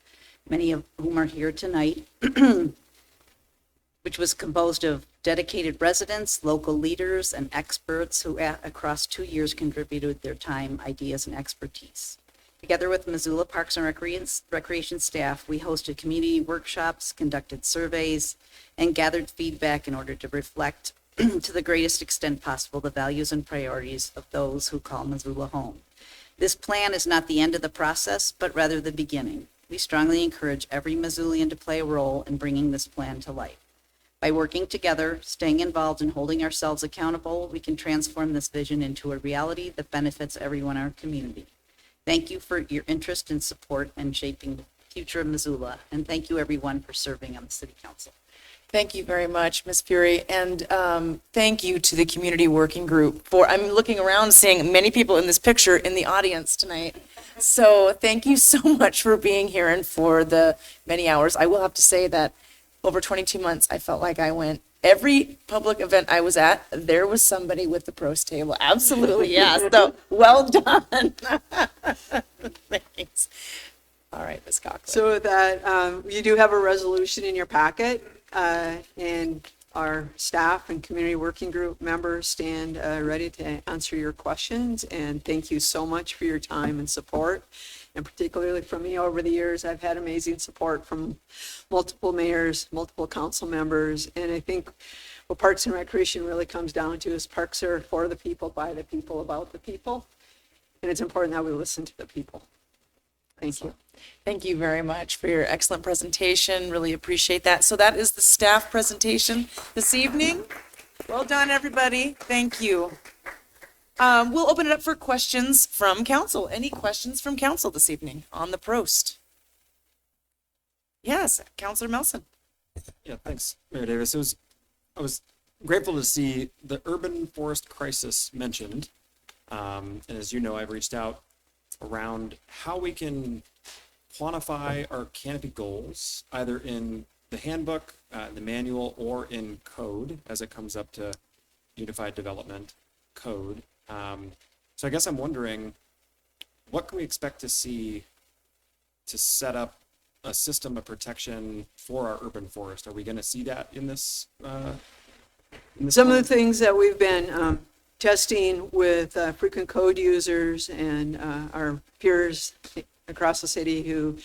many of whom are here tonight, which was composed of dedicated residents, local leaders, and experts who across 2 years contributed their time, ideas, and expertise. Together with Missoula Parks and Recreation staff, we hosted community workshops, conducted surveys, and gathered feedback in order to reflect to the greatest extent possible the values and priorities of those who call Missoula home. This plan is not the end of the process, but rather the beginning. We strongly encourage every Missoulian to play a role in bringing this plan to life. By working together, staying involved, and holding ourselves accountable, we can transform this vision into a reality that benefits everyone in our community. Thank you for your interest and support in shaping the future of Missoula, and thank you everyone for serving on the City Council. Thank you very much, Ms. Fury, and thank you to the community working group for, I'm looking around seeing many people in this picture in the audience tonight. So thank you so much for being here and for the many hours. I will have to say that over 22 months, I felt like I went every public event I was at, there was somebody with the PROST table. Absolutely, yes. So well done. Thanks. All right, Ms. Cochran. So that you do have a resolution in your packet, and our staff and community working group members stand ready to answer your questions. And thank you so much for your time and support. And particularly from me over the years, I've had amazing support from multiple mayors, multiple council members. And I think what Parks and Recreation really comes down to is parks are for the people, by the people, about the people. And it's important that we listen to the people. Thank you. Thank you very much for your excellent presentation. Really appreciate that. So that is the staff presentation this evening. Well done, everybody. Thank you. We'll open it up for questions from council. Any questions from council this evening on the PROST? Yes, Councilor Melson. Yeah, thanks, Mayor Davis. I was grateful to see the urban forest crisis mentioned. And as you know, I've reached out around how we can quantify our canopy goals, either in the handbook, the manual, or in code as it comes up to Unified Development Code. So I guess I'm wondering, what can we expect to see to set up a system of protection for our urban forest? Are we going to see that in this? Some of the things that we've been testing with frequent code users and our peers across the city who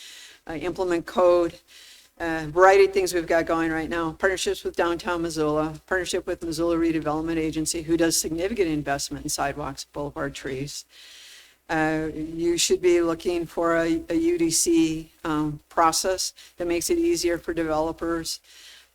implement code. Variety of things we've got going right now. Partnerships with Downtown Missoula, partnership with Missoula Redevelopment Agency, who does significant investment in sidewalks, boulevard trees. You should be looking for a UDC process that makes it easier for developers,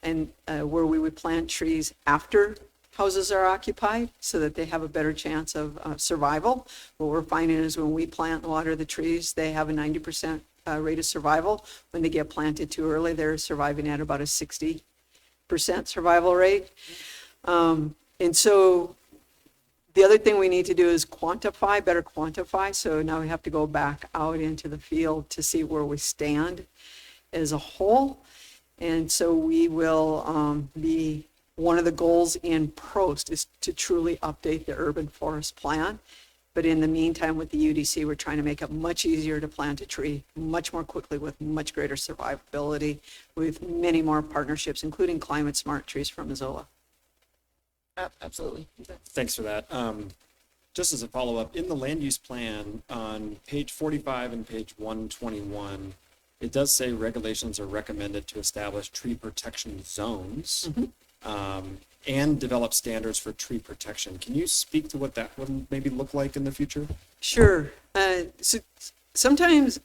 and where we would plant trees after houses are occupied so that they have a better chance of survival. What we're finding is when we plant and water the trees, they have a 90% rate of survival. When they get planted too early, they're surviving at about a 60% survival rate. And so the other thing we need to do is better quantify. So now we have to go back out into the field to see where we stand as a whole. And so we will be, one of the goals in PROST is to truly update the urban forest plan. But in the meantime, with the UDC, we're trying to make it much easier to plant a tree much more quickly with much greater survivability, with many more partnerships, including climate smart trees from Missoula. Absolutely. Thanks for that. Just as a follow-up, in the land use plan on page 45 and page 121, it does say regulations are recommended to establish tree protection zones and develop standards for tree protection. Can you speak to what that would maybe look like in the future? Sure. So sometimes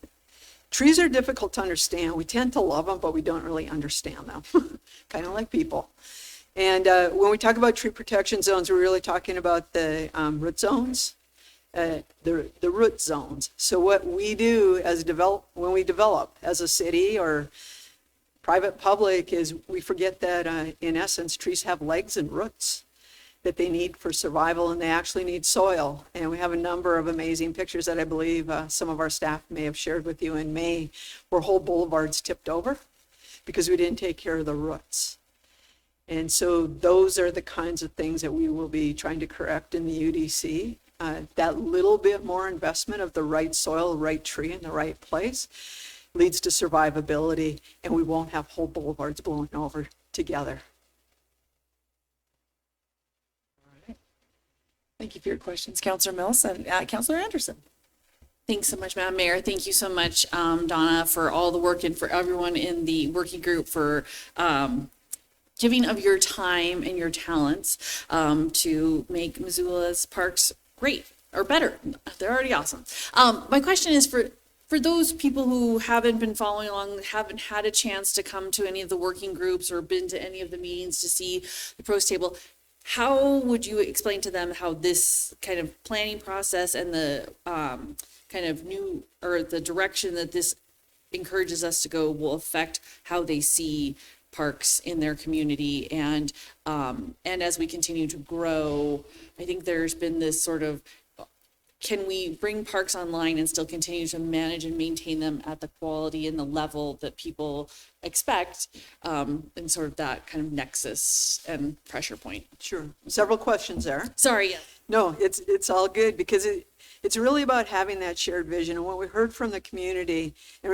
trees are difficult to understand. We tend to love them, but we don't really understand them, kind of like people. And when we talk about tree protection zones, we're really talking about the root zones, the root zones. So what we do when we develop as a city or private public is we forget that in essence, trees have legs and roots that they need for survival, and they actually need soil. And we have a number of amazing pictures that I believe some of our staff may have shared with you in May, where whole boulevards tipped over because we didn't take care of the roots. And so those are the kinds of things that we will be trying to correct in the UDC. That little bit more investment of the right soil, right tree in the right place leads to survivability, and we won't have whole boulevards blowing over together. Thank you for your questions, Councillor Mills. And Councillor Anderson. Thanks so much, Madam Mayor. Thank you so much, Donna, for all the work and for everyone in the working group for giving of your time and your talents to make Missoula's parks great or better. They're already awesome. My question is for those people who haven't been following along, haven't had a chance to come to any of the working groups or been to any of the meetings to see the pros table, how would you explain to them how this kind of planning process and the kind of new or the direction that this encourages us to go will affect how they see parks in their community? And as we continue to grow, I think there's been this sort of, can we bring parks online and still continue to manage and maintain them at the quality and the level that people expect, and sort of that kind of nexus and pressure point? Sure. Several questions there. Sorry. No, it's all good because it's really about having that shared vision. And what we heard from the community, and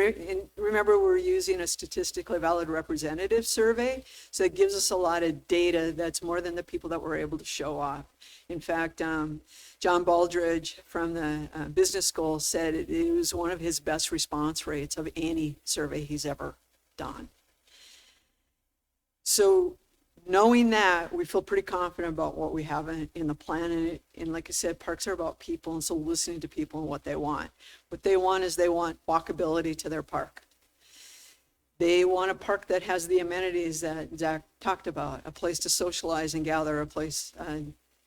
remember we're using a statistically valid representative survey, so it gives us a lot of data that's more than the people that we're able to show off. In fact, John Bldg from the business school said it was one of his best response rates of any survey he's ever done. So knowing that, we feel pretty confident about what we have in the plan. And like I said, parks are about people, and so listening to people and what they want. What they want is they want walkability to their park. They want a park that has the amenities that Zach talked about, a place to socialize and gather, a place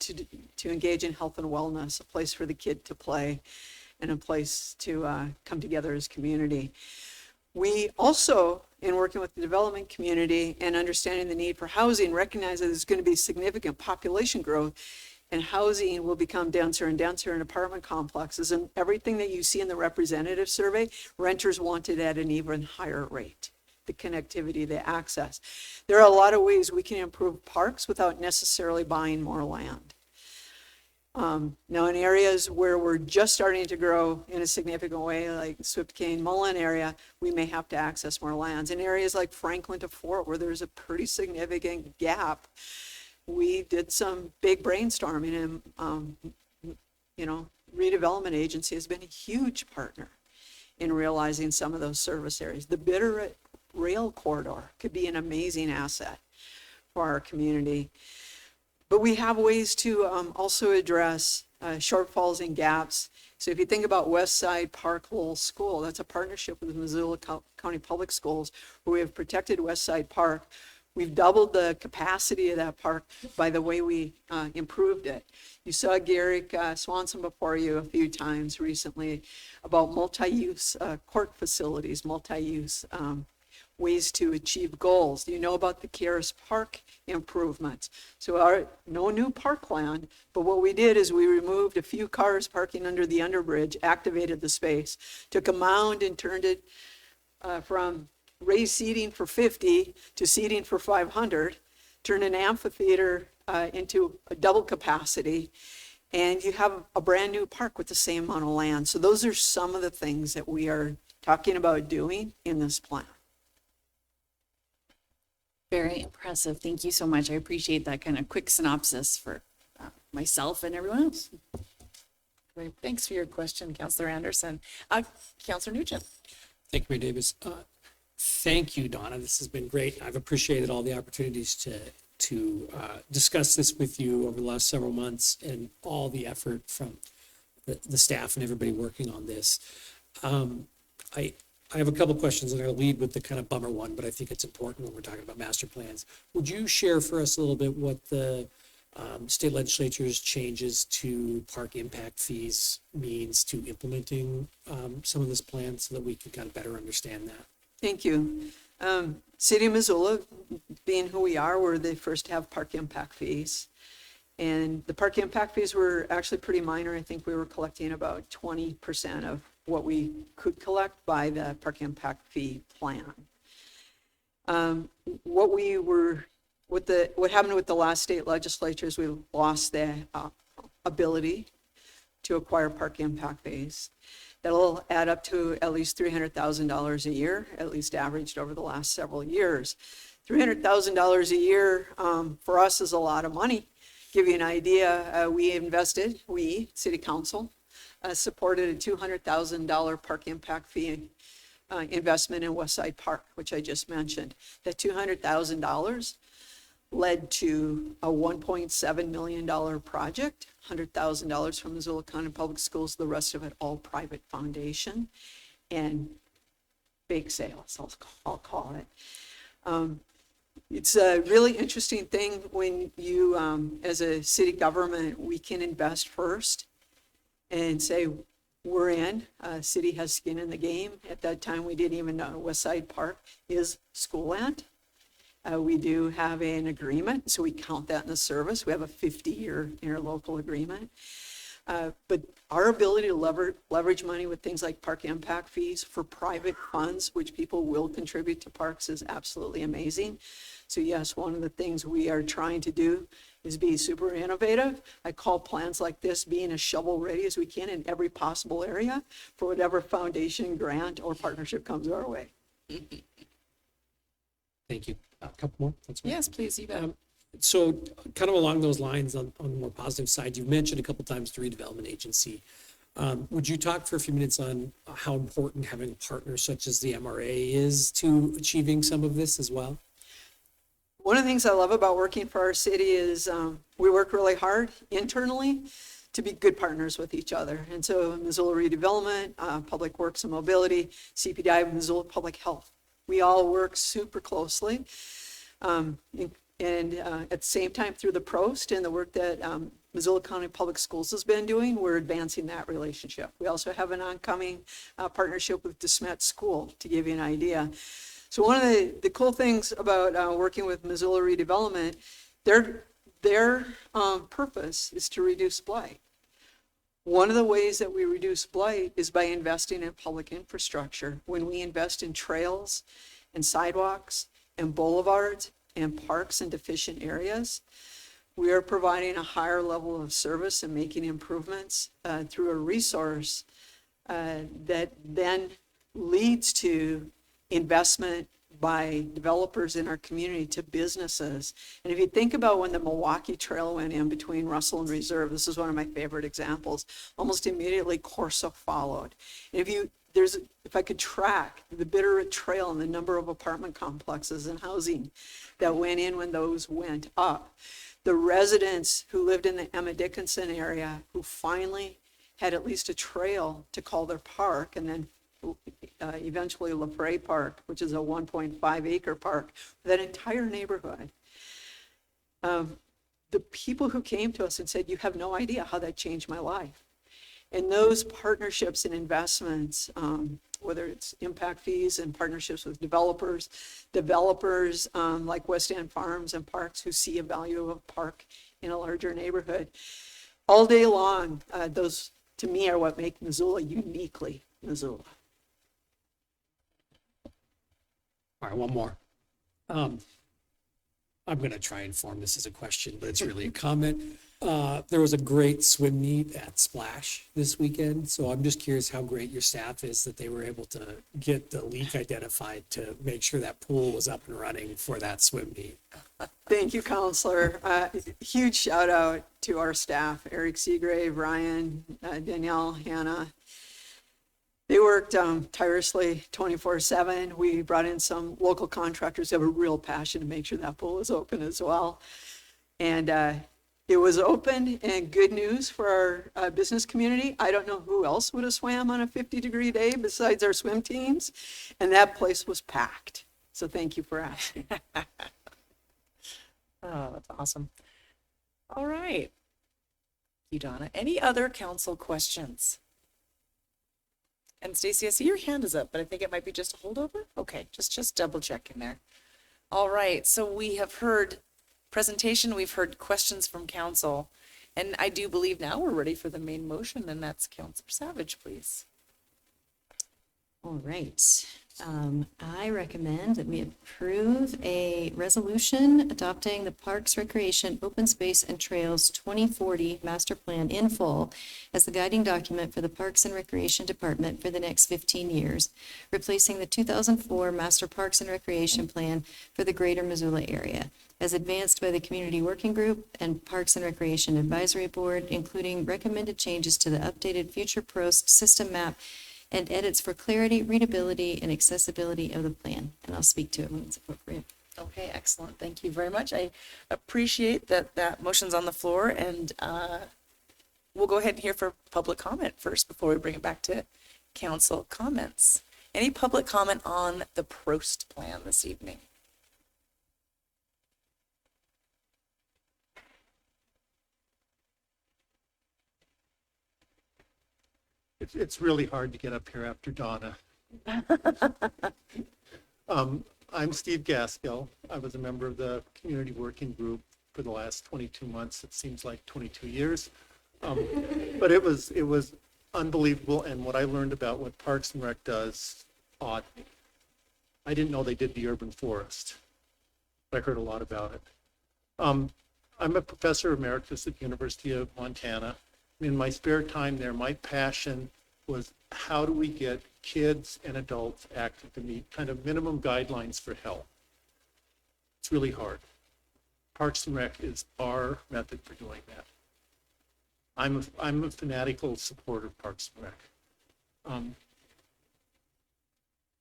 to engage in health and wellness, a place for the kid to play, and a place to come together as community. We also, in working with the development community and understanding the need for housing, recognize that there's going to be significant population growth, and housing will become denser and denser in apartment complexes. And everything that you see in the representative survey, renters want it at an even higher rate, the connectivity, the access. There are a lot of ways we can improve parks without necessarily buying more land. Now in areas where we're just starting to grow in a significant way, like Swift Cane Mullen area, we may have to access more lands. In areas like Franklin to Fort, where there's a pretty significant gap, we did some big brainstorming, and redevelopment agency has been a huge partner in realizing some of those service areas. The Bitterroot Rail Corridor could be an amazing asset for our community. But we have ways to also address shortfalls and gaps. So if you think about West Side Park Lowell School, that's a partnership with Missoula County Public Schools, where we have protected West Side Park. We've doubled the capacity of that park by the way we improved it. You saw Garrick Swanson before you a few times recently about multi-use court facilities, multi-use ways to achieve goals. You know about the Karis Park improvements. So no new parkland, but what we did is we removed a few cars parking under the underbridge, activated the space, took a mound and turned it from raised seating for 50 to seating for 500, turned an amphitheater into a double capacity, and you have a brand new park with the same amount of land. So those are some of the things that we are talking about doing in this plan. Very impressive. Thank you so much. I appreciate that kind of quick synopsis for myself and everyone else. Great. Thanks for your question, Councillor Anderson. Councillor Nugent. Thank you, Mayor Davis. Thank you, Donna. This has been great. I've appreciated all the opportunities to discuss this with you over the last several months and all the effort from the staff and everybody working on this. I have a couple questions, and I'll lead with the kind of bummer one, but I think it's important when we're talking about master plans. Would you share for us a little bit what the state legislature's changes to park impact fees means to implementing some of this plan so that we can kind of better understand that? Thank you. City of Missoula, being who we are, we're the first to have park impact fees. And the park impact fees were actually pretty minor. I think we were collecting about 20% of what we could collect by the park impact fee plan. What happened with the last state legislature is we lost the ability to acquire park impact fees. That'll add up to at least $300,000 a year, at least averaged over the last several years. $300,000 a year for us is a lot of money. Give you an idea, we, City Council, supported a $200,000 park impact fee investment in Westside Park, which I just mentioned. That $200,000 led to a $1.7 million project, $100,000 from Missoula County Public Schools, the rest of it all private foundation, and bake sales, I'll call it. It's a really interesting thing when you, as a city government, we can invest first and say, we're in. City has skin in the game. At that time, we didn't even know Westside Park is school land. We do have an agreement, so we count that in the service. We have a 50-year interlocal agreement. But our ability to leverage money with things like park impact fees for private funds, which people will contribute to parks, is absolutely amazing. So yes, one of the things we are trying to do is be super innovative. I call plans like this being as shovel ready as we can in every possible area for whatever foundation, grant, or partnership comes our way. Thank you. A couple more? That's right. Yes, please, you bet. So kind of along those lines, on the more positive side, you've mentioned a couple times the redevelopment agency. Would you talk for a few minutes on how important having a partner such as the MRA is to achieving some of this as well? One of the things I love about working for our city is we work really hard internally to be good partners with each other. And so Missoula Redevelopment, Public Works and Mobility, CPDI, Missoula Public Health, we all work super closely. And at the same time, through the Prost and the work that Missoula County Public Schools has been doing, we're advancing that relationship. We also have an oncoming partnership with DeSmet School, to give you an idea. So one of the cool things about working with Missoula Redevelopment, their purpose is to reduce blight. One of the ways that we reduce blight is by investing in public infrastructure. When we invest in trails and sidewalks and boulevards and parks in deficient areas, we are providing a higher level of service and making improvements through a resource that then leads to investment by developers in our community to businesses. And if you think about when the Milwaukee Trail went in between Russell and Reserve, this is one of my favorite examples, almost immediately Corso followed. And if I could track the Bitterroot Trail and the number of apartment complexes and housing that went in when those went up, the residents who lived in the Emma Dickinson area who finally had at least a trail to call their park, and then eventually LaFrey Park, which is a 1.5 acre park, that entire neighborhood. The people who came to us and said, you have no idea how that changed my life. And those partnerships and investments, whether it's impact fees and partnerships with developers like West End Farms and Parks who see a value of a park in a larger neighborhood, all day long, those to me are what make Missoula uniquely Missoula. All right, one more. I'm going to try and form this as a question, but it's really a comment. There was a great swim meet at Splash this weekend, so I'm just curious how great your staff is that they were able to get the leak identified to make sure that pool was up and running for that swim meet. Thank you, Counselor. Huge shout out to our staff, Eric Seagrave, Ryan, Danielle, Hannah. They worked tirelessly 24/7. We brought in some local contractors who have a real passion to make sure that pool is open as well. And it was open, and good news for our business community. I don't know who else would have swam on a 50-degree day besides our swim teams, and that place was packed. So thank you for asking. Oh, that's awesome. All right. Thank you, Donna. Any other council questions? And Stacy, I see your hand is up, but I think it might be just a holdover. Okay, just double checking there. All right, so we have heard presentation, we've heard questions from council, and I do believe now we're ready for the main motion, and that's Councilor Savage, please. All right. I recommend that we approve a resolution adopting the Parks, Recreation, Open Space, and Trails 2040 Master Plan in full as the guiding document for the Parks and Recreation Department for the next 15 years, replacing the 2004 Master Parks and Recreation Plan for the Greater Missoula area, as advanced by the Community Working Group and Parks and Recreation Advisory Board, including recommended changes to the updated Future Prost system map and edits for clarity, readability, and accessibility of the plan. And I'll speak to it when it's appropriate. Okay, excellent. Thank you very much. I appreciate that motion's on the floor, and we'll go ahead and hear for public comment first before we bring it back to council comments. Any public comment on the Prost plan this evening? It's really hard to get up here after Donna. I'm Steve Gaskell. I was a member of the Community Working Group for the last 22 months. It seems like 22 years. But it was unbelievable, and what I learned about what Parks and Rec does awed me. I didn't know they did the urban forest. I heard a lot about it. I'm a professor emeritus at the University of Montana. In my spare time there, my passion was how do we get kids and adults active to meet kind of minimum guidelines for health. It's really hard. Parks and Rec is our method for doing that. I'm a fanatical supporter of Parks and Rec. And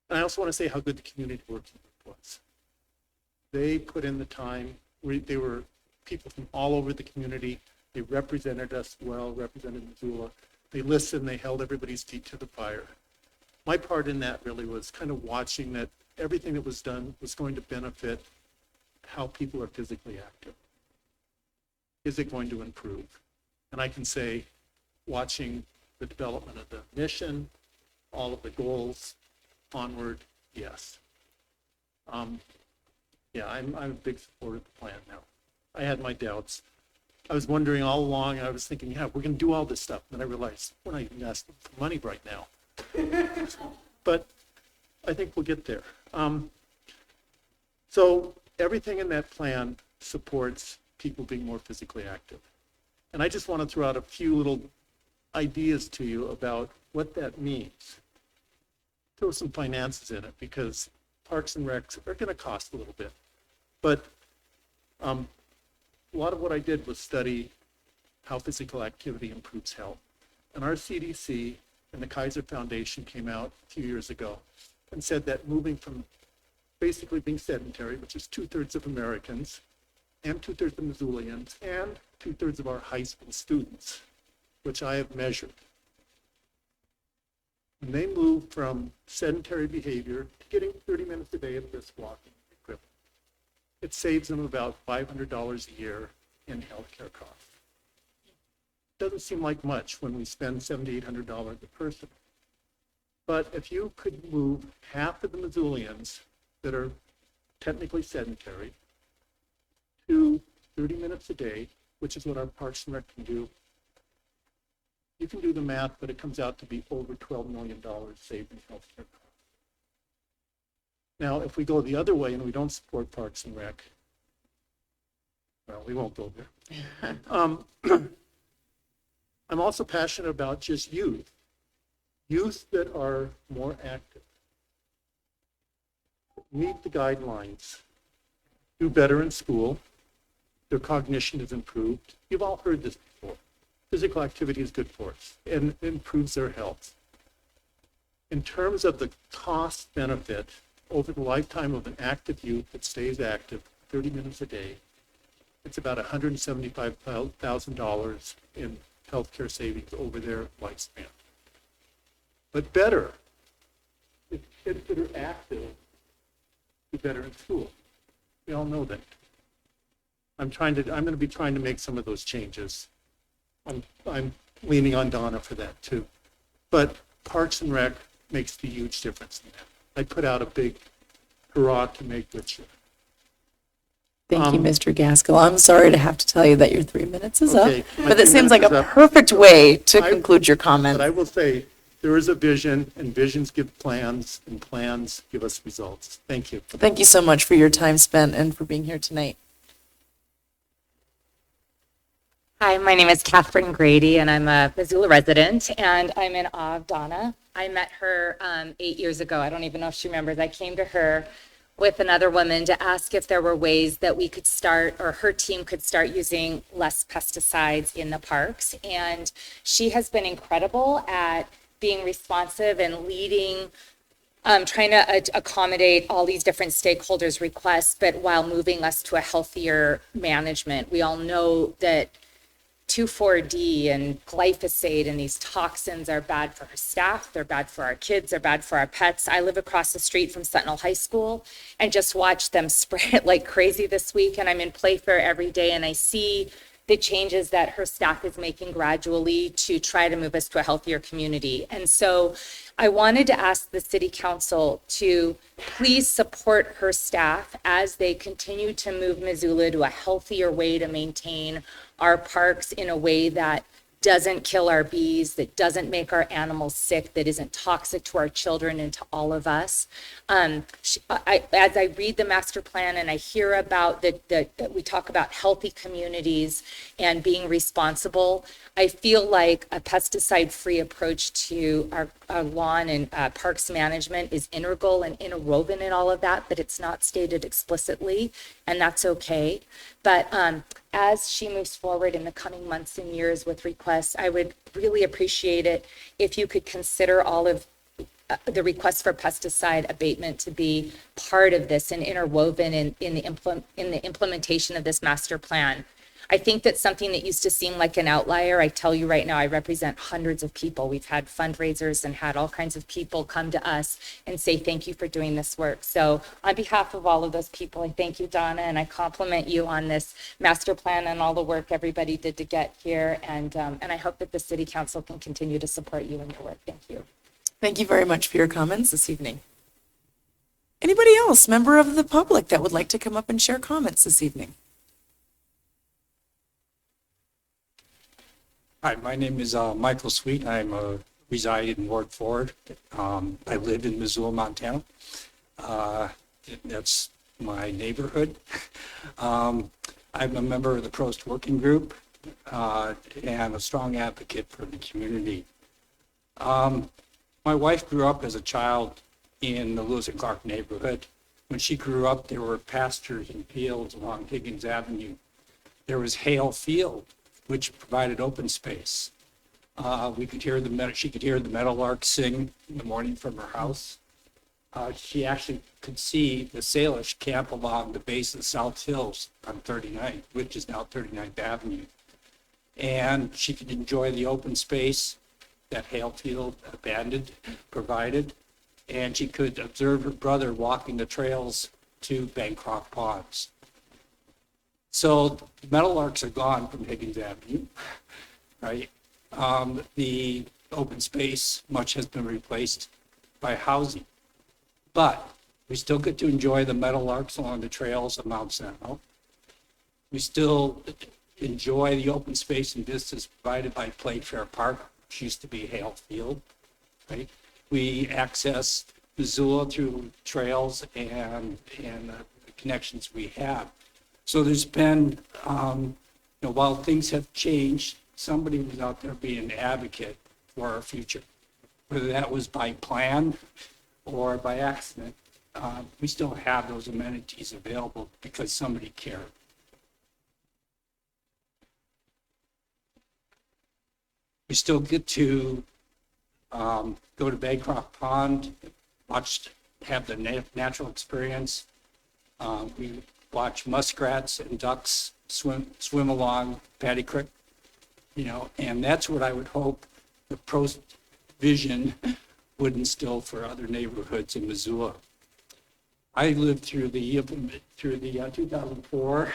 I also want to say how good the Community Working Group was. They put in the time. They were people from all over the community. They represented us well, represented Missoula. They listened, they held everybody's feet to the fire. My part in that really was kind of watching that everything that was done was going to benefit how people are physically active. Is it going to improve? And I can say, watching the development of the mission, all of the goals, onward, yes. Yeah, I'm a big supporter of the plan now. I had my doubts. I was wondering all along, I was thinking, yeah, we're going to do all this stuff. And then I realized we're not even asking for money right now. But I think we'll get there. So everything in that plan supports people being more physically active. And I just want to throw out a few little ideas to you about what that means. Throw some finances in it, because Parks and Recs are going to cost a little bit. But a lot of what I did was study how physical activity improves health. And our CDC and the Kaiser Foundation came out a few years ago and said that moving from basically being sedentary, which is 2/3 of Americans, and 2/3 of Missoulians, and 2/3 of our high school students, which I have measured. When they move from sedentary behavior to getting 30 minutes a day of brisk walking, it saves them about $500 a year in healthcare costs. Doesn't seem like much when we spend $700 to $800 a person. But if you could move half of the Missoulians that are technically sedentary to 30 minutes a day, which is what our Parks and Rec can do, you can do the math, but it comes out to be over $12 million saved in healthcare costs. Now, if we go the other way and we don't support Parks and Rec, well, we won't go there. I'm also passionate about just youth that are more active, meet the guidelines, do better in school, their cognition is improved. You've all heard this before. Physical activity is good for us and improves their health. In terms of the cost benefit, over the lifetime of an active youth that stays active 30 minutes a day, it's about $175,000 in healthcare savings over their lifespan. But better, if kids that are active do better in school. We all know that. I'm going to be trying to make some of those changes. I'm leaning on Donna for that too. But Parks and Rec makes the huge difference in that. I put out a big hurrah to make this year. Thank you, Mr. Gaskell. I'm sorry to have to tell you that your 3 minutes is Okay, up, my but it 3 seems like minutes a is up. perfect way to conclude your comments. But I will say, there is a vision, and visions give plans, and plans give us results. Thank you. Thank you so much for your time spent and for being here tonight. Hi, my name is Catherine Grady, and I'm a Missoula resident, and I'm in awe of Donna. I met her 8 years ago. I don't even know if she remembers. I came to her with another woman to ask if there were ways that we could start, or her team could start using less pesticides in the parks. And she has been incredible at being responsive and leading, trying to accommodate all these different stakeholders' requests, but while moving us to a healthier management. We all know that 2,4-D and glyphosate and these toxins are bad for our staff, they're bad for our kids, they're bad for our pets. I live across the street from Sentinel High School and just watched them spray it like crazy this week. And I'm in Playfair every day and I see the changes that her staff is making gradually to try to move us to a healthier community. And so I wanted to ask the City Council to please support her staff as they continue to move Missoula to a healthier way to maintain our parks in a way that doesn't kill our bees, that doesn't make our animals sick, that isn't toxic to our children and to all of us. As I read the master plan and I hear about that we talk about healthy communities and being responsible, I feel like a pesticide-free approach to our lawn and parks management is integral and interwoven in all of that, but it's not stated explicitly, and that's okay. But as she moves forward in the coming months and years with requests, I would really appreciate it if you could consider all of the requests for pesticide abatement to be part of this and interwoven in the implementation of this master plan. I think that's something that used to seem like an outlier. I tell you right now, I represent hundreds of people. We've had fundraisers and had all kinds of people come to us and say, thank you for doing this work. So on behalf of all of those people, I thank you, Donna, and I compliment you on this master plan and all the work everybody did to get here. And I hope that the City Council can continue to support you in your work. Thank you. Thank you very much for your comments this evening. Anybody else, member of the public, that would like to come up and share comments this evening? Hi, my name is Michael Sweet. I'm reside in Ward 4. I live in Missoula, Montana. That's my neighborhood. I'm a member of the Prost Working Group and a strong advocate for the community. My wife grew up as a child in the Lewis and Clark neighborhood. When she grew up, there were pastures and fields along Higgins Avenue. There was Hale Field, which provided open space. She could hear the meadowlark sing in the morning from her house. She actually could see the Salish camp along the base of the South Hills on 39th, which is now 39th Avenue. And she could enjoy the open space that Hale Field abandoned provided. And she could observe her brother walking the trails to Bancroft Ponds. So the meadowlarks are gone from Higgins Avenue, right? The open space, much has been replaced by housing. But we still get to enjoy the meadowlarks along the trails of Mount Sentinel. We still enjoy the open space and vistas provided by Playfair Park, which used to be Hale Field, right? We access Missoula through trails and the connections we have. So there's been, while things have changed, somebody was out there being an advocate for our future. Whether that was by plan or by accident, we still have those amenities available because somebody cared. We still get to go to Baycroft Pond, have the natural experience. We watch muskrats and ducks swim along Pattee Creek, and that's what I would hope the Prost vision would instill for other neighborhoods in Missoula. I lived through the 2004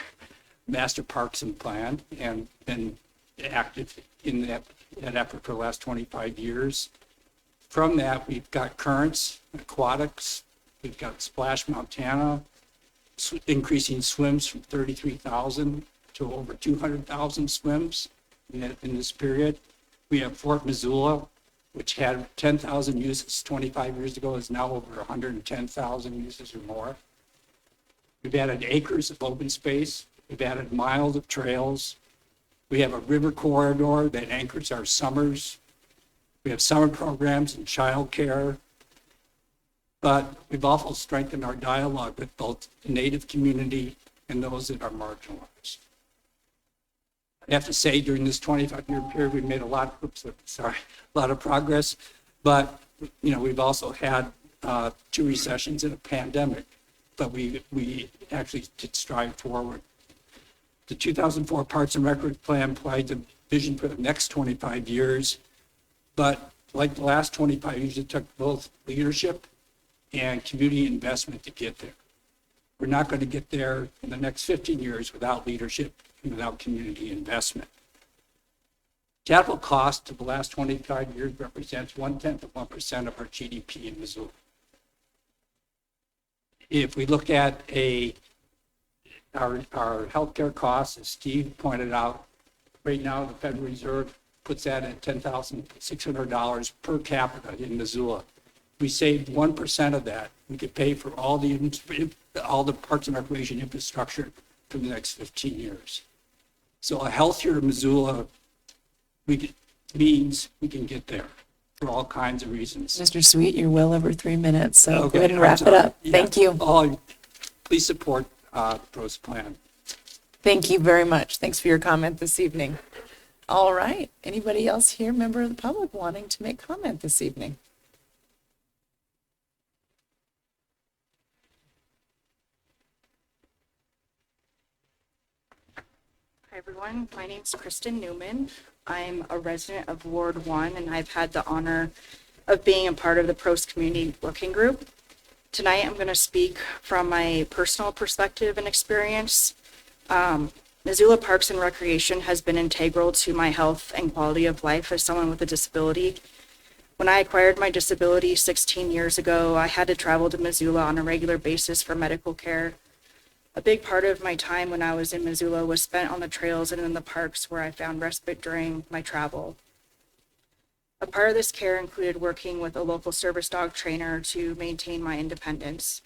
Master Parks and Plan and been active in that effort for the last 25 years. From that, we've got Currents, Aquatics, we've got Splash Montana, increasing swims from 33,000 to over 200,000 swims in this period. We have Fort Missoula, which had 10,000 uses 25 years ago, is now over 110,000 uses or more. We've added acres of open space. We've added miles of trails. We have a river corridor that anchors our summers. We have summer programs and childcare. But we've also strengthened our dialogue with both the Native community and those that are marginalized. I have to say, during this 25-year period, we've made a lot of progress. But we've also had 2 recessions and a pandemic. But we actually did strive forward. The 2004 Parks and Rec Plan provides a vision for the next 25 years. But like the last 25 years, it took both leadership and community investment to get there. We're not going to get there in the next 15 years without leadership and without community investment. Capital cost of the last 25 years represents 0.1% of our GDP in Missoula. If we look at our healthcare costs, as Steve pointed out, right now the Federal Reserve puts that at $10,600 per capita in Missoula. We saved 1% of that. We could pay for all the parks and recreation infrastructure for the next 15 years. So a healthier Missoula means we can get there for all kinds of reasons. Mr. Sweet, you're well over 3 minutes, so Okay, go ahead and I'm wrap it sorry. up. Yeah. Thank you. Please support the Prost plan. Thank you very much. Thanks for your comment this evening. All right. Anybody else here, member of the public, wanting to make comment this evening? Hi, everyone. My name's Kristen Newman. I'm a resident of Ward 1, and I've had the honor of being a part of the Prost Community Working Group. Tonight, I'm going to speak from my personal perspective and experience. Missoula Parks and Recreation has been integral to my health and quality of life as someone with a disability. When I acquired my disability 16 years ago, I had to travel to Missoula on a regular basis for medical care. A big part of my time when I was in Missoula was spent on the trails and in the parks where I found respite during my travel. A part of this care included working with a local service dog trainer to maintain my independence.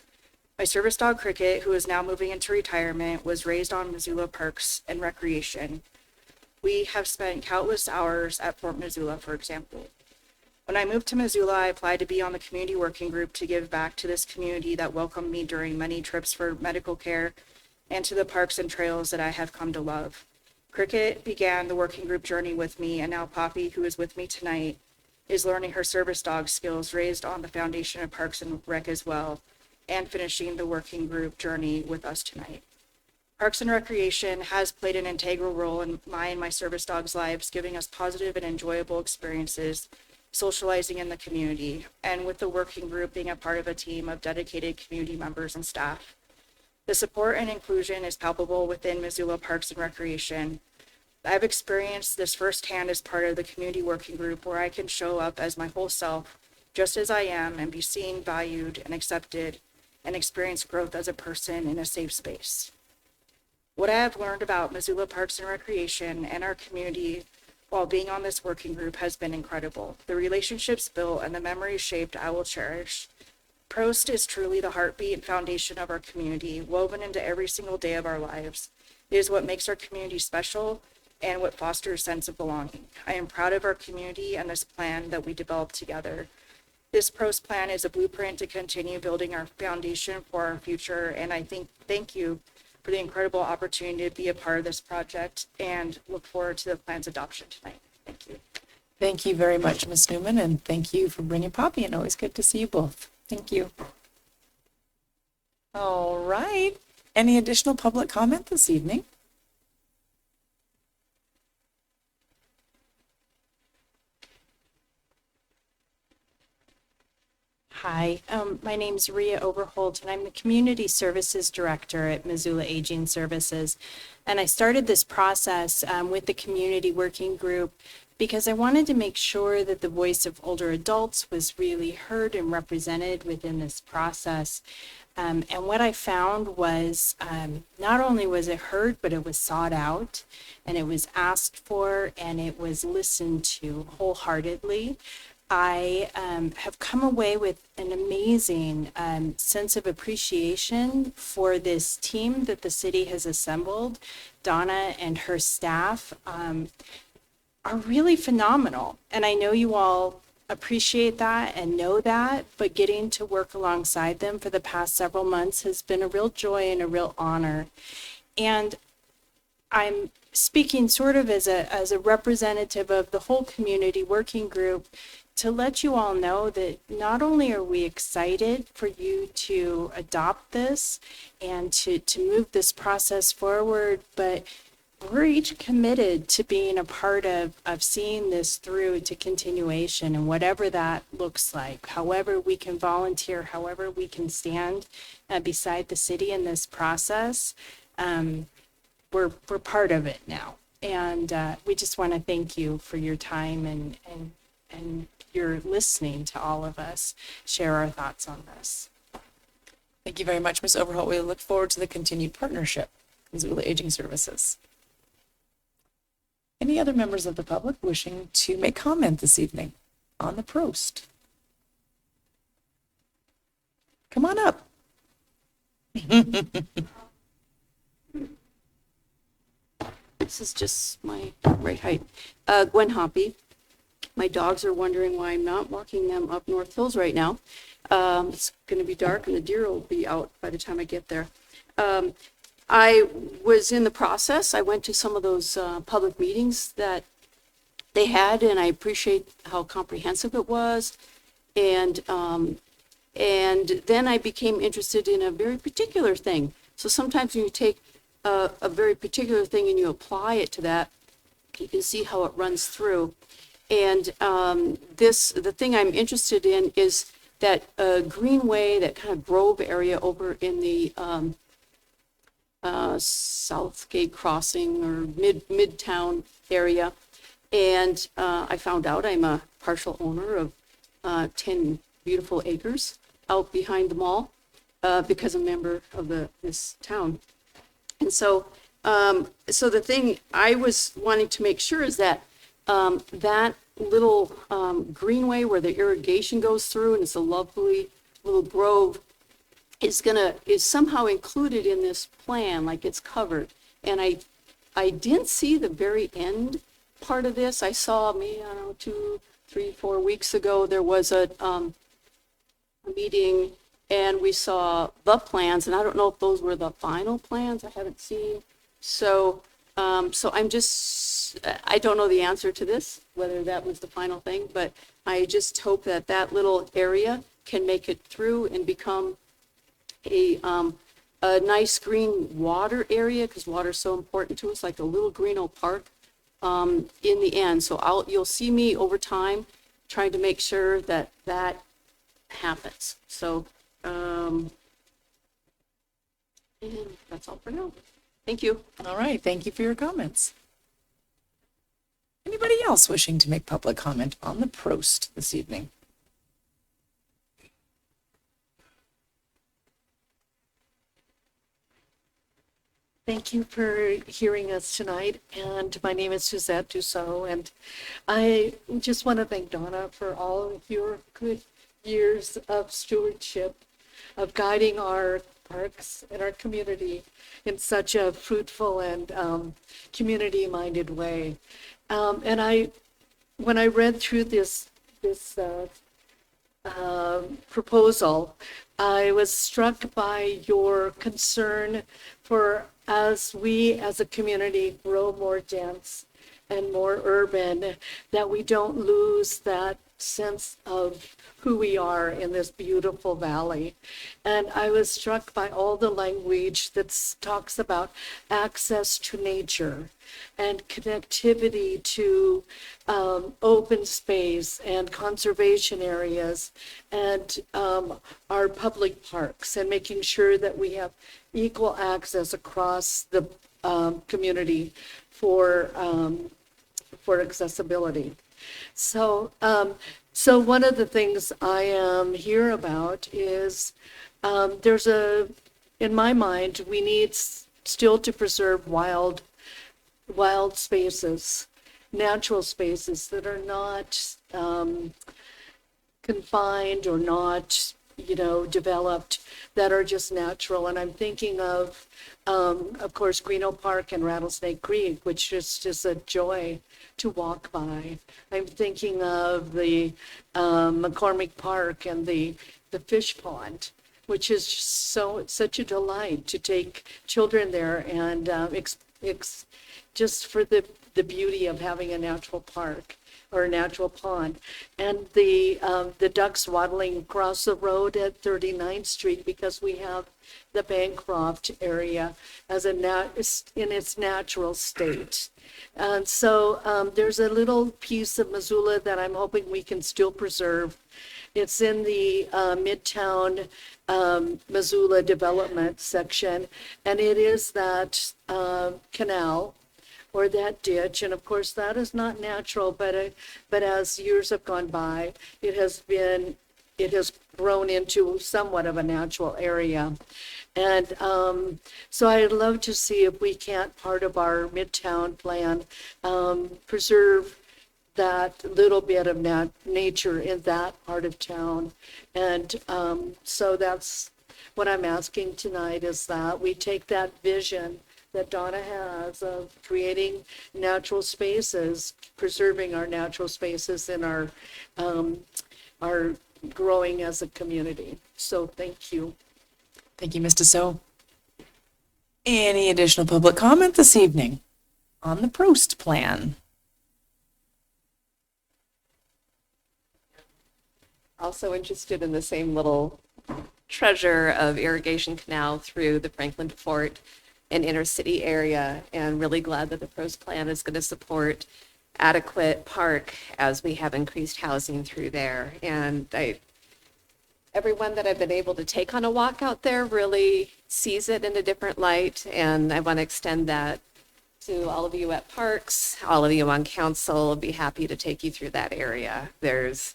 My service dog Cricket, who is now moving into retirement, was raised on Missoula Parks and Recreation. We have spent countless hours at Fort Missoula, for example. When I moved to Missoula, I applied to be on the community working group to give back to this community that welcomed me during many trips for medical care and to the parks and trails that I have come to love. Cricket began the working group journey with me, and now Poppy, who is with me tonight, is learning her service dog skills raised on the foundation of Parks and Rec as well, and finishing the working group journey with us tonight. Parks and Recreation has played an integral role in my and my service dogs' lives, giving us positive and enjoyable experiences socializing in the community, and with the working group being a part of a team of dedicated community members and staff. The support and inclusion is palpable within Missoula Parks and Recreation. I've experienced this firsthand as part of the community working group, where I can show up as my whole self, just as I am, and be seen, valued, and accepted, and experience growth as a person in a safe space. What I have learned about Missoula Parks and Recreation and our community while being on this working group has been incredible. The relationships built and the memories shaped I will cherish. Prost is truly the heartbeat and foundation of our community, woven into every single day of our lives. It is what makes our community special and what fosters a sense of belonging. I am proud of our community and this plan that we developed together. This Prost plan is a blueprint to continue building our foundation for our future, and I thank you for the incredible opportunity to be a part of this project, and look forward to the plan's adoption tonight. Thank you. Thank you very much, Ms. Newman, and thank you for bringing Poppy, and always good to see you both. Thank you. All right. Any additional public comment this evening? Hi, my name's Rhea Overholt, and I'm the Community Services Director at Missoula Aging Services. And I started this process with the community working group because I wanted to make sure that the voice of older adults was really heard and represented within this process. And what I found was not only was it heard, but it was sought out, and it was asked for, and it was listened to wholeheartedly. I have come away with an amazing sense of appreciation for this team that the city has assembled. Donna and her staff are really phenomenal. And I know you all appreciate that and know that, but getting to work alongside them for the past several months has been a real joy and a real honor. And I'm speaking sort of as a representative of the whole community working group to let you all know that not only are we excited for you to adopt this and to move this process forward, but we're each committed to being a part of seeing this through to continuation, and whatever that looks like, however we can volunteer, however we can stand beside the city in this process, we're part of it now. And we just want to thank you for your time and your listening to all of us share our thoughts on this. Thank you very much, Ms. Overholt. We look forward to the continued partnership with Missoula Aging Services. Any other members of the public wishing to make comment this evening on the Prost? Come on up. This is just my right height. Gwen Hoppy. My dogs are wondering why I'm not walking them up North Hills right now. It's going to be dark and the deer will be out by the time I get there. I was in the process. I went to some of those public meetings that they had, and I appreciate how comprehensive it was. And then I became interested in a very particular thing. So sometimes when you take a very particular thing and you apply it to that, you can see how it runs through. And the thing I'm interested in is that Greenway, that kind of Grove area over in the Southgate Crossing or Midtown area. And I found out I'm a partial owner of 10 beautiful acres out behind the mall because I'm a member of this town. And so the thing I was wanting to make sure is that that little greenway where the irrigation goes through, and it's a lovely little grove, is somehow included in this plan, like it's covered. And I didn't see the very end part of this. I saw maybe, I don't know, 2, 3, 4 weeks ago, there was a meeting and we saw the plans, and I don't know if those were the final plans. I haven't seen. So I'm just, I don't know the answer to this, whether that was the final thing, but I just hope that that little area can make it through and become a nice green water area, because water is so important to us, like a little Greenough park in the end. So you'll see me over time trying to make sure that that happens. So, and that's all for now. Thank you. All right, thank you for your comments. Anybody else wishing to make public comment on the Prost this evening? Thank you for hearing us tonight, and my name is Suzette Dussault, and I just want to thank Donna for all of your good years of stewardship, of guiding our parks and our community in such a fruitful and community-minded way. And when I read through this proposal, I was struck by your concern for, as we as a community grow more dense, and more urban, that we don't lose that sense of who we are in this beautiful valley. And I was struck by all the language that talks about access to nature and connectivity to open space and conservation areas and our public parks, and making sure that we have equal access across the community for accessibility. So, so one of the things I am here about is in my mind, we need still to preserve wild spaces, natural spaces that are not confined or not, developed, that are just natural. And I'm thinking of course, Greenough Park and Rattlesnake Creek, which is just a joy to walk by. I'm thinking of the McCormick Park and the fish pond, which is such a delight to take children there and just for the beauty of having a natural park or a natural pond. And the ducks waddling across the road at 39th Street, because we have the Bancroft area as in its natural state. And so there's a little piece of Missoula that I'm hoping we can still preserve. It's in the Midtown Missoula development section, and it is that canal or that ditch. And of course that is not natural, but as years have gone by, it has grown into somewhat of a natural area. And so I'd love to see if we can't, part of our Midtown plan, preserve that little bit of nature in that part of town. And so that's what I'm asking tonight, is that we take that vision that Donna has of creating natural spaces, preserving our natural spaces in our growing as a community. So thank you. Thank you, Ms. Dussault. Any additional public comment this evening on the Prost plan? Also interested in the same little treasure of irrigation canal through the Franklin Fort and inner city area, and really glad that the Prost plan is going to support adequate park as we have increased housing through there. And everyone that I've been able to take on a walk out there really sees it in a different light, and I want to extend that to all of you at parks, all of you on council. I'll be happy to take you through that area. It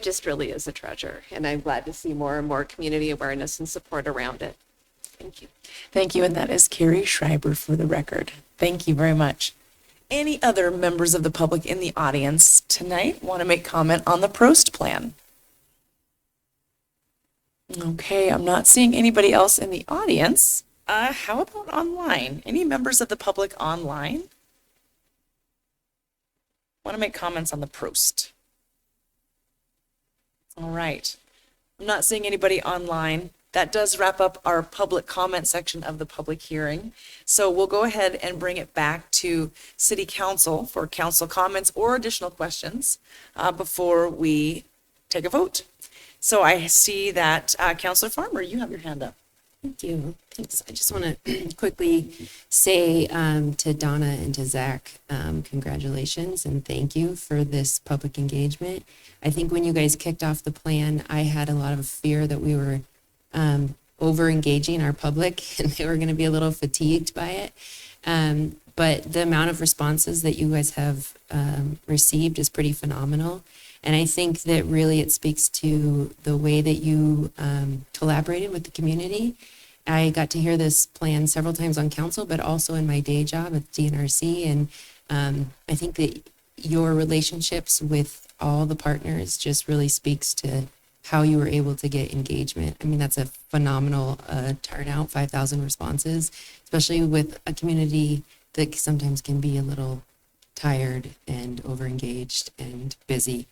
just really is a treasure, and I'm glad to see more and more community awareness and support around it. Thank you. Thank you, and that is Carrie Schreiber for the record. Thank you very much. Any other members of the public in the audience tonight want to make comment on the Prost plan? Okay, I'm not seeing anybody else in the audience. How about online? Any members of the public online want to make comments on the Prost? All right. I'm not seeing anybody online. That does wrap up our public comment section of the public hearing. So we'll go ahead and bring it back to City Council for council comments or additional questions before we take a vote. So I see that Councilor Farmer, you have your hand up. Thank you. Thanks. I just want to quickly say to Donna and to Zach, congratulations and thank you for this public engagement. I think when you guys kicked off the plan, I had a lot of fear that we were over engaging our public and they were going to be a little fatigued by it. But the amount of responses that you guys have received is pretty phenomenal. And I think that really it speaks to the way that you collaborated with the community. I got to hear this plan several times on council, but also in my day job at DNRC. And I think that your relationships with all the partners just really speaks to how you were able to get engagement. I mean, that's a phenomenal turnout, 5,000 responses, especially with a community that sometimes can be a little tired and overengaged and busy.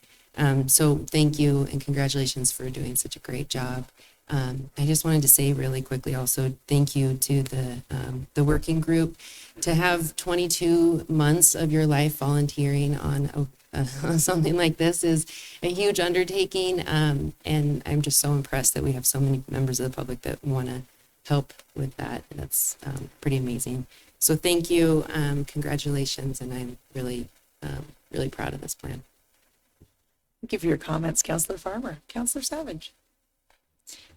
So thank you and congratulations for doing such a great job. I just wanted to say really quickly also, thank you to the working group. To have 22 months of your life volunteering on something like this is a huge undertaking. And I'm just so impressed that we have so many members of the public that want to help with that. That's pretty amazing. So thank you, congratulations, and I'm really, really proud of this plan. Thank you for your comments, Councillor Farmer. Councillor Savage.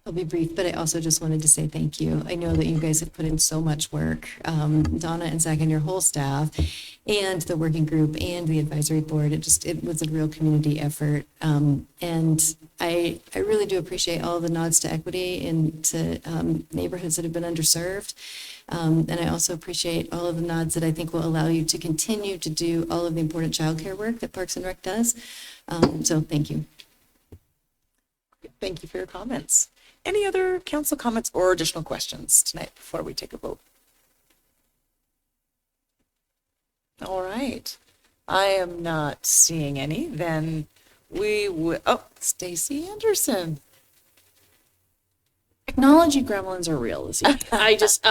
I'll be brief, but I also just wanted to say thank you. I know that you guys have put in so much work, Donna and Zach and your whole staff, and the working group and the advisory board. It was a real community effort. And I really do appreciate all the nods to equity and to neighborhoods that have been underserved. And I also appreciate all of the nods that I think will allow you to continue to do all of the important childcare work that Parks and Rec does. So thank you. Thank you for your comments. Any other council comments or additional questions tonight before we take a vote? All right. I am not seeing any. Then we would, Stacy Anderson. Technology gremlins are real this evening. I just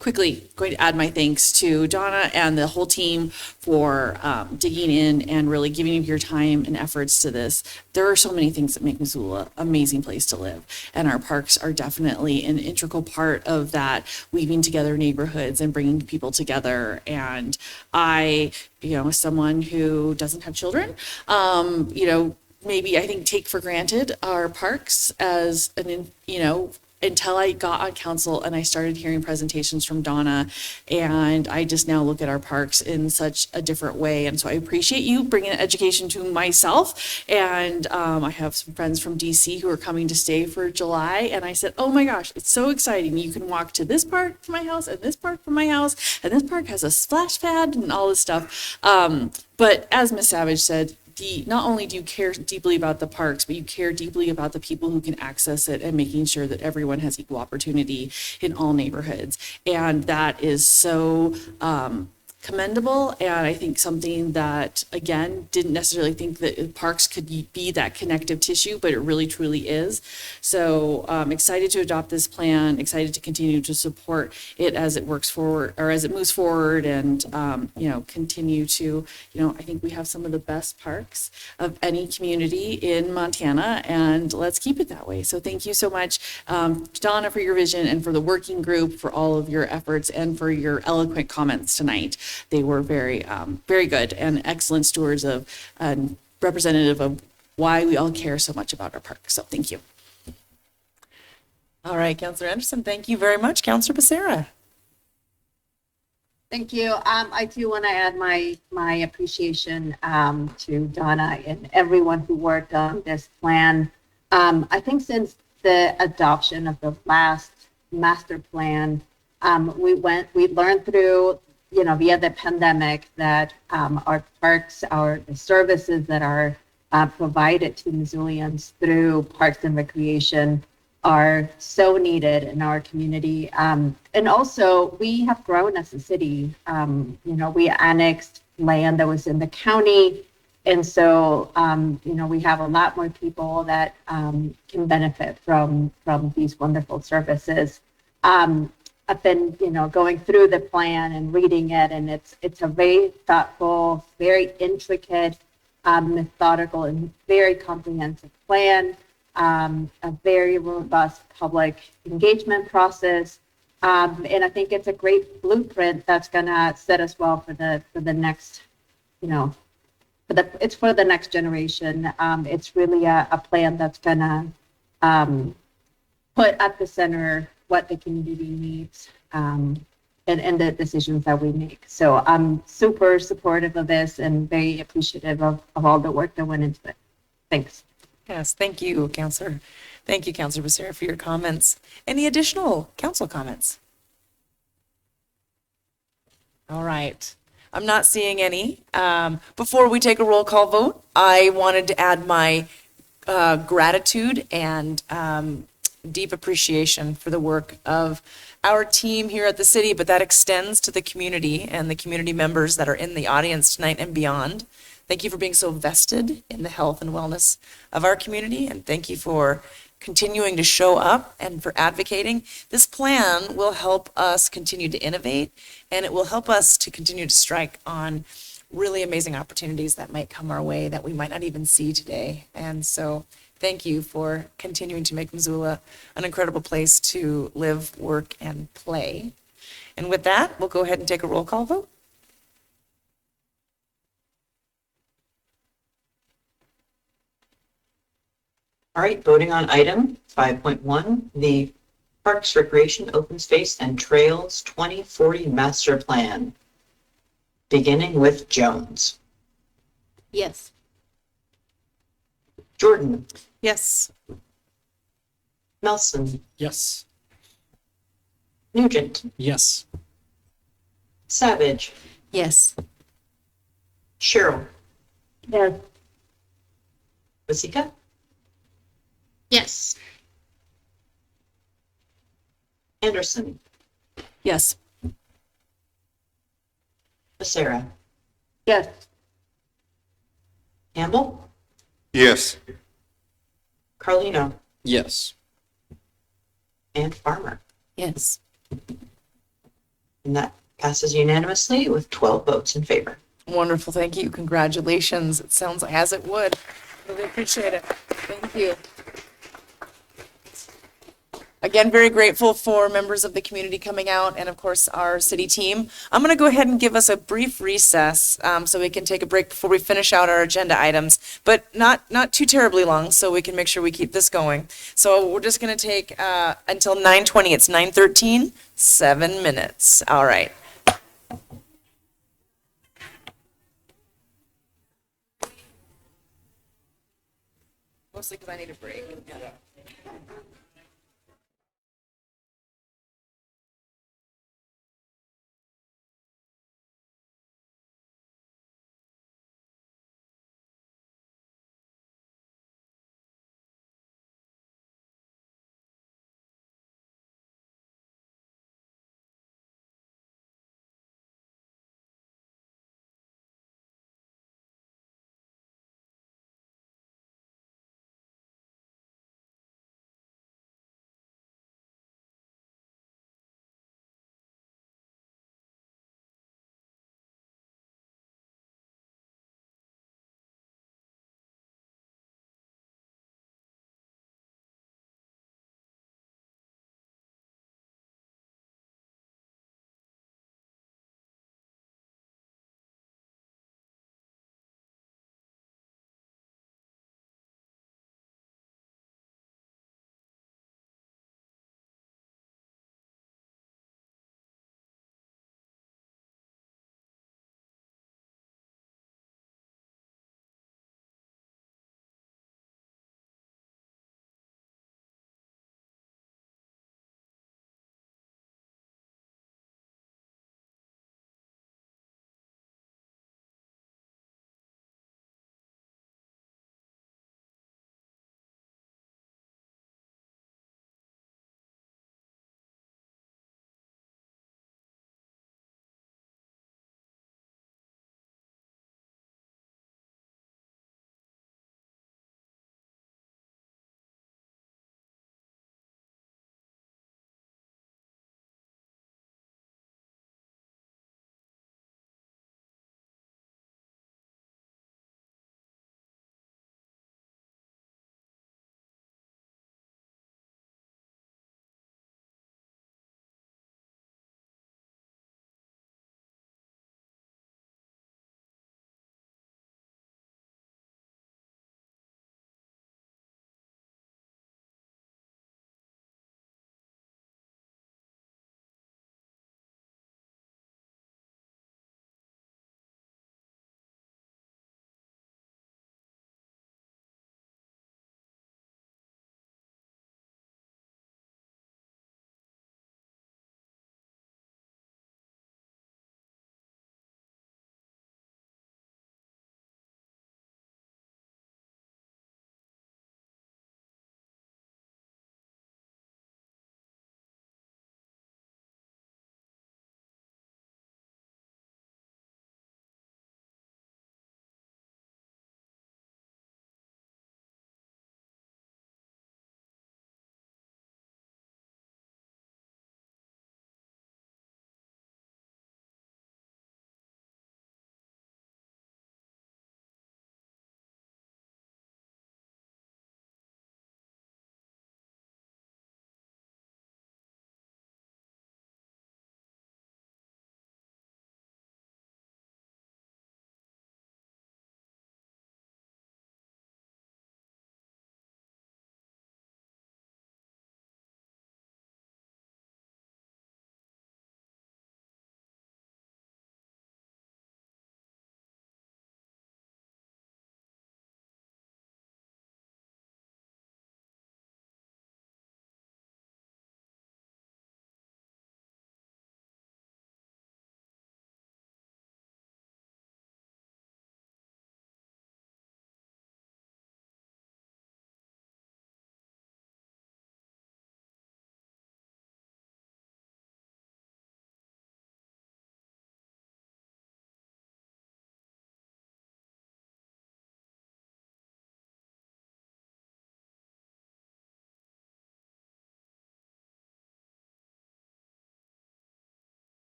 quickly going to add my thanks to Donna and the whole team for digging in and really giving your time and efforts to this. There are so many things that make Missoula an amazing place to live, and our parks are definitely an integral part of that, weaving together neighborhoods and bringing people together. And I, as someone who doesn't have children, maybe I think take for granted our parks as until I got on council and I started hearing presentations from Donna, and I just now look at our parks in such a different way. And so I appreciate you bringing education to myself. And I have some friends from DC who are coming to stay for July. And I said, oh my gosh, it's so exciting. You can walk to this park from my house and this park from my house. And this park has a splash pad and all this stuff. But as Ms. Savage said, not only do you care deeply about the parks, but you care deeply about the people who can access it and making sure that everyone has equal opportunity in all neighborhoods. And that is so commendable, and I think something that, again, didn't necessarily think that parks could be that connective tissue, but it really truly is. So excited to adopt this plan, excited to continue to support it as it works forward, or as it moves forward, and continue to, I think we have some of the best parks of any community in Montana, and let's keep it that way. So thank you so much, Donna, for your vision, and for the working group for all of your efforts, and for your eloquent comments tonight. They were very, very good and excellent stewards of and representative of why we all care so much about our park. So thank you. All right, Councillor Anderson, thank you very much. Councillor Becerra. Thank you. I do want to add my appreciation to Donna and everyone who worked on this plan. I think since the adoption of the last master plan, we learned through via the pandemic that our parks, the services that are provided to Missoulians through Parks and Recreation are so needed in our community. And also, we have grown as a city. We annexed land that was in the county. And so, we have a lot more people that can benefit from these wonderful services. I've been, going through the plan and reading it, and it's a very thoughtful, very intricate, methodical, and very comprehensive plan. A very robust public engagement process, and I think it's a great blueprint that's gonna set us well for the next, it's for the next generation. It's really a plan that's gonna put at the center what the community needs and the decisions that we make. So I'm super supportive of this and very appreciative of all the work that went into it. Thanks. Yes, thank you, Councillor. Thank you, Councillor Becerra, for your comments. Any additional council comments? All right. I'm not seeing any. Before we take a roll call vote, I wanted to add my gratitude and deep appreciation for the work of our team here at the city, but that extends to the community and the community members that are in the audience tonight and beyond. Thank you for being so vested in the health and wellness of our community, and thank you for continuing to show up and for advocating. This plan will help us continue to innovate, and it will help us to continue to strike on really amazing opportunities that might come our way that we might not even see today. And so thank you for continuing to make Missoula an incredible place to live, work, and play. And with that, we'll go ahead and take a roll call vote. All right, voting on item 5.1, the Parks, Recreation, Open Space, and Trails 2040 Master Plan, beginning with Jones. Yes. Jordan. Yes. Nelson. Yes. Nugent. Yes. Savage. Yes. Cheryl. Yes. Basika. Yes. Anderson. Yes. Becerra. Yes. Campbell. Yes. Carlino. Yes. And Farmer. Yes. And that passes unanimously with 12 votes in favor. Wonderful, thank you, congratulations. It sounds like as it would. Really appreciate it. Thank you. Again, very grateful for members of the community coming out and of course our city team. I'm going to go ahead and give us a brief recess so we can take a break before we finish out our agenda items, but not too terribly long so we can make sure we keep this going. So we're just going to take until 9:20. It's 9:13, 7 minutes. All right. Mostly because I need a break.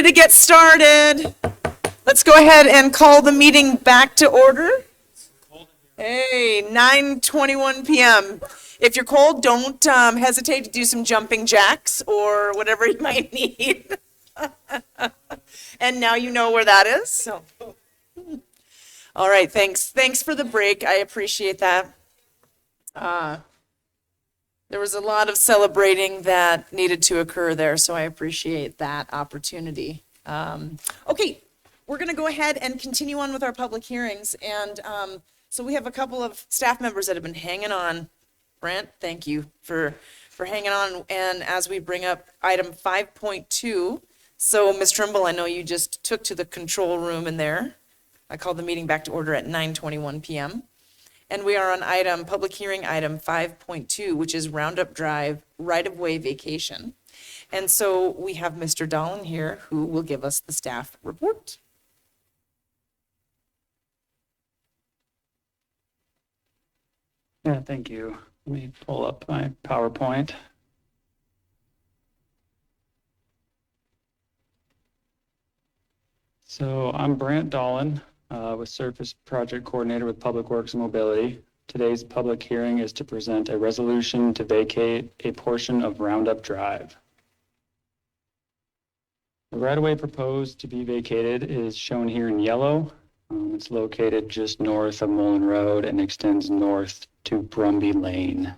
to get started. Let's go ahead and call the meeting back to order. Hey, 9:21 p.m. If you're cold, don't hesitate to do some jumping jacks or whatever you might need. And now you know where that is. So. All right, thanks. Thanks for the break. I appreciate that. There was a lot of celebrating that needed to occur there, so I appreciate that opportunity. Okay, we're going to go ahead and continue on with our public hearings. And so we have a couple of staff members that have been hanging on. Brent, thank you for hanging on. And as we bring up item 5.2, so Ms. Trimble, I know you just took to the control room in there. I called the meeting back to order at 9:21 p.m. And we are on public hearing item 5.2, which is Roundup Drive right-of-way vacation. And so we have Mr. Dolan here who will give us the staff report. Yeah, thank you. Let me pull up my PowerPoint. So I'm Brant Dolan, with Surface Project Coordinator with Public Works and Mobility. Today's public hearing is to present a resolution to vacate a portion of Roundup Drive. The right-of-way proposed to be vacated is shown here in yellow. It's located just north of Mullen Road and extends north to Brumby Lane.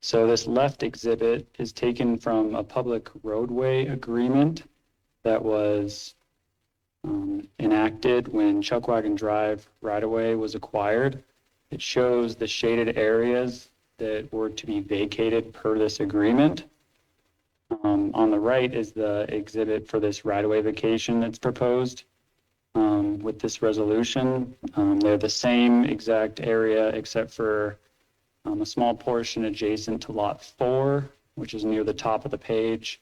So this left exhibit is taken from a public roadway agreement that was enacted when Chuckwagon Drive right-of-way was acquired. It shows the shaded areas that were to be vacated per this agreement. On the right is the exhibit for this right-of-way vacation that's proposed with this resolution. They're the same exact area except for a small portion adjacent to Lot 4, which is near the top of the page.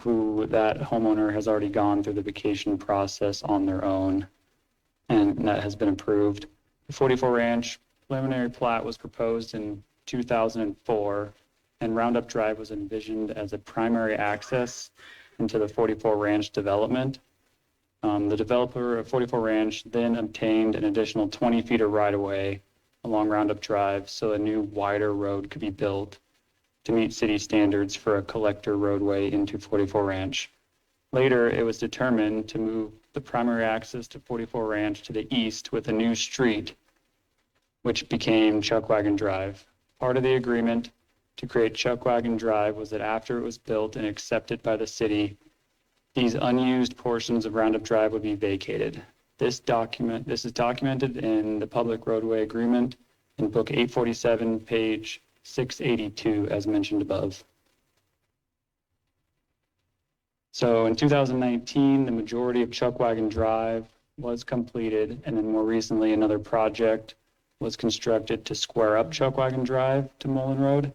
Who that homeowner has already gone through the vacation process on their own, and that has been approved. The 44 Ranch preliminary plat was proposed in 2004, and Roundup Drive was envisioned as a primary access into the 44 Ranch development. The developer of 44 Ranch then obtained an additional 20 feet of right-of-way along Roundup Drive so a new wider road could be built to meet city standards for a collector roadway into 44 Ranch. Later, it was determined to move the primary access to 44 Ranch to the east with a new street, which became Chuckwagon Drive. Part of the agreement to create Chuckwagon Drive was that after it was built and accepted by the city, these unused portions of Roundup Drive would be vacated. This is documented in the public roadway agreement in Book 847, page 682, as mentioned above. So in 2019, the majority of Chuckwagon Drive was completed, and then more recently, another project was constructed to square up Chuckwagon Drive to Mullen Road.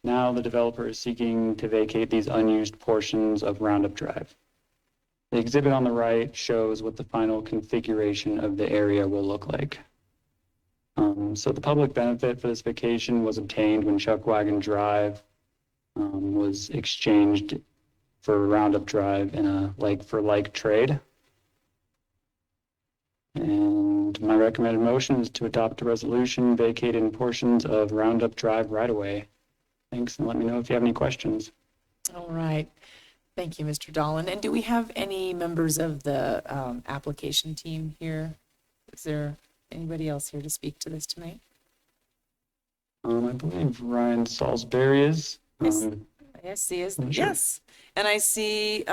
Now the developer is seeking to vacate these unused portions of Roundup Drive. The exhibit on the right shows what the final configuration of the area will look like. So the public benefit for this vacation was obtained when Chuckwagon Drive was exchanged for Roundup Drive in a like-for-like trade. And my recommended motion is to adopt a resolution vacating portions of Roundup Drive right-of-way. Thanks, and let me know if you have any questions. All right. Thank you, Mr. Dolan. And do we have any members of the application team here? Is there anybody else here to speak to this tonight? I believe Ryan Salisbury is. Yes, he is. Yes. And I see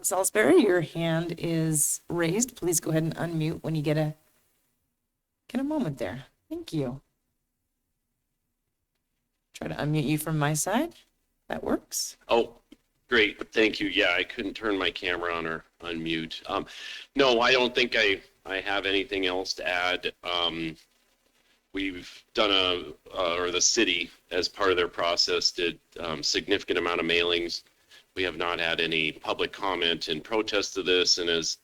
Salisbury, your hand is raised. Please go ahead and unmute when you get a moment there. Thank you. Try to unmute you from my side. That works. Oh, great. Thank you. Yeah, I couldn't turn my camera on or unmute. No, I don't think I have anything else to add. We've done or the city, as part of their process, did significant amount of mailings. We have not had any public comment in protest of this. And as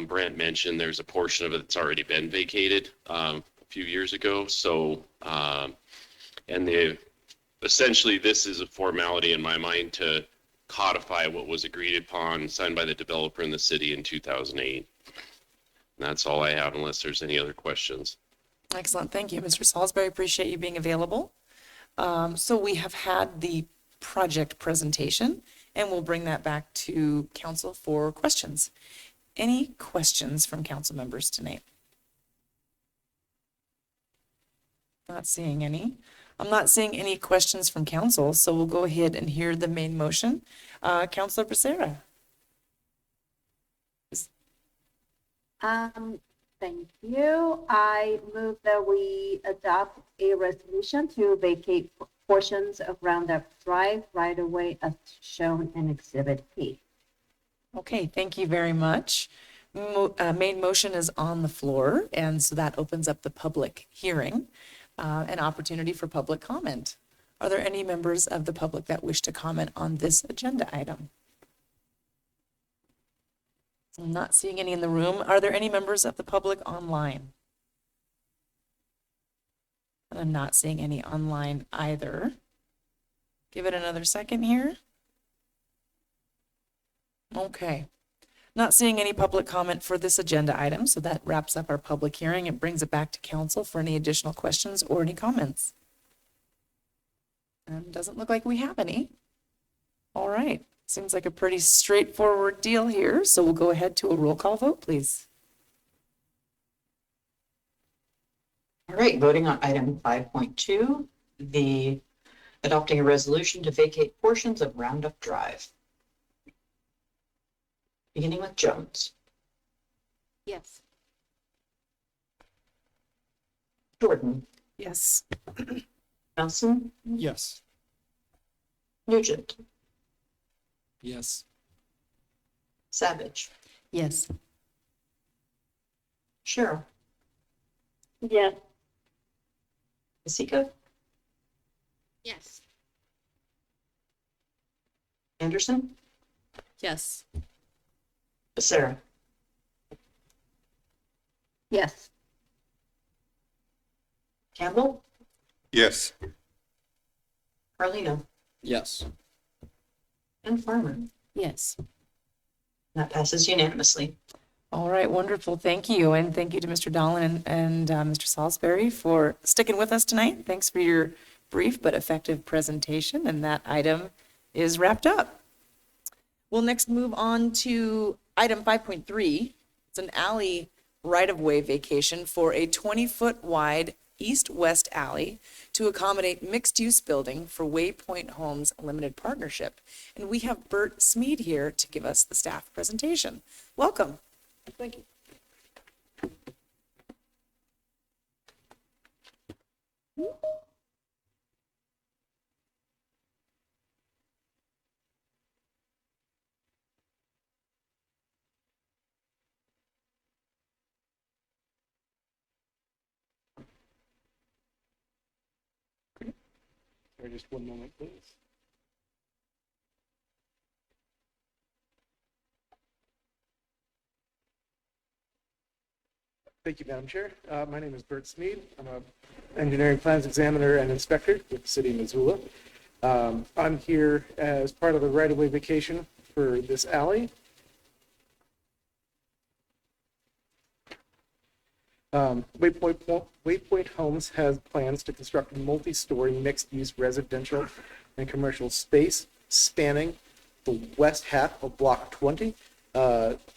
Brent mentioned, there's a portion of it that's already been vacated a few years ago. So, and essentially this is a formality in my mind to codify what was agreed upon, signed by the developer in the city in 2008. And that's all I have unless there's any other questions. Excellent. Thank you, Mr. Salisbury. Appreciate you being available. So we have had the project presentation, and we'll bring that back to council for questions. Any questions from council members tonight? Not seeing any. I'm not seeing any questions from council, so we'll go ahead and hear the main motion. Councilor Becerra. Thank you. I move that we adopt a resolution to vacate portions of Roundup Drive right away as shown in Exhibit P. Okay, thank you very much. Main motion is on the floor, and so that opens up the public hearing, an opportunity for public comment. Are there any members of the public that wish to comment on this agenda item? I'm not seeing any in the room. Are there any members of the public online? And I'm not seeing any online either. Give it another second here. Okay. Not seeing any public comment for this agenda item, so that wraps up our public hearing and brings it back to council for any additional questions or any comments. Doesn't look like we have any. All right. Seems like a pretty straightforward deal here, so we'll go ahead to a roll call vote, please. All right, voting on item 5.2, the adopting a resolution to vacate portions of Roundup Drive. Beginning with Jones. Yes. Jordan. Yes. Nelson. Yes. Nugent. Yes. Savage. Yes. Cheryl. Yes. Masika. Yes. Anderson. Yes. Becerra. Yes. Campbell. Yes. Carlino. Yes. And Farmer. Yes. That passes unanimously. All right, wonderful. Thank you. And thank you to Mr. Dolan and Mr. Salisbury for sticking with us tonight. Thanks for your brief but effective presentation. And that item is wrapped up. We'll next move on to item 5.3. It's an alley right-of-way vacation for a 20-foot wide east-west alley to accommodate mixed-use building for Waypoint Homes Limited Partnership. And we have Bert Smead here to give us the staff presentation. Welcome. Thank you. Sorry, just one moment, please. Thank you, Madam Chair. My name is Bert Smead. I'm an engineering plans examiner and inspector with the city of Missoula. I'm here as part of the right-of-way vacation for this alley. Waypoint Homes has plans to construct a multi-story mixed-use residential and commercial space spanning the west half of Block 20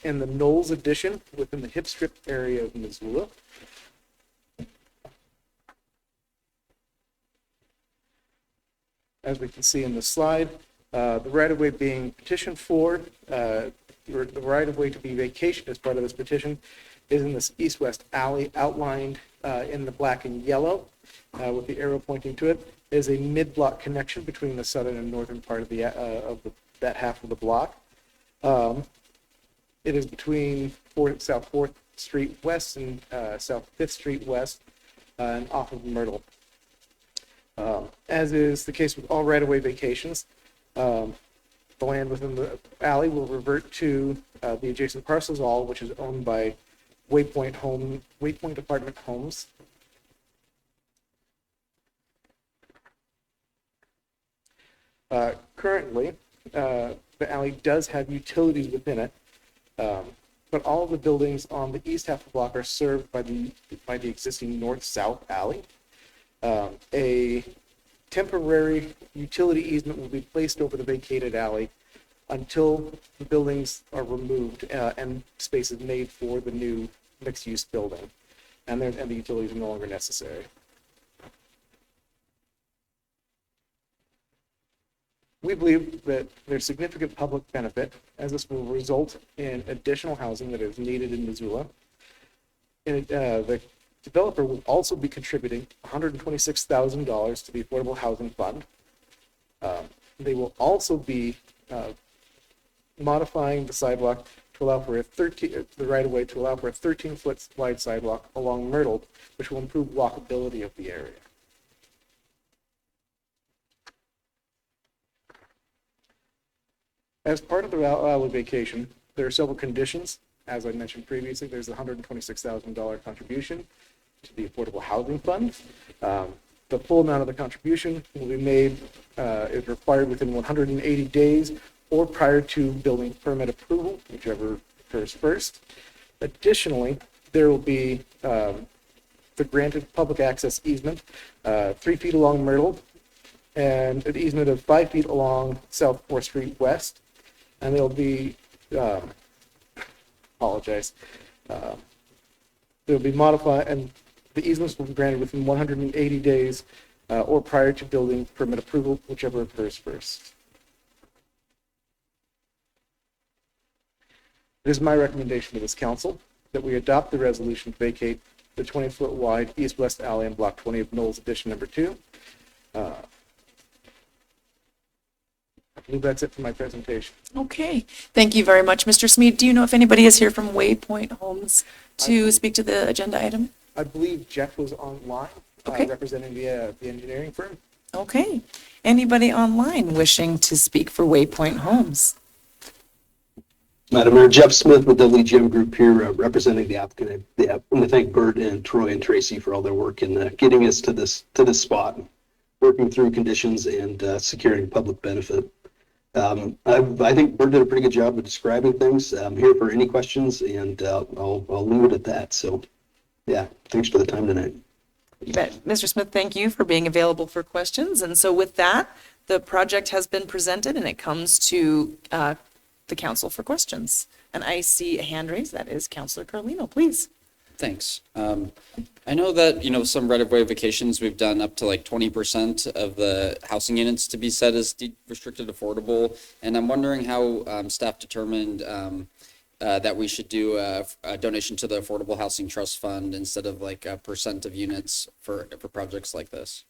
in the Knowles addition within the Hip Strip area of Missoula. As we can see in the slide, the right-of-way being petitioned for, the right-of-way to be vacated as part of this petition is in this east-west alley outlined in the black and yellow with the arrow pointing to it. It is a mid-block connection between the southern and northern part of that half of the block. It is between South 4th Street West and South 5th Street West and off of Myrtle. As is the case with all right-of-way vacations, the land within the alley will revert to the adjacent parcels, all which is owned by Waypoint Apartment Homes. Currently, the alley does have utilities within it, but all of the buildings on the east half of the block are served by the existing north-south alley. A temporary utility easement will be placed over the vacated alley until the buildings are removed and space is made for the new mixed-use building, and the utilities are no longer necessary. We believe that there's significant public benefit, as this will result in additional housing that is needed in Missoula. And the developer will also be contributing $126,000 to the Affordable Housing Fund. They will also be modifying the sidewalk to allow for the right-of-way to allow for a 13-foot wide sidewalk along Myrtle, which will improve walkability of the area. As part of the alley vacation, there are several conditions. As I mentioned previously, there's a $126,000 contribution to the Affordable Housing Fund. The full amount of the contribution will be made, is required within 180 days or prior to building permit approval, whichever occurs first. Additionally, there will be the granted public access easement, 3 feet along Myrtle, and an easement of 5 feet along South 4th Street West. And there'll be, they'll be modified, and the easements will be granted within 180 days or prior to building permit approval, whichever occurs first. It is my recommendation to this council that we adopt the resolution to vacate the 20-foot wide east-west alley in Block 20 of Knowles Addition Number 2. I believe that's it for my presentation. Okay, thank you very much, Mr. Smead. Do you know if anybody is here from Waypoint Homes to speak to the agenda item? I believe Jeff was online, Okay. representing the engineering firm. Okay, anybody online wishing to speak for Waypoint Homes? Madam Mayor, Jeff Smith with WGM Group here, representing the applicant. I want to thank Bert and Troy and Tracy for all their work in getting us to this spot, working through conditions and securing public benefit. I think Bert did a pretty good job of describing things. I'm here for any questions, and I'll leave it at that. So, yeah, thanks for the time tonight. You bet. Mr. Smith, thank you for being available for questions. And so with that, the project has been presented and it comes to the council for questions. And I see a hand raised. That is Councilor Carlino, please. Thanks. I know that, some right-of-way vacations, we've done up to like 20% of the housing units to be set as restricted affordable. And I'm wondering how staff determined that we should do a donation to the Affordable Housing Trust Fund instead of like a percent of units for projects like this.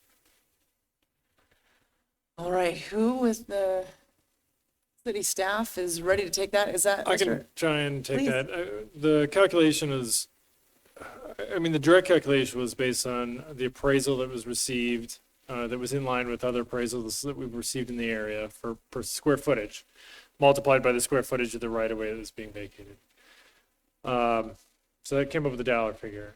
All right, who with the city staff is ready to take that? Is that? I can try and take that. The calculation is, the direct calculation was based on the appraisal that was received, that was in line with other appraisals that we've received in the area per square footage, multiplied by the square footage of the right-of-way that was being vacated. So that came up with a dollar figure.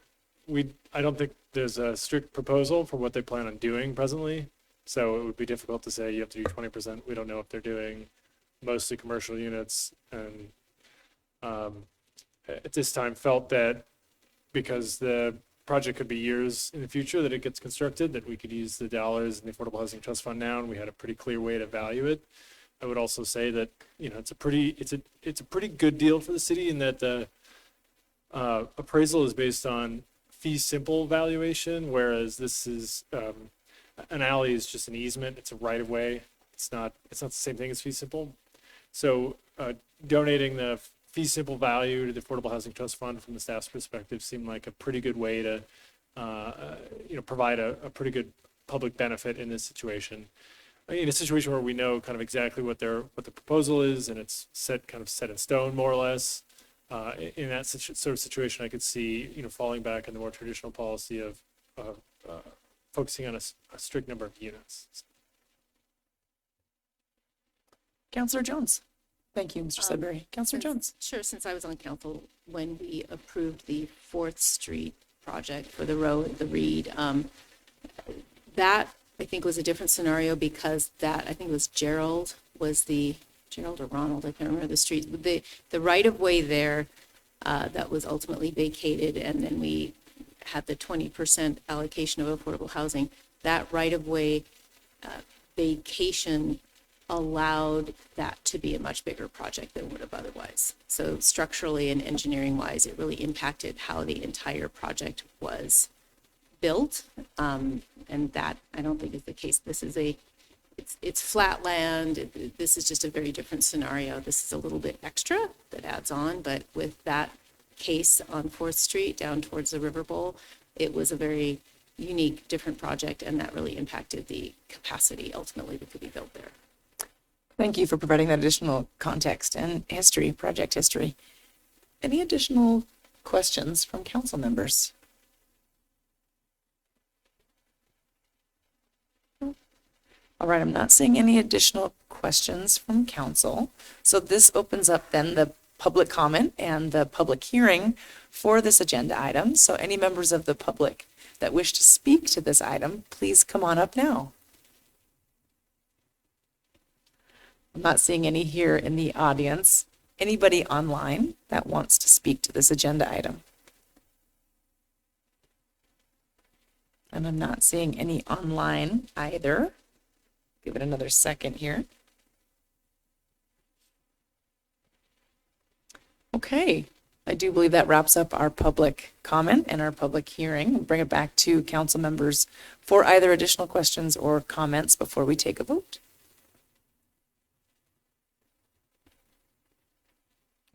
I don't think there's a strict proposal for what they plan on doing presently, so it would be difficult to say you have to do 20%. We don't know if they're doing mostly commercial units, and at this time felt that because the project could be years in the future that it gets constructed, that we could use the dollars in the Affordable Housing Trust Fund now, and we had a pretty clear way to value it. I would also say that it's a pretty good deal for the city in that the appraisal is based on fee simple valuation, whereas this is an alley is just an easement. It's a right of way. It's not the same thing as fee simple. So donating the fee simple value to the Affordable Housing Trust Fund from the staff's perspective seemed like a pretty good way to provide a pretty good public benefit in this situation. In a situation where we know kind of exactly what the proposal is and it's set in stone more or less, in that sort of situation, I could see falling back on the more traditional policy of focusing on a strict number of units. Councilor Jones. Thank you, Mr. Sudbury. Councilor Jones. Sure, since I was on council when we approved the 4th Street project for the road, the Reed, that I think was a different scenario because that, I think it was Gerald was the Gerald or Ronald, I can't remember the street, the right-of-way there that was ultimately vacated, and then we had the 20% allocation of affordable housing. That right-of-way vacation allowed that to be a much bigger project than would have otherwise. So structurally and engineering wise, it really impacted how the entire project was built. And that I don't think is the case. This is it's flat land. This is just a very different scenario. This is a little bit extra that adds on, but with that case on 4th Street down towards the River Bowl, it was a very unique, different project, and that really impacted the capacity ultimately that could be built there. Thank you for providing that additional context and history, project history. Any additional questions from council members? All right, I'm not seeing any additional questions from council. So this opens up then the public comment and the public hearing for this agenda item. So any members of the public that wish to speak to this item, please come on up now. I'm not seeing any here in the audience. Anybody online that wants to speak to this agenda item? And I'm not seeing any online either. Give it another second here. Okay, I do believe that wraps up our public comment and our public hearing. We'll bring it back to council members for either additional questions or comments before we take a vote.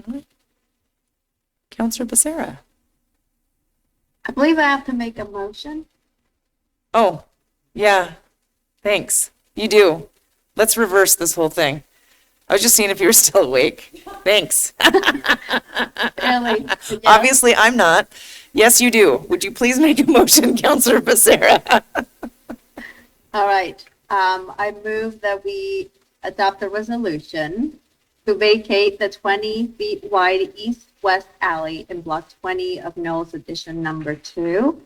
All right. Councilor Becerra. I believe I have to make a motion. Oh, yeah, thanks. You do. Let's reverse this whole thing. I was just seeing if you were still awake. Thanks. Really? Yeah. Obviously, I'm not. Yes, you do. Would you please make a motion, Councilor Becerra? All right. I move that we adopt a resolution to vacate the 20 feet wide east-west alley in Block 20 of Knowles Addition Number 2,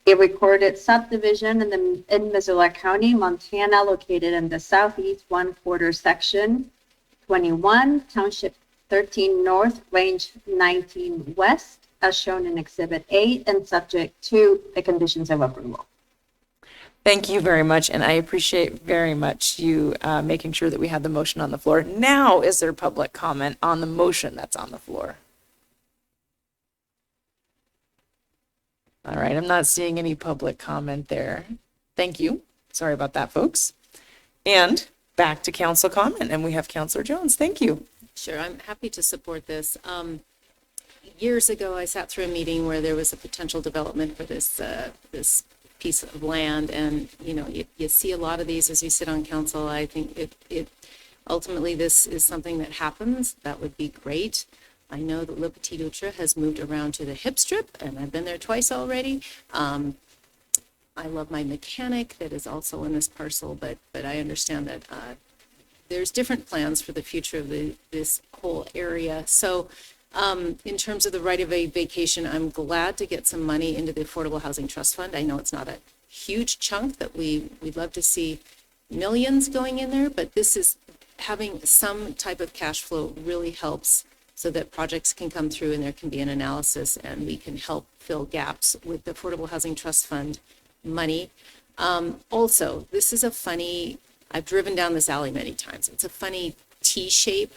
a recorded subdivision in Missoula County, Montana, located in the southeast 1/4 section 21, Township 13 North, Range 19 West, as shown in Exhibit 8, and subject to the conditions of approval. Thank you very much, and I appreciate very much you making sure that we had the motion on the floor. Now, is there public comment on the motion that's on the floor? All right, I'm not seeing any public comment there. Thank you. Sorry about that, folks. And back to council comment, and we have Councilor Jones. Thank you. Sure, I'm happy to support this. Years ago, I sat through a meeting where there was a potential development for this this piece of land, and you see a lot of these as you sit on council. I think it ultimately this is something that happens. That would be great. I know that Le Petit Outre has moved around to the hip strip, and I've been there twice already. I love my mechanic that is also in this parcel, but I understand that there's different plans for the future of this whole area. So in terms of the right-of-way vacation, I'm glad to get some money into the Affordable Housing Trust Fund. I know it's not a huge chunk that we'd love to see millions going in there, but this is having some type of cash flow really helps so that projects can come through and there can be an analysis and we can help fill gaps with the Affordable Housing Trust Fund money. Also, this is a funny, I've driven down this alley many times. It's a funny T shape.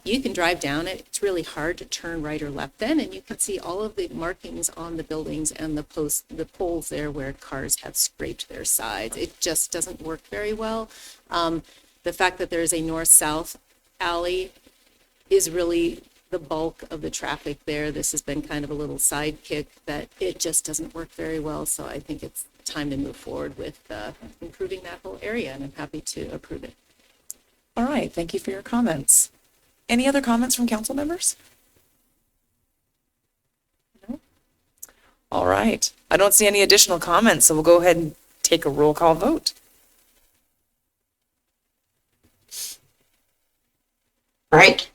You can drive down it. It's really hard to turn right or left then, and you can see all of the markings on the buildings and the poles there where cars have scraped their sides. It just doesn't work very well. The fact that there's a north-south alley is really the bulk of the traffic there. This has been kind of a little sidekick that it just doesn't work very well. So I think it's time to move forward with improving that whole area, and I'm happy to approve it. All right, thank you for your comments. Any other comments from council members? No? All right, I don't see any additional comments, so we'll go ahead and take a roll call vote. All right.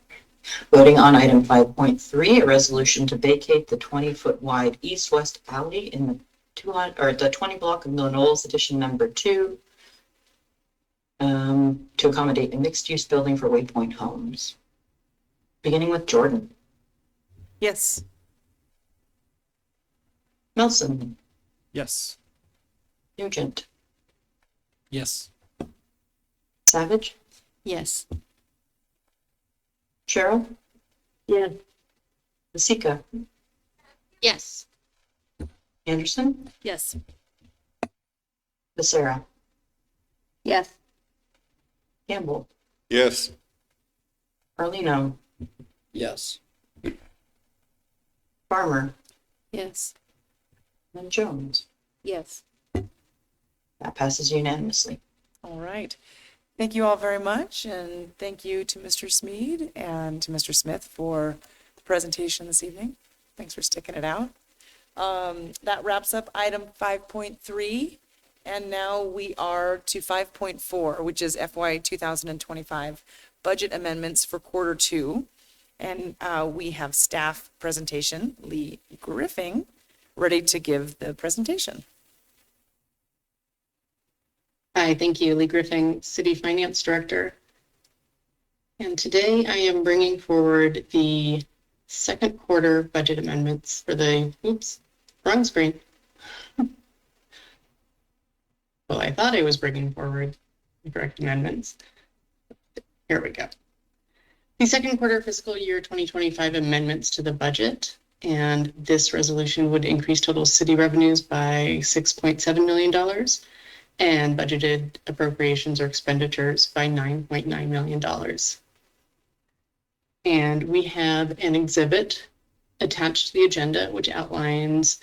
Voting on item 5.3, a resolution to vacate the 20-foot wide east-west alley in the 20 block of Knowles Addition Number 2. to accommodate a mixed-use building for Waypoint Homes. Beginning with Jordan. Yes. Melson, Yes. Nugent, Yes. Savage, Yes. Cheryl, Yes. Masika, Yes. Anderson, Yes. Becerra, Yes. Campbell, Yes. Carlino, Yes. Farmer, Yes. and Jones. Yes. That passes unanimously. All right. Thank you all very much, and thank you to Mr. Smead and to Mr. Smith for the presentation this evening. Thanks for sticking it out. That wraps up item 5.3, and now we are to 5.4, which is FY 2025 budget amendments for quarter two. And we have staff presentation, Lee Griffin, ready to give the presentation. Hi, thank you. Lee Griffin, City Finance Director. And today I am bringing forward the second quarter budget amendments for the, wrong screen. Well, I thought I was bringing forward the correct amendments. Here we go. The second quarter fiscal year 2025 amendments to the budget. And this resolution would increase total city revenues by $6.7 million. And budgeted appropriations or expenditures by $9.9 million. And we have an exhibit attached to the agenda, which outlines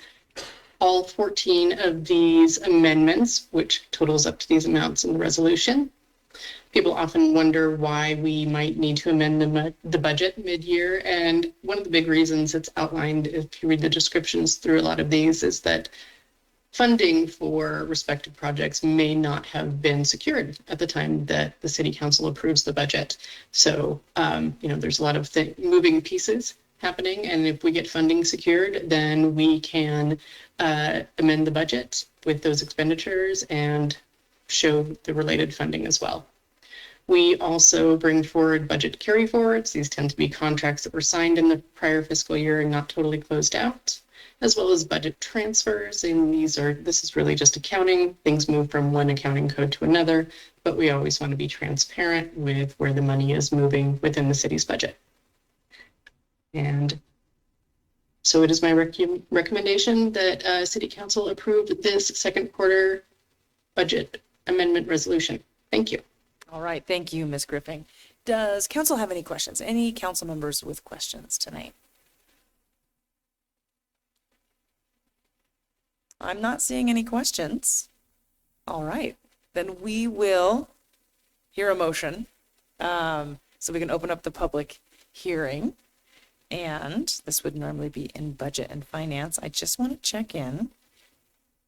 all 14 of these amendments, which totals up to these amounts in the resolution. People often wonder why we might need to amend the budget mid-year. And one of the big reasons it's outlined, if you read the descriptions through a lot of these, is that funding for respective projects may not have been secured at the time that the city council approves the budget. So, there's a lot of moving pieces happening. And if we get funding secured, then we can amend the budget with those expenditures and show the related funding as well. We also bring forward budget carry forwards. These tend to be contracts that were signed in the prior fiscal year and not totally closed out, as well as budget transfers. And this is really just accounting. Things move from one accounting code to another, but we always want to be transparent with where the money is moving within the city's budget. And so it is my recommendation that City Council approve this second quarter budget amendment resolution. Thank you. All right, thank you, Ms. Griffin. Does council have any questions? Any council members with questions tonight? I'm not seeing any questions. All right, then we will hear a motion. So we can open up the public hearing. And this would normally be in budget and finance. I just want to check in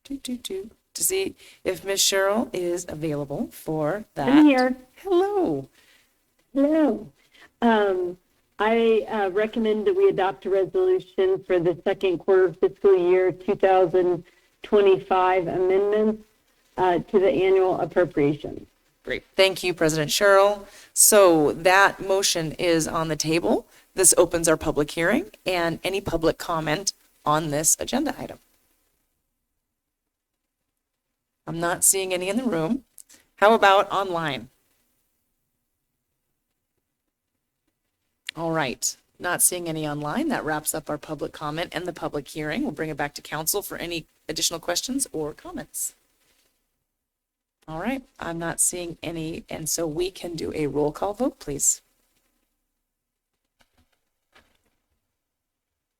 to see if Ms. Cheryl is available for that. I'm here. Hello. Hello. I recommend that we adopt a resolution for the second quarter fiscal year 2025 amendments to the annual appropriation. Great. Thank you, President Cheryl. So that motion is on the table. This opens our public hearing and any public comment on this agenda item. I'm not seeing any in the room. How about online? All right, not seeing any online. That wraps up our public comment and the public hearing. We'll bring it back to council for any additional questions or comments. All right, I'm not seeing any, and so we can do a roll call vote, please.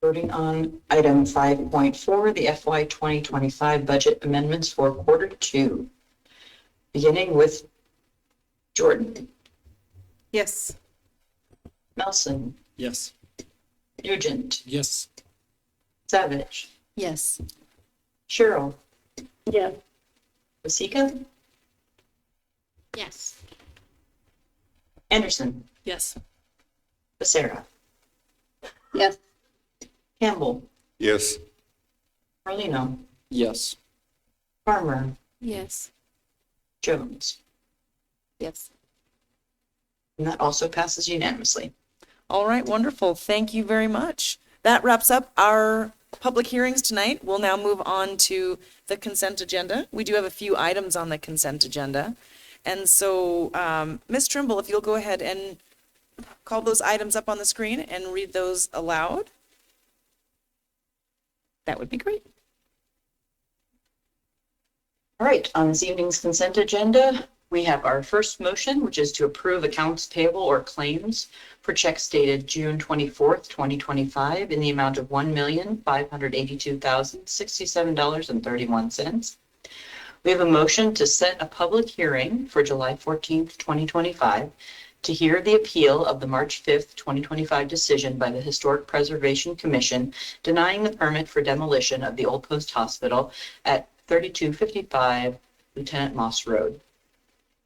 Voting on item 5.4, the FY 2025 budget amendments for quarter two. Beginning with Jordan. Yes. Melson. Yes. Nugent. Yes. Savage. Yes. Cheryl. Yes. Masika. Yes. Anderson. Yes. Becerra. Yes. Campbell. Yes. Carlino. Yes. Farmer. Yes. Jones. Yes. And that also passes unanimously. All right, wonderful. Thank you very much. That wraps up our public hearings tonight. We'll now move on to the consent agenda. We do have a few items on the consent agenda. And so, Ms. Trimble, if you'll go ahead and call those items up on the screen and read those aloud, that would be great. All right, on this evening's consent agenda, we have our first motion, which is to approve accounts payable or claims for checks dated June 24th, 2025 in the amount of $1,582,067.31. We have a motion to set a public hearing for July 14th, 2025 to hear the appeal of the March 5th, 2025 decision by the Historic Preservation Commission denying the permit for demolition of the Old Post Hospital at 3255 Lieutenant Moss Road.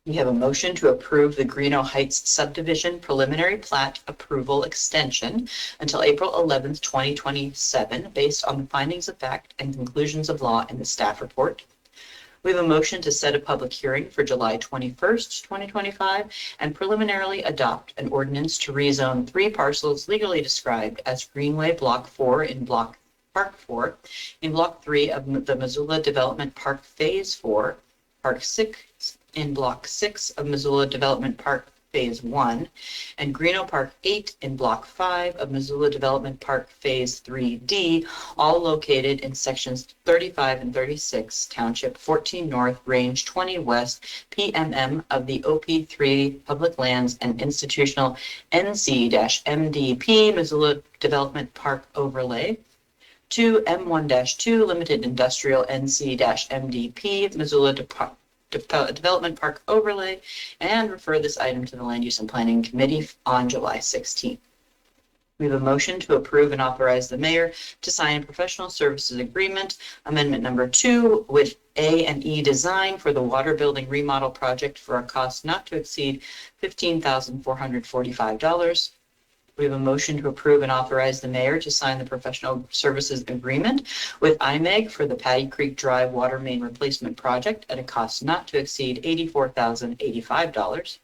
We have a motion to approve the Greenough Heights Subdivision Preliminary Plat Approval Extension until April 11th, 2027, based on the findings of fact and conclusions of law in the staff report. We have a motion to set a public hearing for July 21st, 2025, and preliminarily adopt an ordinance to rezone 3 parcels legally described as Greenway Block 4 in Block Park 4, in Block 3 of the Missoula Development Park Phase 4, Park 6 in Block 6 of Missoula Development Park Phase 1, and Greenough Park 8 in Block 5 of Missoula Development Park Phase 3D, all located in sections 35 and 36, Township 14 North, Range 20 West, PMM of the OP3 Public Lands and Institutional NC-MDP Missoula Development Park Overlay, to M1-2 Limited Industrial NC-MDP Missoula Development Park Overlay, and refer this item to the Land Use and Planning Committee on July 16th. We have a motion to approve and authorize the mayor to sign a professional services agreement, amendment number 2, with A&E Design for the water building remodel project for a cost not to exceed $15,445. We have a motion to approve and authorize the mayor to sign the professional services agreement with IMEG for the Pattee Creek Drive water main replacement project at a cost not to exceed $84,085.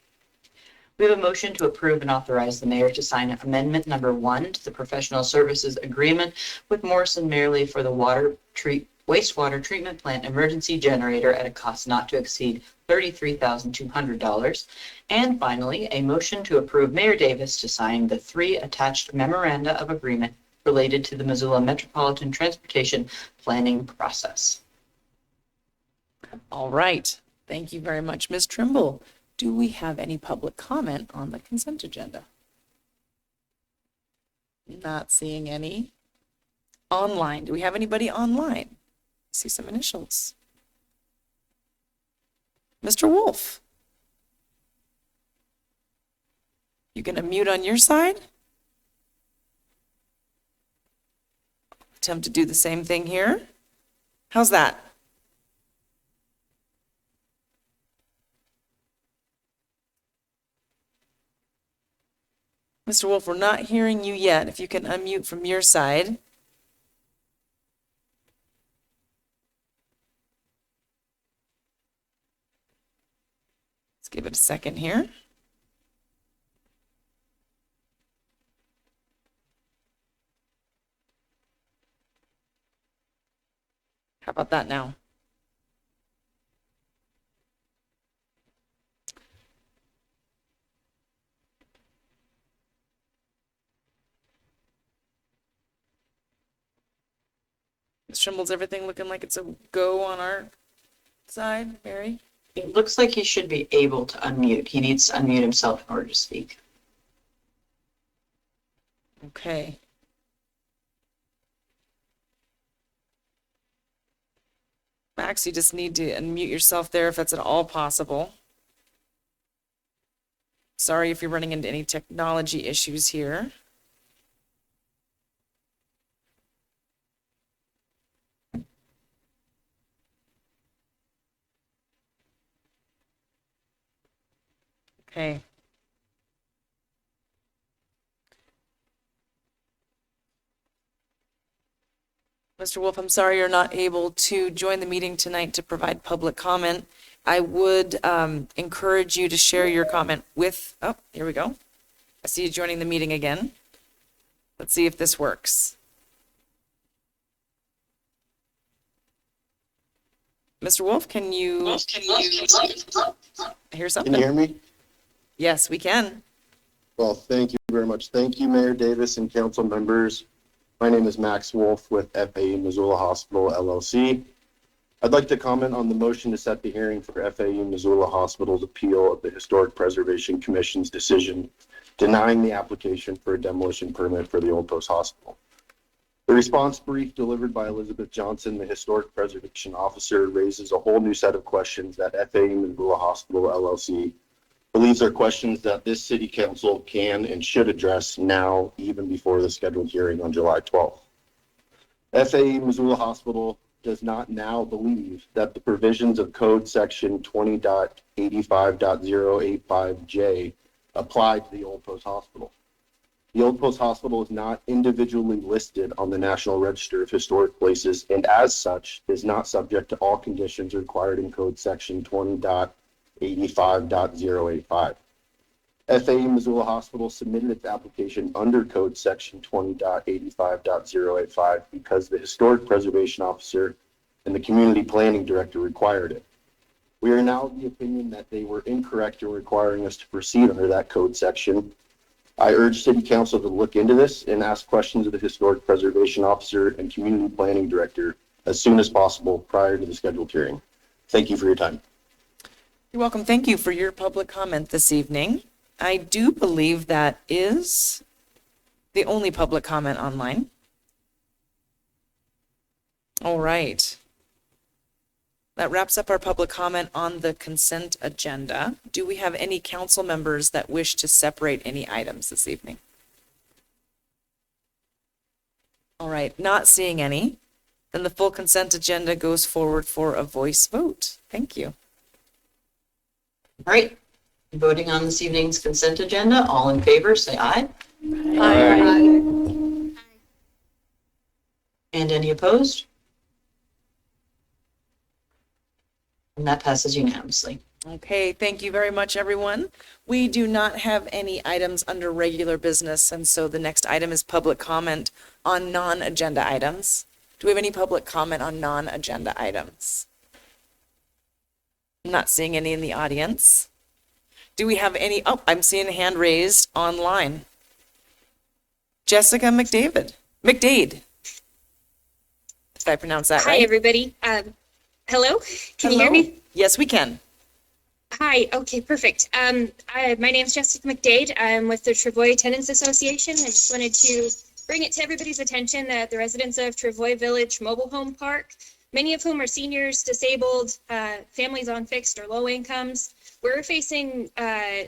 We have a motion to approve and authorize the mayor to sign amendment number 1 to the professional services agreement with Morrison-Maierle for the wastewater treatment plant emergency generator at a cost not to exceed $33,200. And finally, a motion to approve Mayor Davis to sign the 3 attached memoranda of agreement related to the Missoula Metropolitan Transportation Planning Process. All right. Thank you very much, Ms. Trimble. Do we have any public comment on the consent agenda? Not seeing any. Online. Do we have anybody online? I see some initials. Mr. Wolf. You can unmute on your side. Attempt to do the same thing here. How's that? Mr. Wolf, we're not hearing you yet. If you can unmute from your side. Let's give it a second here. How about that now? Ms. Trimble's everything looking like it's a go on our side, Mary? It looks like he should be able to unmute. He needs to unmute himself in order to speak. Okay. Max, you just need to unmute yourself there if that's at all possible. Sorry if you're running into any technology issues here. Okay. Mr. Wolf, I'm sorry you're not able to join the meeting tonight to provide public comment. I would encourage you to share your comment with, oh, here we go. I see you joining the meeting again. Let's see if this works. Mr. Wolf, can you hear something? Can you hear me? Yes, we can. Well, thank you very much. Thank you, Mayor Davis and council members. My name is Max Wolf with FAU Missoula Hospital, LLC. I'd like to comment on the motion to set the hearing for FAU Missoula Hospital's appeal of the Historic Preservation Commission's decision denying the application for a demolition permit for the Old Post Hospital. The response brief delivered by Elizabeth Johnson, the Historic Preservation Officer, raises a whole new set of questions that FAU Missoula Hospital, LLC believes are questions that this city council can and should address now, even before the scheduled hearing on July 12th. FAU Missoula Hospital does not now believe that the provisions of Code Section 20.85.085J apply to the Old Post Hospital. The Old Post Hospital is not individually listed on the National Register of Historic Places, and as such is not subject to all conditions required in Code Section 20.85.085. FAU Missoula Hospital submitted its application under Code Section 20.85.085 because the Historic Preservation Officer and the Community Planning Director required it. We are now of the opinion that they were incorrect in requiring us to proceed under that code section. I urge City Council to look into this and ask questions of the Historic Preservation Officer and Community Planning Director as soon as possible prior to the scheduled hearing. Thank you for your time. You're welcome. Thank you for your public comment this evening. I do believe that is the only public comment online. All right. That wraps up our public comment on the consent agenda. Do we have any council members that wish to separate any items this evening? All right, not seeing any. Then the full consent agenda goes forward for a voice vote. Thank you. All right, voting on this evening's consent agenda. All in favor, say aye. Aye. And any opposed? And that passes unanimously. Okay, thank you very much, everyone. We do not have any items under regular business, and so the next item is public comment on non-agenda items. Do we have any public comment on non-agenda items? I'm not seeing any in the audience. Do we have any? Oh, I'm seeing a hand raised online. Jessica McDade. Did I pronounce that right? Hi, everybody. Hello? Can you hear me? Yes, we can. Hi. Okay, perfect. My name's Jessica McDade. I'm with the Travoy Tenants Association. I just wanted to bring it to everybody's attention that the residents of Travoy Village Mobile Home Park, many of whom are seniors, disabled, families on fixed or low incomes, we're facing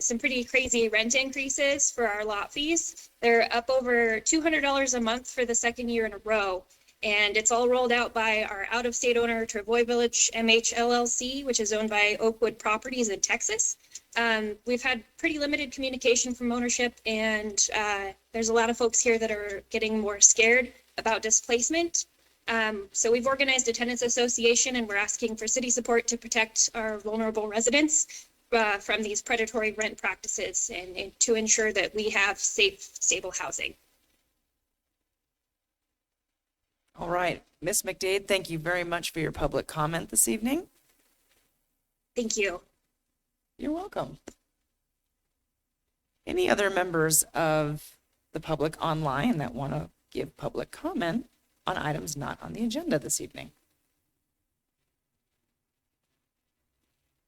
some pretty crazy rent increases for our lot fees. They're up over $200 a month for the second year in a row. And it's all rolled out by our out-of-state owner, Travoy Village MH LLC, which is owned by Oakwood Properties in Texas. We've had pretty limited communication from ownership, and there's a lot of folks here that are getting more scared about displacement. So we've organized a tenants association, and we're asking for city support to protect our vulnerable residents from these predatory rent practices and to ensure that we have safe, stable housing. All right, Ms. McDade, thank you very much for your public comment this evening. Thank you. You're welcome. Any other members of the public online that want to give public comment on items not on the agenda this evening?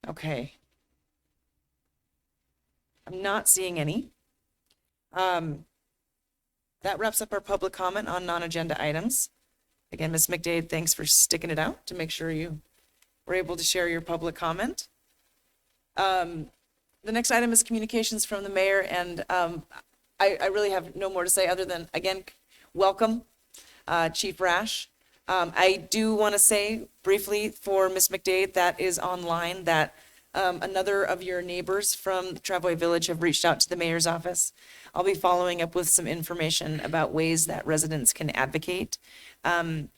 Okay. I'm not seeing any. That wraps up our public comment on non-agenda items. Again, Ms. McDade, thanks for sticking it out to make sure you were able to share your public comment. The next item is communications from the mayor, and I really have no more to say other than, again, welcome, Chief Rash. I do want to say briefly for Ms. McDade that is online that Another of your neighbors from Travoy Village have reached out to the mayor's office. I'll be following up with some information about ways that residents can advocate. I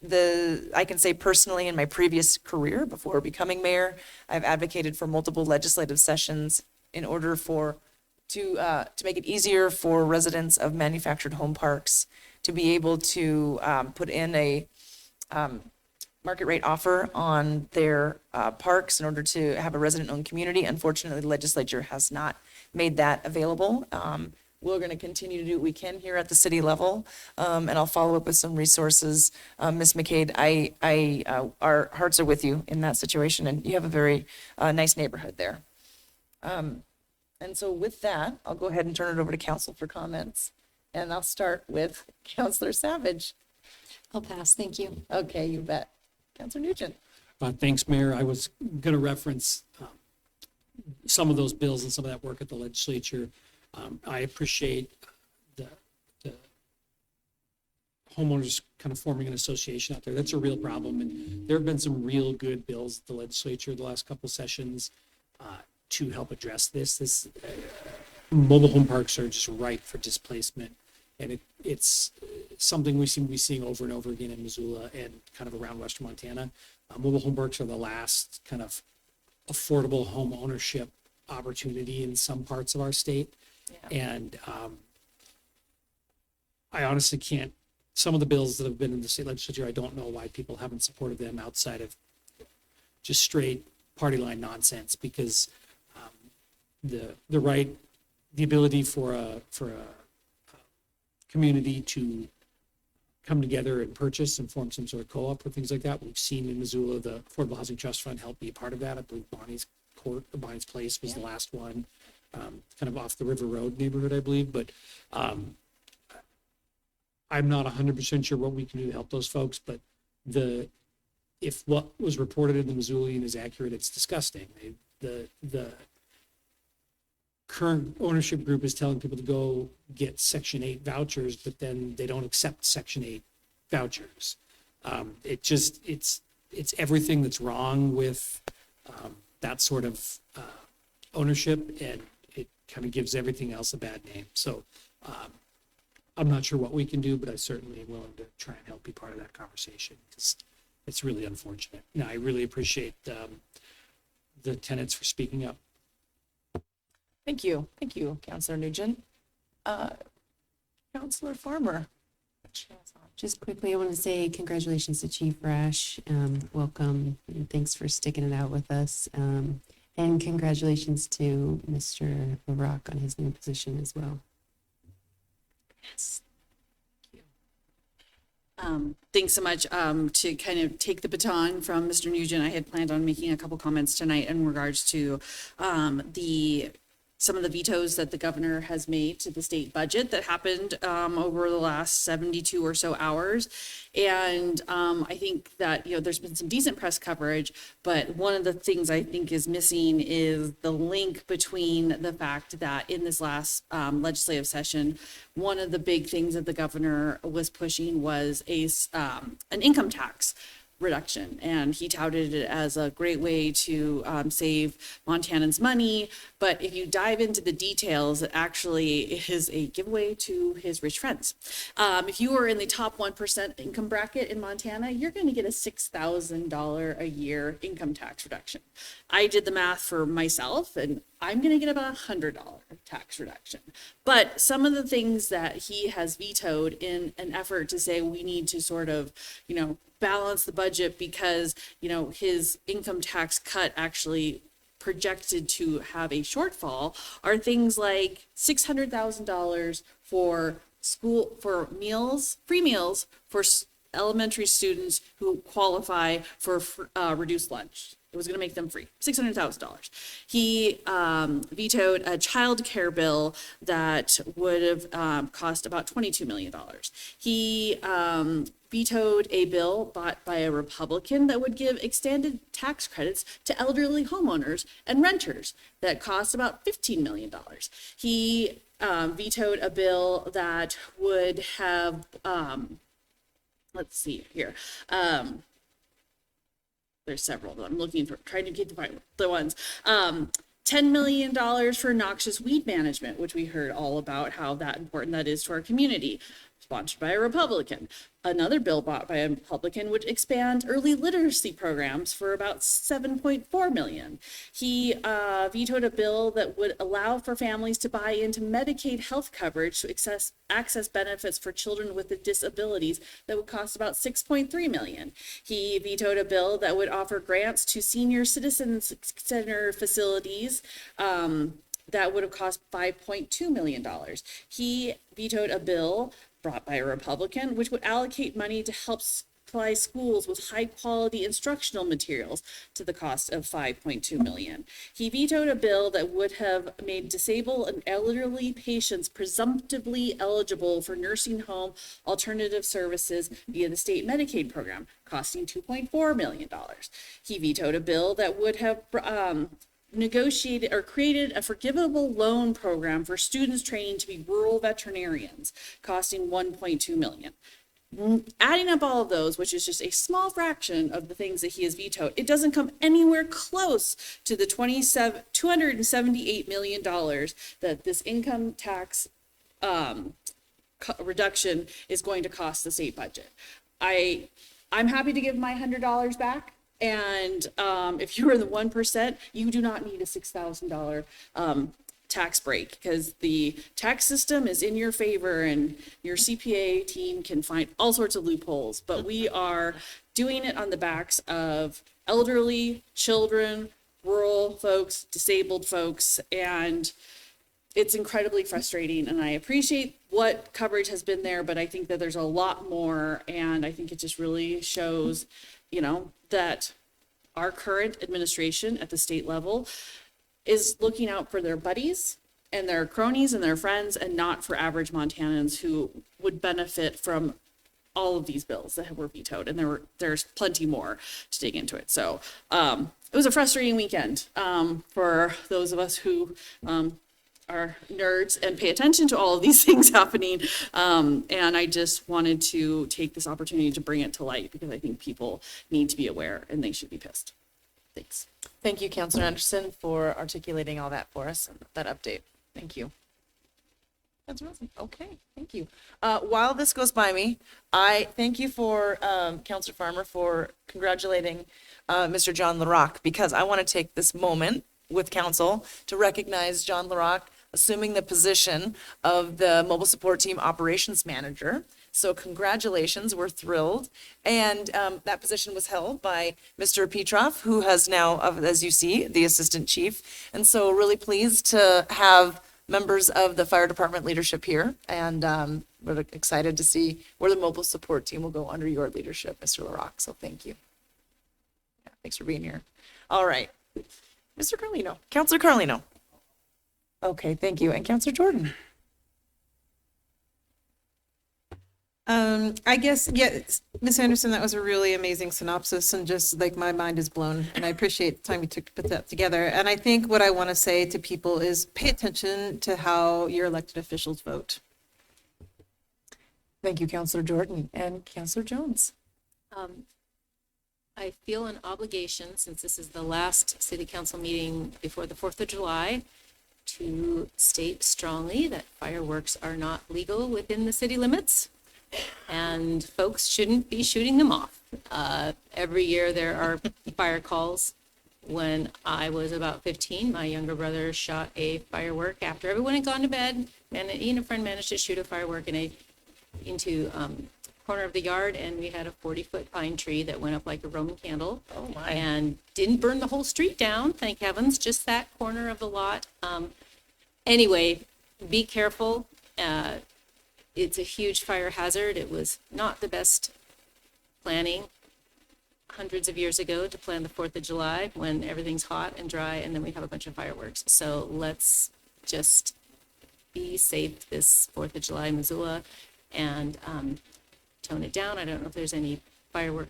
can say personally in my previous career before becoming mayor, I've advocated for multiple legislative sessions in order to make it easier for residents of manufactured home parks to be able to put in a market rate offer on their parks in order to have a resident-owned community. Unfortunately, the legislature has not made that available. We're going to continue to do what we can here at the city level, and I'll follow up with some resources. Ms. McCade, our hearts are with you in that situation, and you have a very nice neighborhood there. And so with that, I'll go ahead and turn it over to council for comments, and I'll start with Councilor Savage. I'll pass, thank you. Okay, you bet. Councilor Nugent. Thanks, Mayor. I was going to reference some of those bills and some of that work at the legislature. I appreciate the homeowners kind of forming an association out there. That's a real problem. And there have been some real good bills at the legislature the last couple of sessions to help address this. Mobile home parks are just ripe for displacement. And it's something we seem to be seeing over and over again in Missoula and kind of around Western Montana. Mobile home parks are the last kind of affordable home ownership opportunity in some parts of our state. Yeah. And I honestly can't, some of the bills that have been in the state legislature, I don't know why people haven't supported them outside of just straight party line nonsense, because the ability for a community to come together and purchase and form some sort of co-op or things like that. We've seen in Missoula, the Affordable Housing Trust Fund help be a part of that. I believe Bonnie's Place was the last one, kind of off the River Road neighborhood, I believe. But I'm not 100% sure what we can do to help those folks. But if what was reported in the Missoulian is accurate, it's disgusting. The current ownership group is telling people to go get Section 8 vouchers, but then they don't accept Section 8 vouchers. It's everything that's wrong with that sort of ownership, and it kind of gives everything else a bad name. So I'm not sure what we can do, but I certainly am willing to try and help be part of that conversation, because it's really unfortunate. Now, I really appreciate the tenants for speaking up. Thank you. Thank you, Councilor Nugent. Councilor Farmer. Just quickly, I want to say congratulations to Chief Rash. Welcome, and thanks for sticking it out with us. And congratulations to Mr. Bldg on his new position as well. Yes. Thanks so much. To kind of take the baton from Mr. Nugent, I had planned on making a couple comments tonight in regards to some of the vetoes that the governor has made to the state budget that happened over the last 72 or so hours. And I think that, there's been some decent press coverage, but one of the things I think is missing is the link between the fact that in this last legislative session, one of the big things that the governor was pushing was an income tax reduction, and he touted it as a great way to save Montanans money. But if you dive into the details, it actually is a giveaway to his rich friends. If you are in the top 1% income bracket in Montana, you're going to get a $6,000 a year income tax reduction. I did the math for myself, and I'm going to get about $100 tax reduction. But some of the things that he has vetoed in an effort to say we need to sort of, balance the budget because, his income tax cut actually projected to have a shortfall are things like $600,000 for free meals for elementary students who qualify for reduced lunch. It was going to make them free, $600,000. He vetoed a child care bill that would have cost about $22 million. He vetoed a bill bought by a Republican that would give extended tax credits to elderly homeowners and renters that cost about $15 million. He vetoed a bill that would have, let's see here, there's several, but I'm looking for, trying to get to find the ones. $10 million for noxious weed management, which we heard all about how that important that is to our community, sponsored by a Republican. Another bill bought by a Republican would expand early literacy programs for about $7.4 million. He vetoed a bill that would allow for families to buy into Medicaid health coverage to access benefits for children with disabilities that would cost about $6.3 million. He vetoed a bill that would offer grants to senior citizens center facilities that would have cost $5.2 million. He vetoed a bill brought by a Republican, which would allocate money to help supply schools with high quality instructional materials to the cost of $5.2 million. He vetoed a bill that would have made disabled and elderly patients presumptively eligible for nursing home alternative services via the state Medicaid program, costing $2.4 million. He vetoed a bill that would have negotiated or created a forgivable loan program for students training to be rural veterinarians, costing $1.2 million. Adding up all of those, which is just a small fraction of the things that he has vetoed, it doesn't come anywhere close to the $278 million that this income tax reduction is going to cost the state budget. I'm happy to give my $100 back. And if you're in the 1%, you do not need a $6,000 tax break, because the tax system is in your favor and your CPA team can find all sorts of loopholes. But we are doing it on the backs of elderly, children, rural folks, disabled folks, and it's incredibly frustrating. And I appreciate what coverage has been there, but I think that there's a lot more. And I think it just really shows, that our current administration at the state level is looking out for their buddies and their cronies and their friends, and not for average Montanans who would benefit from all of these bills that were vetoed. And there's plenty more to dig into it. So it was a frustrating weekend for those of us who are nerds and pay attention to all of these things happening. And I just wanted to take this opportunity to bring it to light, because I think people need to be aware and they should be pissed. Thanks. Thank you, Councilor Anderson, for articulating all that for us and that update. Thank you. That's awesome. Okay, thank you. While this goes by me, I thank you for Councilor Farmer for congratulating Mr. John LaRock, because I want to take this moment with council to recognize John LaRock assuming the position of the Mobile Support Team Operations Manager. So congratulations, we're thrilled. And that position was held by Mr. Petroff, who has now, as you see, the Assistant Chief. And so really pleased to have members of the fire department leadership here. And we're excited to see where the Mobile Support Team will go under your leadership, Mr. LaRock. So thank you. Yeah, thanks for being here. All right. Mr. Carlino, Councilor Carlino. Okay, thank you. And Councilor Jordan. I guess, yeah, Ms. Anderson, that was a really amazing synopsis, and just like my mind is blown, and I appreciate the time you took to put that together. And I think what I want to say to people is pay attention to how your elected officials vote. Thank you, Councilor Jordan. And Councilor Jones. I feel an obligation, since this is the last city council meeting before the 4th of July, to state strongly that fireworks are not legal within the city limits, and folks shouldn't be shooting them off. Every year there are fire calls. When I was about 15, my younger brother shot a firework after everyone had gone to bed, and he and a friend managed to shoot a firework into corner of the yard, and we had a 40-foot pine tree that went up like a Roman candle. Oh my. And didn't burn the whole street down, thank heavens, just that corner of the lot. Anyway, be careful. It's a huge fire hazard. It was not the best planning hundreds of years ago to plan the 4th of July when everything's hot and dry and then we have a bunch of fireworks. So let's just be safe this 4th of July in Missoula and tone it down. I don't know if there's any firework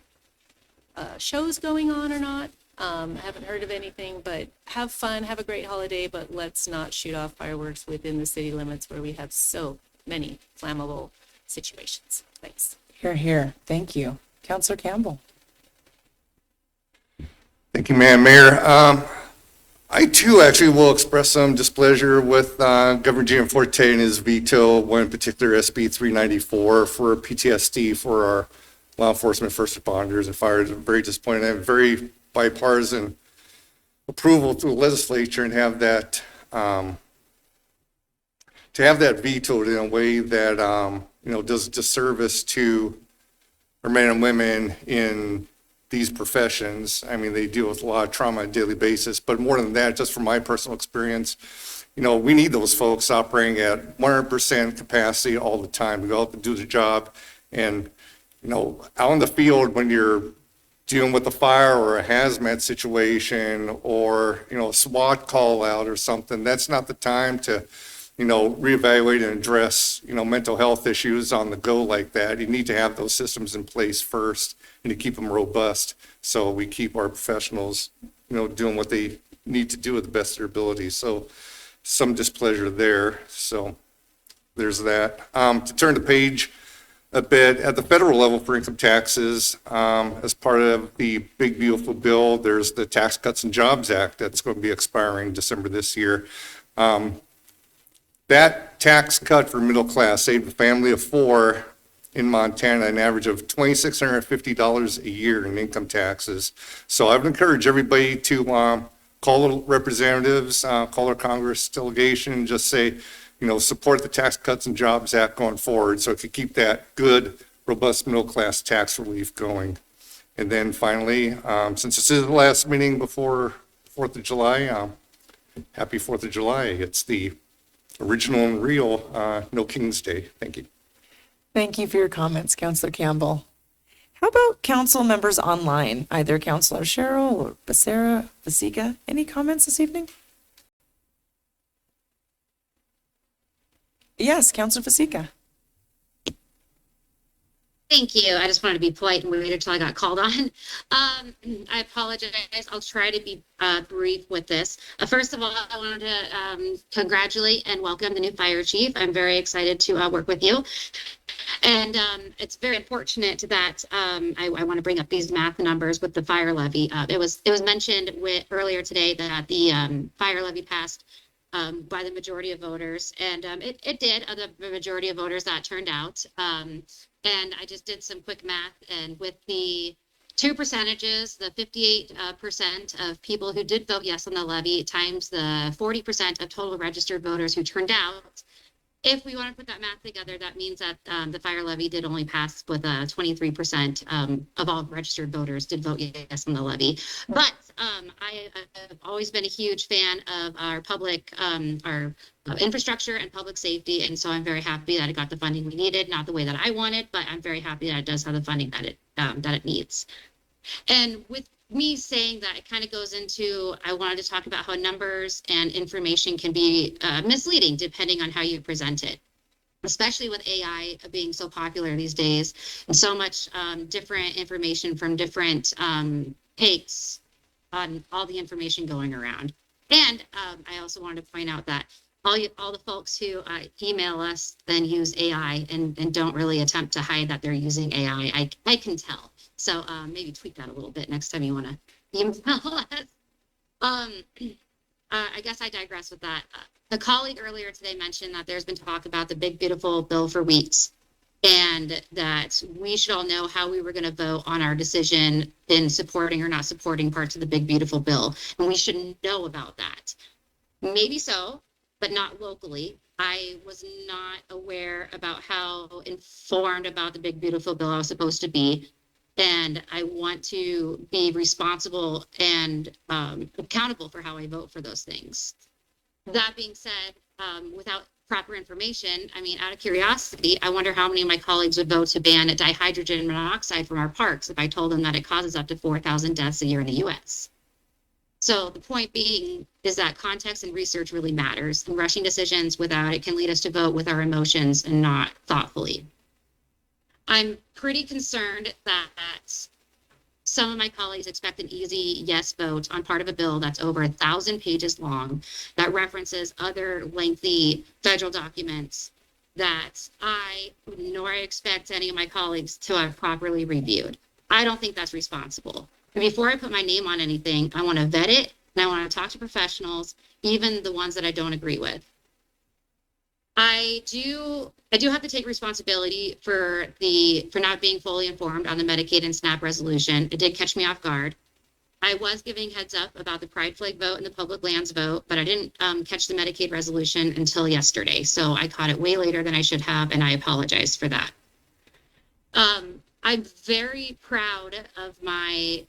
shows going on or not. I haven't heard of anything, but have fun, have a great holiday, but let's not shoot off fireworks within the city limits where we have so many flammable situations. Thanks. Here, here. Thank you. Councilor Campbell. Thank you, Madam Mayor. I too actually will express some displeasure with Governor Gianforte and his veto, one in particular SB 394 for PTSD for our law enforcement, first responders, and fire. Very disappointed. I have very bipartisan approval through the legislature and have that to have that vetoed in a way that does disservice to our men and women in these professions. I mean, they deal with a lot of trauma on a daily basis, but more than that, just from my personal experience, we need those folks operating at 100% capacity all the time to go out and do the job. And, out in the field when you're dealing with a fire or a hazmat situation or, a SWAT call out or something, that's not the time to, reevaluate and address, mental health issues on the go like that. You need to have those systems in place first and to keep them robust so we keep our professionals, doing what they need to do with the best of their ability. So some displeasure there. So there's that. To turn the page a bit, at the federal level for income taxes, as part of the big beautiful bill, there's the Tax Cuts and Jobs Act that's going to be expiring December this year. That tax cut for middle class saved a family of 4 in Montana an average of $2,650 a year in income taxes. So I would encourage everybody to call the representatives, call our Congress delegation, and just say, support the Tax Cuts and Jobs Act going forward so it could keep that good, robust middle class tax relief going. And then finally, since this is the last meeting before 4th of July, happy 4th of July. It's the original and real No King's Day. Thank you. Thank you for your comments, Councillor Campbell. How about council members online, either Councillor Cheryl or Becerra, Vasica? Any comments this evening? Yes, Councillor Vasica. Thank you. I just wanted to be polite and wait until I got called on. I apologize. I'll try to be brief with this. First of all, I wanted to congratulate and welcome the new fire chief. I'm very excited to work with you. And it's very unfortunate that I want to bring up these math numbers with the fire levy. It was mentioned earlier today that the fire levy passed by the majority of voters, and it did. The majority of voters that turned out. And I just did some quick math, and with the two percentages, the 58% of people who did vote yes on the levy times the 40% of total registered voters who turned out, if we want to put that math together, that means that the fire levy did only pass with 23% of all registered voters did vote yes on the levy. But I've always been a huge fan of our public, our infrastructure and public safety, and so I'm very happy that it got the funding we needed. Not the way that I wanted, but I'm very happy that it does have the funding that it needs. And with me saying that, it kind of goes into, I wanted to talk about how numbers and information can be misleading depending on how you present it, especially with AI being so popular these days and so much different information from different takes on all the information going around. And I also wanted to point out that all the folks who email us then use AI and don't really attempt to hide that they're using AI. I can tell. So maybe tweak that a little bit next time you want to email us. I guess I digress with that. The colleague earlier today mentioned that there's been talk about the big, beautiful bill for weeks, and that we should all know how we were going to vote on our decision in supporting or not supporting parts of the big, beautiful bill. And we should know about that. Maybe so, but not locally. I was not aware about how informed about the big, beautiful bill I was supposed to be. And I want to be responsible and accountable for how I vote for those things. That being said, without proper information, I mean, out of curiosity, I wonder how many of my colleagues would vote to ban dihydrogen monoxide from our parks if I told them that it causes up to 4,000 deaths a year in the US. So the point being is that context and research really matters, and rushing decisions without it can lead us to vote with our emotions and not thoughtfully. I'm pretty concerned that some of my colleagues expect an easy yes vote on part of a bill that's over 1,000 pages long, that references other lengthy federal documents that I nor expect any of my colleagues to have properly reviewed. I don't think that's responsible. And before I put my name on anything, I want to vet it and I want to talk to professionals, even the ones that I don't agree with. I do have to take responsibility for not being fully informed on the Medicaid and SNAP resolution. It did catch me off guard. I was giving heads up about the Pride Flag vote and the public lands vote, but I didn't catch the Medicaid resolution until yesterday. So I caught it way later than I should have, and I apologize for that. I'm very proud of my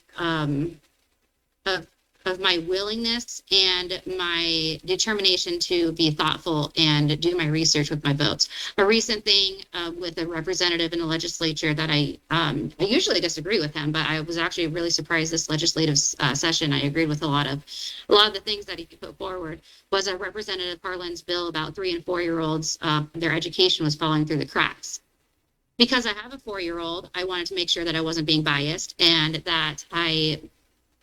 of my willingness and my determination to be thoughtful and do my research with my votes. A recent thing with a representative in the legislature that I usually disagree with him, but I was actually really surprised this legislative session. I agreed with a lot of the things that he put forward. Was a Representative Harlan's bill about 3- and 4-year-olds. Their education was falling through the cracks. Because I have a 4-year-old, I wanted to make sure that I wasn't being biased and that I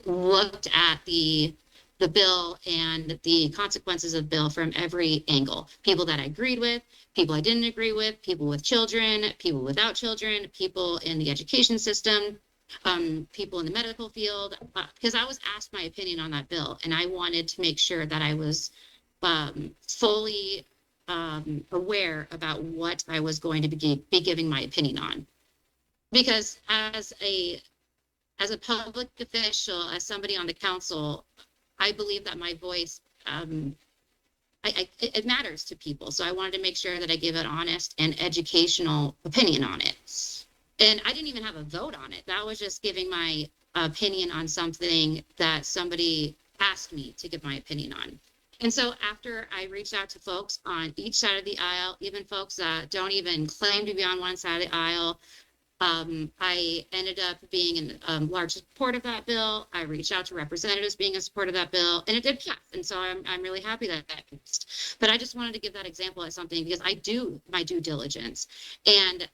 looked at the bill and the consequences of the bill from every angle. People that I agreed with, people I didn't agree with, people with children, people without children, people in the education system, people in the medical field, because I was asked my opinion on that bill, and I wanted to make sure that I was fully aware about what I was going to be giving my opinion on. Because as a public official, as somebody on the council, I believe that my voice, it matters to people. So I wanted to make sure that I give an honest and educational opinion on it. And I didn't even have a vote on it. That was just giving my opinion on something that somebody asked me to give my opinion on. And so after I reached out to folks on each side of the aisle, even folks that don't even claim to be on one side of the aisle, I ended up being in large support of that bill. I reached out to representatives being in support of that bill, and it did pass. And so I'm really happy that that passed. But I just wanted to give that example as something because I do my due diligence, and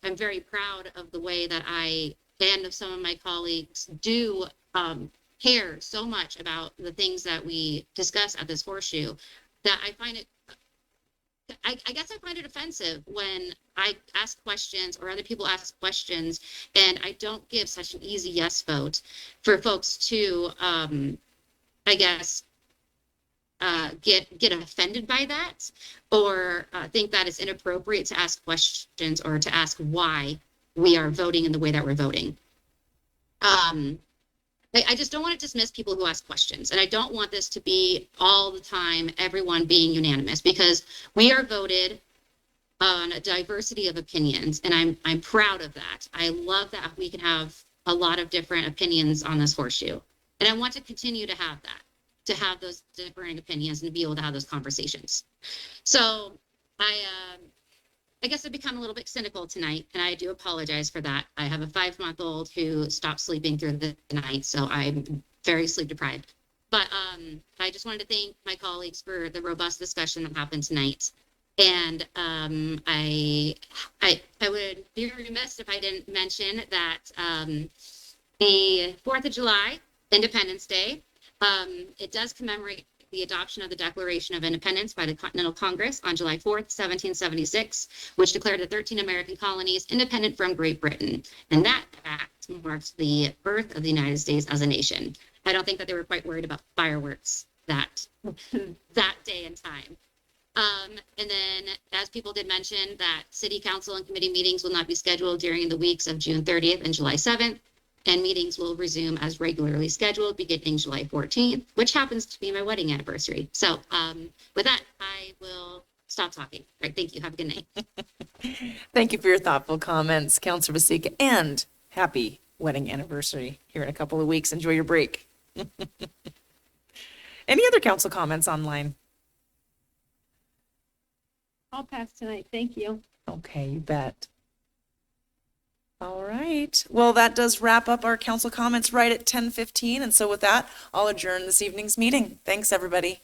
I'm very proud of the way that I and of some of my colleagues do care so much about the things that we discuss at this horseshoe that I find it. I guess I find it offensive when I ask questions or other people ask questions and I don't give such an easy yes vote for folks to, I guess, get offended by that or think that it's inappropriate to ask questions or to ask why we are voting in the way that we're voting. I just don't want to dismiss people who ask questions. And I don't want this to be all the time, everyone being unanimous, because we are voted on a diversity of opinions. And I'm proud of that. I love that we can have a lot of different opinions on this horseshoe. And I want to continue to have that, to have those different opinions and to be able to have those conversations. So I guess I've become a little bit cynical tonight, and I do apologize for that. I have a 5-month-old who stopped sleeping through the night, so I'm very sleep deprived. But I just wanted to thank my colleagues for the robust discussion that happened tonight. And I would be remiss if I didn't mention that the 4th of July, Independence Day, it does commemorate the adoption of the Declaration of Independence by the Continental Congress on July 4th, 1776, which declared the 13 American colonies independent from Great Britain. And that act marks the birth of the United States as a nation. I don't think that they were quite worried about fireworks that day and time. And then, as people did mention, that city council and committee meetings will not be scheduled during the weeks of June 30th and July 7th. And meetings will resume as regularly scheduled beginning July 14th, which happens to be my wedding anniversary. So with that, I will stop talking. All right, thank you. Have a good night. Thank you for your thoughtful comments, Councilor Vasika, and happy wedding anniversary here in a couple of weeks. Enjoy your break. Any other council comments online? I'll pass tonight. Thank you. Okay, you bet. All right. Well, that does wrap up our council comments right at 10:15. And so with that, I'll adjourn this evening's meeting. Thanks, everybody.